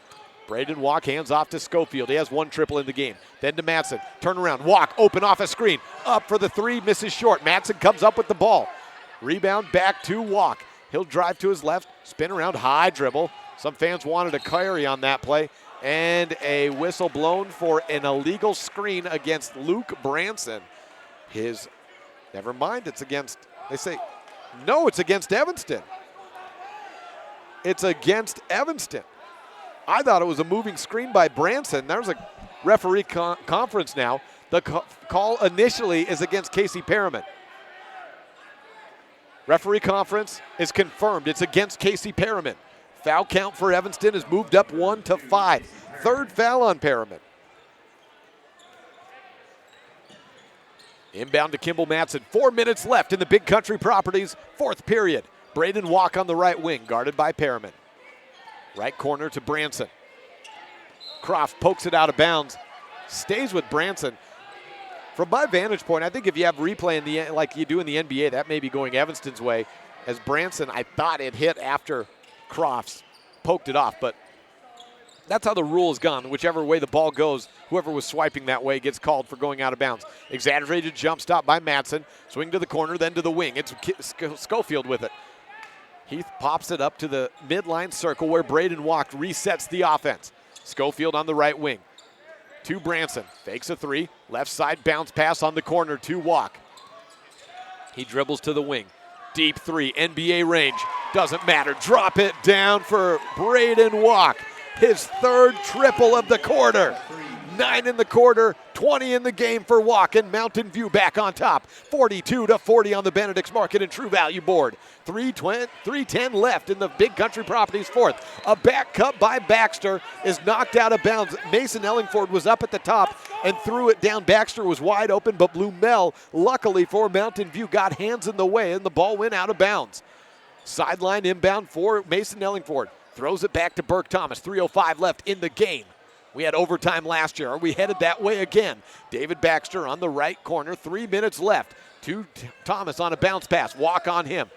C: Braden Walk hands off to Schofield. He has one triple in the game. Then to Matson. Turn around. Walk open off a screen. Up for the three. Misses short. Matson comes up with the ball. Rebound back to Walk. He'll drive to his left. Spin around. High dribble. Some fans wanted a carry on that play. And a whistle blown for an illegal screen against Luke Branson. Never mind, it's against, they say, no, it's against Evanston. It's against Evanston. I thought it was a moving screen by Branson. There's a referee conference now. The call initially is against Casey Perriman. Referee conference is confirmed. It's against Casey Perriman. Foul count for Evanston is moved up 1 to 5. Third foul on Perriman. Inbound to Kimball Matson. 4 minutes left in the Big Country Properties fourth period. Braden Walk on the right wing, guarded by Perriman. Right corner to Branson. Croft pokes it out of bounds. Stays with Branson. From my vantage point, I think if you have replay in the like you do in the NBA, that may be going Evanston's way. As Branson, I thought it hit after Crofts poked it off, but that's how the rule has gone. Whichever way the ball goes, whoever was swiping that way gets called for going out of bounds. Exaggerated jump stop by Matson. Swing to the corner, then to the wing. It's Schofield with it. Heath pops it up to the midline circle where Braden Walk resets the offense. Schofield on the right wing. To Branson. Fakes a three. Left side bounce pass on the corner to Walk. He dribbles to the wing. Deep three. NBA range. Doesn't matter. Drop it down for Braden Walk. His third triple of the quarter. 9 in the quarter, 20 in the game for Walk, and Mountain View back on top. 42-40 on the Benedict's Market and True Value board. 3:10 left in the Big Country Properties fourth. A back cut by Baxter is knocked out of bounds. Mason Ellingford was up at the top and threw it down. Baxter was wide open, but Blumel, luckily for Mountain View, got hands in the way, and the ball went out of bounds. Sideline inbound for Mason Ellingford. Throws it back to Burke Thomas. 3:05 left in the game. We had overtime last year. Are we headed that way again? David Baxter on the right corner. 3 minutes left. To Thomas on a bounce pass. Walk on him.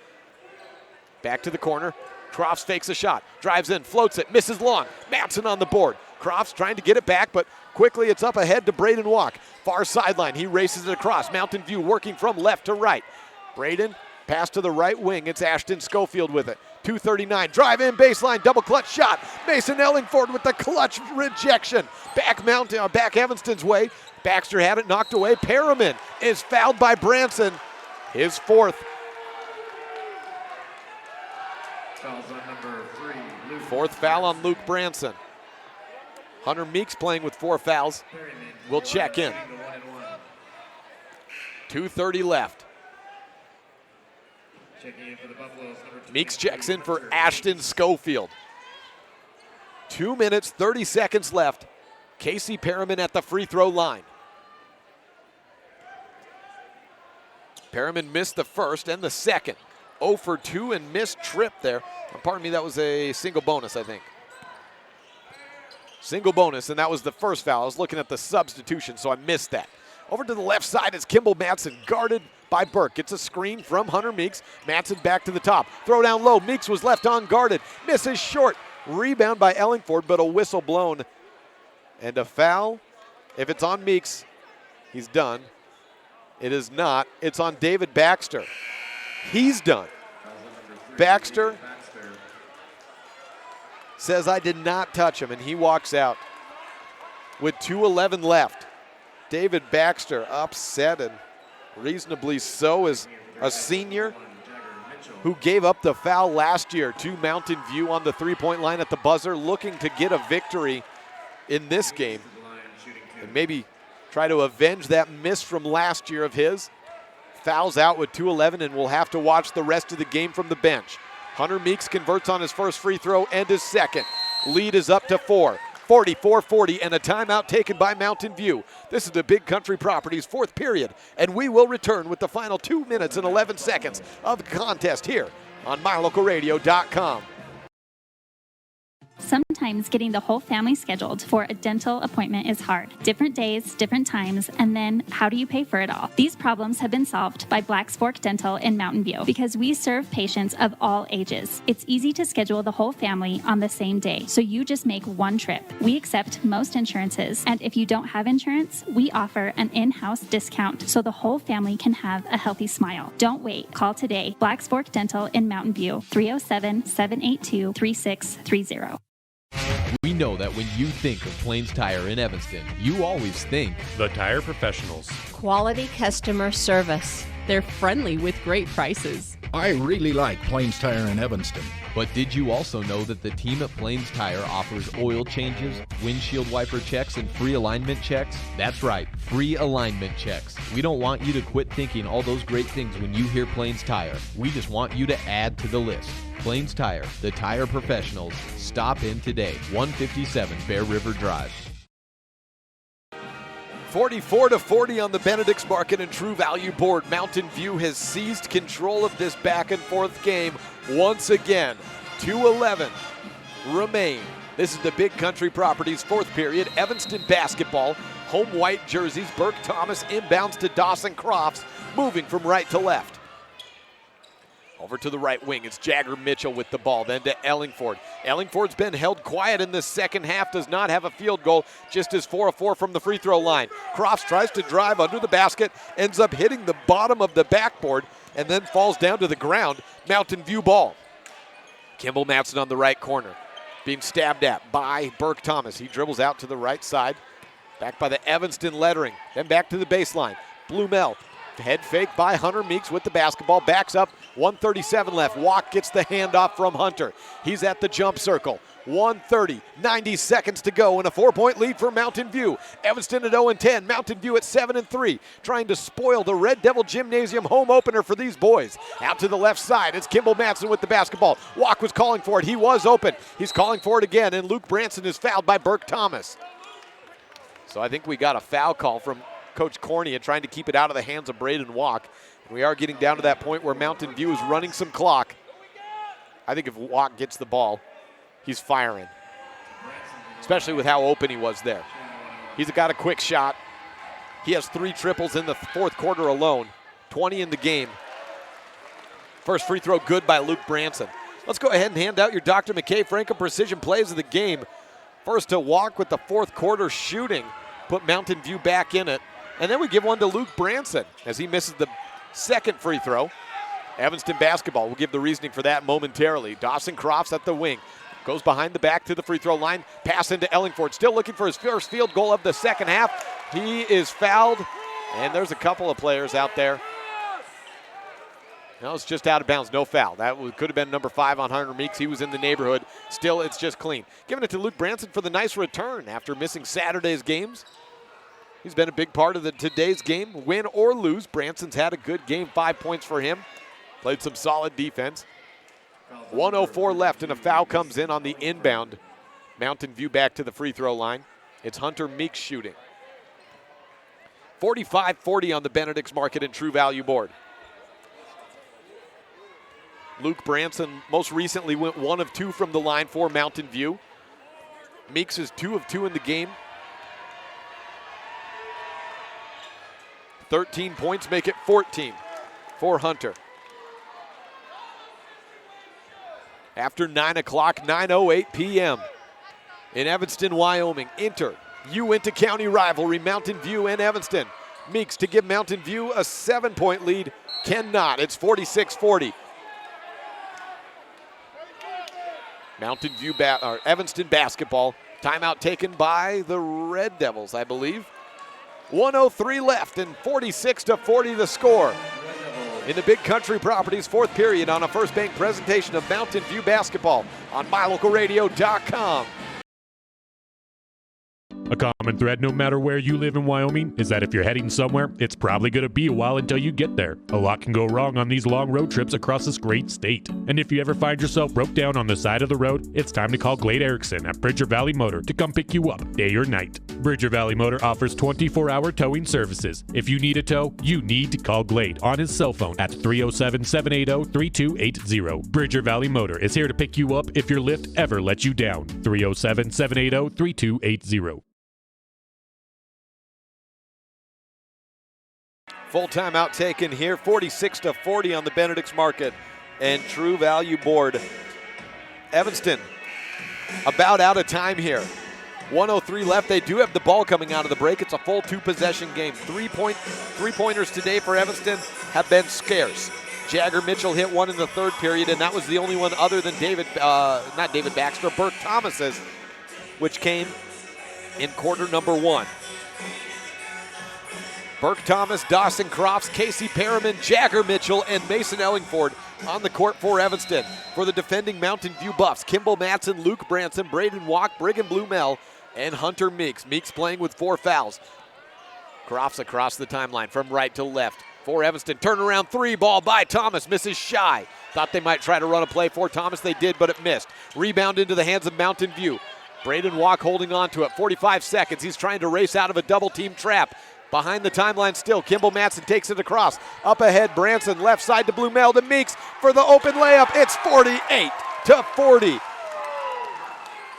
C: Back to the corner. Crofts fakes a shot. Drives in. Floats it. Misses long. Matson on the board. Crofts trying to get it back, but quickly it's up ahead to Braden Walk. Far sideline. He races it across. Mountain View working from left to right. Braden, pass to the right wing. It's Ashton Schofield with it. 2:39, drive in baseline, double clutch shot. Mason Ellingford with the clutch rejection. Back Evanston's way. Baxter had it knocked away. Perriman is fouled by Branson. His fourth.
R: Fouls on number 3.
C: Fourth foul on Luke Branson. Hunter Meeks playing with 4 fouls. We'll check in. 2:30 left.
R: Checking in for the Buffaloes, number
C: Meeks checks in for Ashton Schofield. 2 minutes, 30 seconds left. Casey Perriman at the free throw line. Perriman missed the first and the second. 0 for 2 and missed trip there. Pardon me, that was a single bonus, I think. Single bonus, and that was the first foul. I was looking at the substitution, so I missed that. Over to the left side is Kimball Matson, guarded by Burke. Gets a screen from Hunter Meeks. Matson back to the top. Throw down low. Meeks was left unguarded. Misses short. Rebound by Ellingford, but a whistle blown. And a foul. If it's on Meeks, he's done. It is not. It's on David Baxter. He's done. Baxter says, I did not touch him, and he walks out with 2:11 left. David Baxter upset, and reasonably so, as a senior who gave up the foul last year to Mountain View on the three-point line at the buzzer, looking to get a victory in this game and maybe try to avenge that miss from last year of his. Fouls out with 2:11, and we'll have to watch the rest of the game from the bench. Hunter Meeks converts on his first free throw and his second. Lead is up to 4. 44-40, and a timeout taken by Mountain View. This is the Big Country Properties fourth period, and we will return with the final 2 minutes and 11 seconds of the contest here on MyLocalRadio.com.
A: Sometimes getting the whole family scheduled for a dental appointment is hard. Different days, different times, and then how do you pay for it all? These problems have been solved by Black's Fork Dental in Mountain View because we serve patients of all ages. It's easy to schedule the whole family on the same day, so you just make one trip. We accept most insurances, and if you don't have insurance, we offer an in-house discount so the whole family can have a healthy smile. Don't wait. Call today. Black's Fork Dental in Mountain View, 307-782-3630.
I: We know that when you think of Plains Tire in Evanston, you always think
D: the Tire Professionals.
N: Quality customer service. They're friendly with great prices.
T: I really like Plains Tire in Evanston.
I: But did you also know that the team at Plains Tire offers oil changes, windshield wiper checks, and free alignment checks? That's right, free alignment checks. We don't want you to quit thinking all those great things when you hear Plains Tire. We just want you to add to the list. Plains Tire, the tire professionals. Stop in today, 157 Bear River Drive.
C: 44-40 on the Benedict's Market and True Value board. Mountain View has seized control of this back and forth game once again. 2:11 remain. This is the Big Country Properties fourth period. Evanston basketball. Home white jerseys. Burke Thomas inbounds to Dawson Crofts, moving from right to left. Over to the right wing, it's Jagger Mitchell with the ball, then to Ellingford. Ellingford's been held quiet in the second half, does not have a field goal, just is 4 of 4 from the free throw line. Crofts tries to drive under the basket, ends up hitting the bottom of the backboard, and then falls down to the ground. Mountain View ball. Kimball Matson on the right corner, being stabbed at by Burke Thomas. He dribbles out to the right side, back by the Evanston lettering, then back to the baseline. Blumel. Head fake by Hunter Meeks with the basketball, backs up, 1:37 left. Walk gets the handoff from Hunter. He's at the jump circle. 1:30, 90 seconds to go, and a 4-point lead for Mountain View. Evanston at 0-10, Mountain View at 7-3, trying to spoil the Red Devil Gymnasium home opener for these boys. Out to the left side, it's Kimball Matson with the basketball. Walk was calling for it, he was open. He's calling for it again, and Luke Branson is fouled by Burke Thomas. So I think we got a foul call from Coach Cornea trying to keep it out of the hands of Braden Walk. And we are getting down to that point where Mountain View is running some clock. I think if Walk gets the ball, he's firing, especially with how open he was there. He's got a quick shot. He has 3 triples in the fourth quarter alone, 20 in the game. First free throw good by Luke Branson. Let's go ahead and hand out your Dr. McKay Franklin Precision plays of the game. First to Walk with the fourth quarter shooting, put Mountain View back in it. And then we give one to Luke Branson as he misses the second free throw. Evanston basketball, we'll give the reasoning for that momentarily. Dawson Crofts at the wing. Goes behind the back to the free throw line. Pass into Ellingford. Still looking for his first field goal of the second half. He is fouled. And there's a couple of players out there. No, it's just out of bounds. No foul. That could have been number 5 on Hunter Meeks. He was in the neighborhood. Still, it's just clean. Giving it to Luke Branson for the nice return after missing Saturday's games. He's been a big part of today's game. Win or lose, Branson's had a good game. 5 points for him. Played some solid defense. 1:04 left, and a foul comes in on the inbound. Mountain View back to the free throw line. It's Hunter Meeks shooting. 45-40 on the Benedict's Market and True Value board. Luke Branson most recently went 1 of 2 from the line for Mountain View. Meeks is 2 of 2 in the game. 13 points make it 14 for Hunter. After 9 o'clock, 9:08 p.m. in Evanston, Wyoming. Enter Uinta County rivalry, Mountain View and Evanston. Meeks to give Mountain View a 7-point lead. Cannot. It's 46-40. Mountain View, Evanston basketball. Timeout taken by the Red Devils, I believe. 1:03 left and 46-40 the score. In the Big Country Properties fourth period on a First Bank presentation of Mountain View basketball on MyLocalRadio.com.
D: A common thread, no matter where you live in Wyoming, is that if you're heading somewhere, it's probably going to be a while until you get there. A lot can go wrong on these long road trips across this great state. And if you ever find yourself broke down on the side of the road, it's time to call Glade Erickson at Bridger Valley Motor to come pick you up, day or night. Bridger Valley Motor offers 24-hour towing services. If you need a tow, you need to call Glade on his cell phone at 307-780-3280. Bridger Valley Motor is here to pick you up if your lift ever lets you down. 307-780-3280.
C: Full timeout taken here, 46-40 on the Benedict's Market and True Value board. Evanston about out of time here. 1:03 left. They do have the ball coming out of the break. It's a full two-possession game. Three-pointers today for Evanston have been scarce. Jagger Mitchell hit one in the third period, and that was the only one other than Burke Thomas's, which came in quarter number one. Burke Thomas, Dawson Crofts, Casey Perriman, Jagger Mitchell, and Mason Ellingford on the court for Evanston. For the defending Mountain View Buffs, Kimball Matson, Luke Branson, Braden Walk, Brigham Blumel, and Hunter Meeks. Meeks playing with 4 fouls. Crofts across the timeline from right to left. For Evanston, turnaround three, ball by Thomas, misses shy. Thought they might try to run a play for Thomas, they did, but it missed. Rebound into the hands of Mountain View. Braden Walk holding on to it, 45 seconds. He's trying to race out of a double-team trap. Behind the timeline still, Kimball Matson takes it across. Up ahead, Branson, left side to Blumel to Meeks for the open layup. It's 48-40.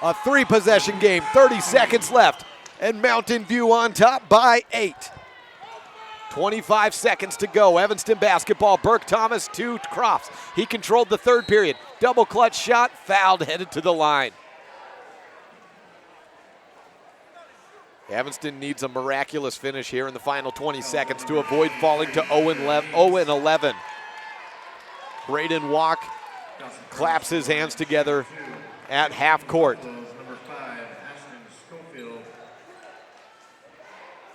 C: A three-possession game, 30 seconds left, and Mountain View on top by 8. 25 seconds to go. Evanston basketball, Burke Thomas to Crofts. He controlled the third period. Double clutch shot, fouled, headed to the line. Evanston needs a miraculous finish here in the final 20 seconds to avoid falling to 0-11. Braden Walk claps his hands together at half court.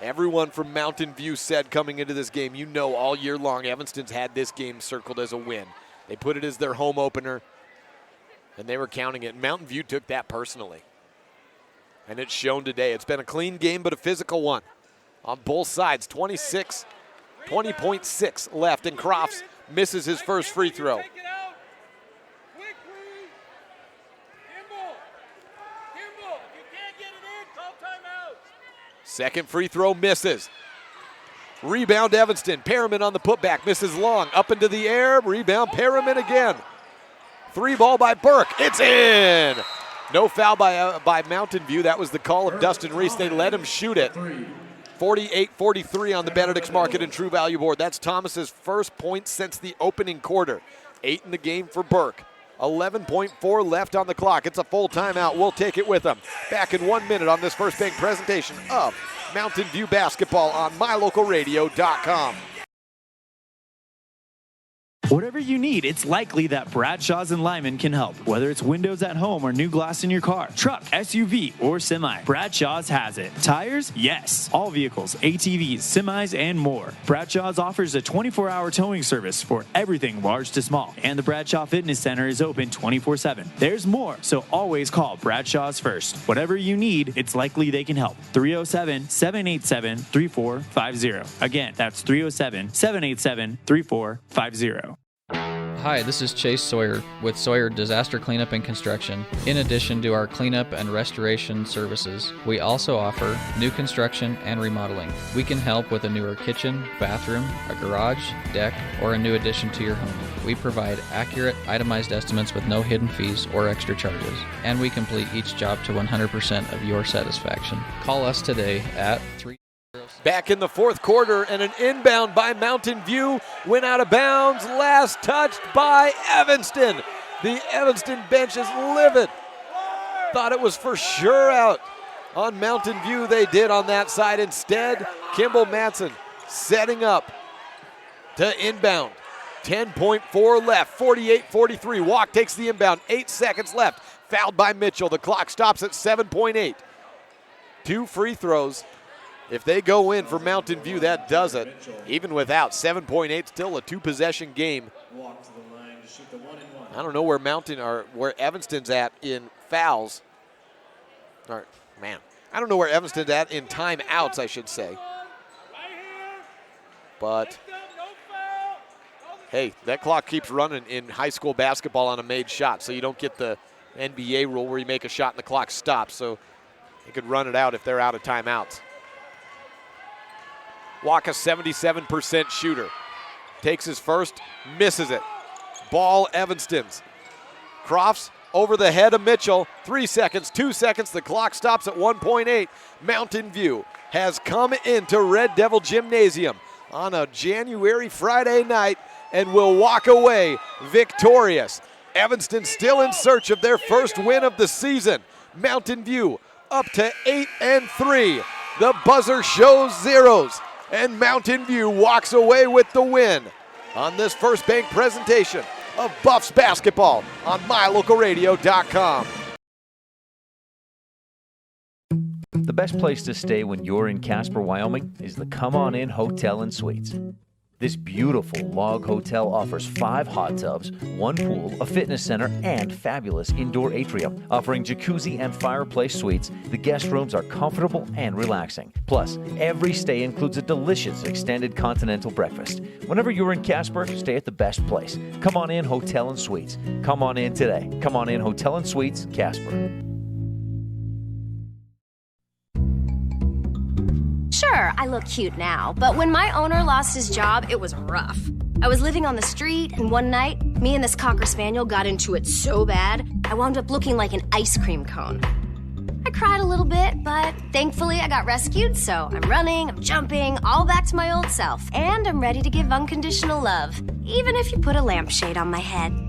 C: Everyone from Mountain View said coming into this game, you know all year long Evanston's had this game circled as a win. They put it as their home opener, and they were counting it. Mountain View took that personally. And it's shown today. It's been a clean game, but a physical one on both sides. 20.6 left, and Crofts misses his first free throw. Second free throw misses. Rebound Evanston. Perriman on the putback, misses long. Up into the air, rebound Perriman again. Three ball by Burke. It's in. No foul by Mountain View. That was the call of Dustin Reese. They let him shoot it. 48-43 on the Benedict's Market and True Value board. That's Thomas's first point since the opening quarter. 8 in the game for Burke. 11.4 left on the clock. It's a full timeout. We'll take it with them. Back in 1 minute on this First Bank presentation of Mountain View basketball on MyLocalRadio.com.
G: Whatever you need, it's likely that Bradshaw's and Lyman can help. Whether it's windows at home or new glass in your car, truck, SUV, or semi, Bradshaw's has it. Tires? Yes. All vehicles, ATVs, semis, and more. Bradshaw's offers a 24-hour towing service for everything large to small. And the Bradshaw Fitness Center is open 24/7. There's more, so always call Bradshaw's first. Whatever you need, it's likely they can help. 307-787-3450. Again, that's 307-787-3450.
J: Hi, this is Chase Sawyer with Sawyer Disaster Cleanup and Construction. In addition to our cleanup and restoration services, we also offer new construction and remodeling. We can help with a newer kitchen, bathroom, a garage, deck, or a new addition to your home. We provide accurate, itemized estimates with no hidden fees or extra charges, and we complete each job to 100% of your satisfaction. Call us today at 3.
C: Back in the fourth quarter, and an inbound by Mountain View went out of bounds. Last touched by Evanston. The Evanston bench is livid. Thought it was for sure out on Mountain View. They did on that side. Instead, Kimball Matson setting up to inbound. 10.4 left, 48-43. Walk takes the inbound, 8 seconds left. Fouled by Mitchell. The clock stops at 7.8. 2 free throws. If they go in for Mountain View, that does it. Even without 7.8, still a 2-possession game. I don't know where where Evanston's at in fouls. I don't know where Evanston's at in timeouts, I should say. But hey, that clock keeps running in high school basketball on a made shot, so you don't get the NBA rule where you make a shot and the clock stops. So you could run it out if they're out of timeouts. Walker, 77% shooter. Takes his first, misses it. Ball Evanston's. Crofts over the head of Mitchell. 3 seconds, 2 seconds. The clock stops at 1.8. Mountain View has come into Red Devil Gymnasium on a January Friday night and will walk away victorious. Evanston still in search of their first win of the season. Mountain View up to 8-3. The buzzer shows zeros, and Mountain View walks away with the win on this First Bank presentation of Buffs basketball on MyLocalRadio.com.
I: The best place to stay when you're in Casper, Wyoming is the Come On In Hotel and Suites. This beautiful log hotel offers 5 hot tubs, 1 pool, a fitness center, and fabulous indoor atrium. Offering jacuzzi and fireplace suites, the guest rooms are comfortable and relaxing. Plus, every stay includes a delicious extended continental breakfast. Whenever you're in Casper, stay at the best place. Come On In Hotel and Suites. Come on in today. Come On In Hotel and Suites, Casper.
B: Sure, I look cute now, but when my owner lost his job, it was rough. I was living on the street, and one night, me and this Cocker Spaniel got into it so bad, I wound up looking like an ice cream cone. I cried a little bit, but thankfully I got rescued, so I'm running, I'm jumping, all back to my old self, and I'm ready to give unconditional love, even if you put a lampshade on my head.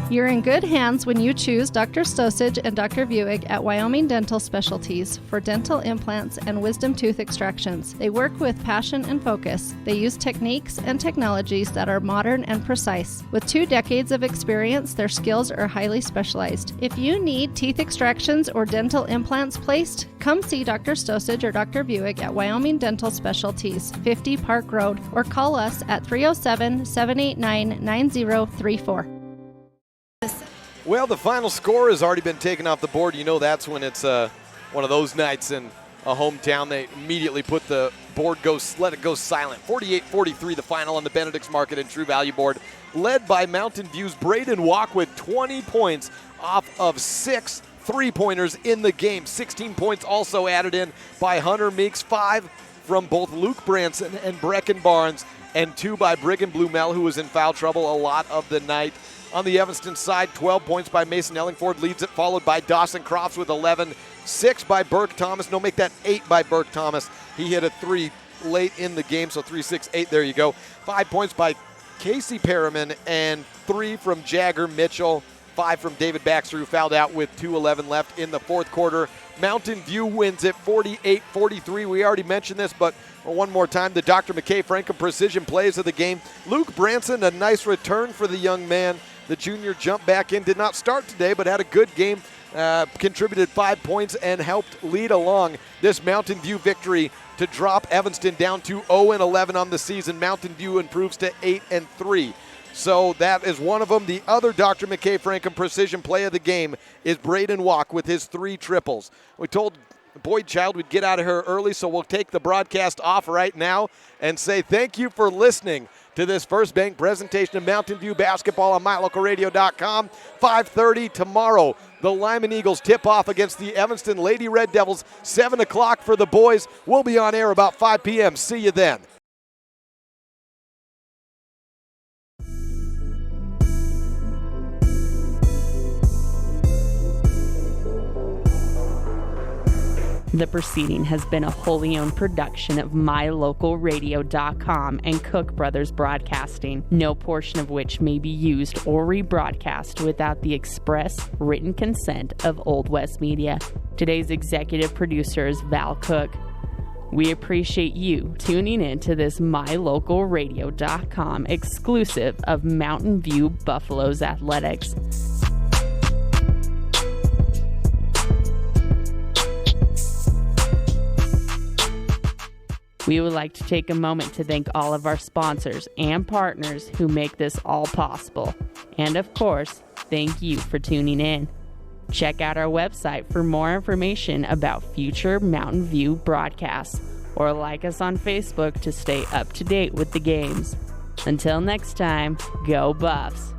O: You're in good hands when you choose Dr. Stosage and Dr. Buick at Wyoming Dental Specialties for dental implants and wisdom tooth extractions. They work with passion and focus. They use techniques and technologies that are modern and precise. With 2 decades of experience, their skills are highly specialized. If you need teeth extractions or dental implants placed, come see Dr. Stosage or Dr. Buick at Wyoming Dental Specialties, 50 Park Road, or call us at 307-789-9034.
C: Well, the final score has already been taken off the board. You know that's when it's one of those nights in a hometown. They immediately put the board let it go silent. 48-43 the final on the Benedict's Market and True Value board, led by Mountain View's Braden Walk with 20 points off of 6 3-pointers in the game. 16 points also added in by Hunter Meeks, 5 from both Luke Branson and Brecken Barnes, and 2 by Brigham Blumel, who was in foul trouble a lot of the night. On the Evanston side, 12 points by Mason Ellingford leads it, followed by Dawson Crofts with 11. 6 by Burke Thomas. No, make that 8 by Burke Thomas. He hit a 3 late in the game, so 3, 6, 8. There you go. 5 points by Casey Perriman and 3 from Jagger Mitchell. 5 from David Baxter, who fouled out with 2:11 left in the fourth quarter. Mountain View wins it 48-43. We already mentioned this, but one more time, the Dr. McKay Franklin Precision plays of the game. Luke Branson, a nice return for the young man. The junior jumped back in, did not start today, but had a good game, contributed 5 points and helped lead along this Mountain View victory to drop Evanston down to 0-11 on the season. Mountain View improves to 8-3. So that is one of them. The other Dr. McKay Franklin Precision play of the game is Braden Walk with his 3 triples. We told Boyd Child we'd get out of here early, so we'll take the broadcast off right now and say thank you for listening to this First Bank presentation of Mountain View basketball on MyLocalRadio.com. 5:30 tomorrow, the Lyman Eagles tip off against the Evanston Lady Red Devils. 7 o'clock for the boys. We'll be on air about 5 p.m. See you then.
E: The proceeding has been a wholly owned production of MyLocalRadio.com and Cook Brothers Broadcasting, no portion of which may be used or rebroadcast without the express written consent of Old West Media. Today's executive producer is Val Cook. We appreciate you tuning in to this MyLocalRadio.com exclusive of Mountain View Buffaloes Athletics. We would like to take a moment to thank all of our sponsors and partners who make this all possible. And of course, thank you for tuning in. Check out our website for more information about future Mountain View broadcasts, or like us on Facebook to stay up to date with the games. Until next time, go Buffs!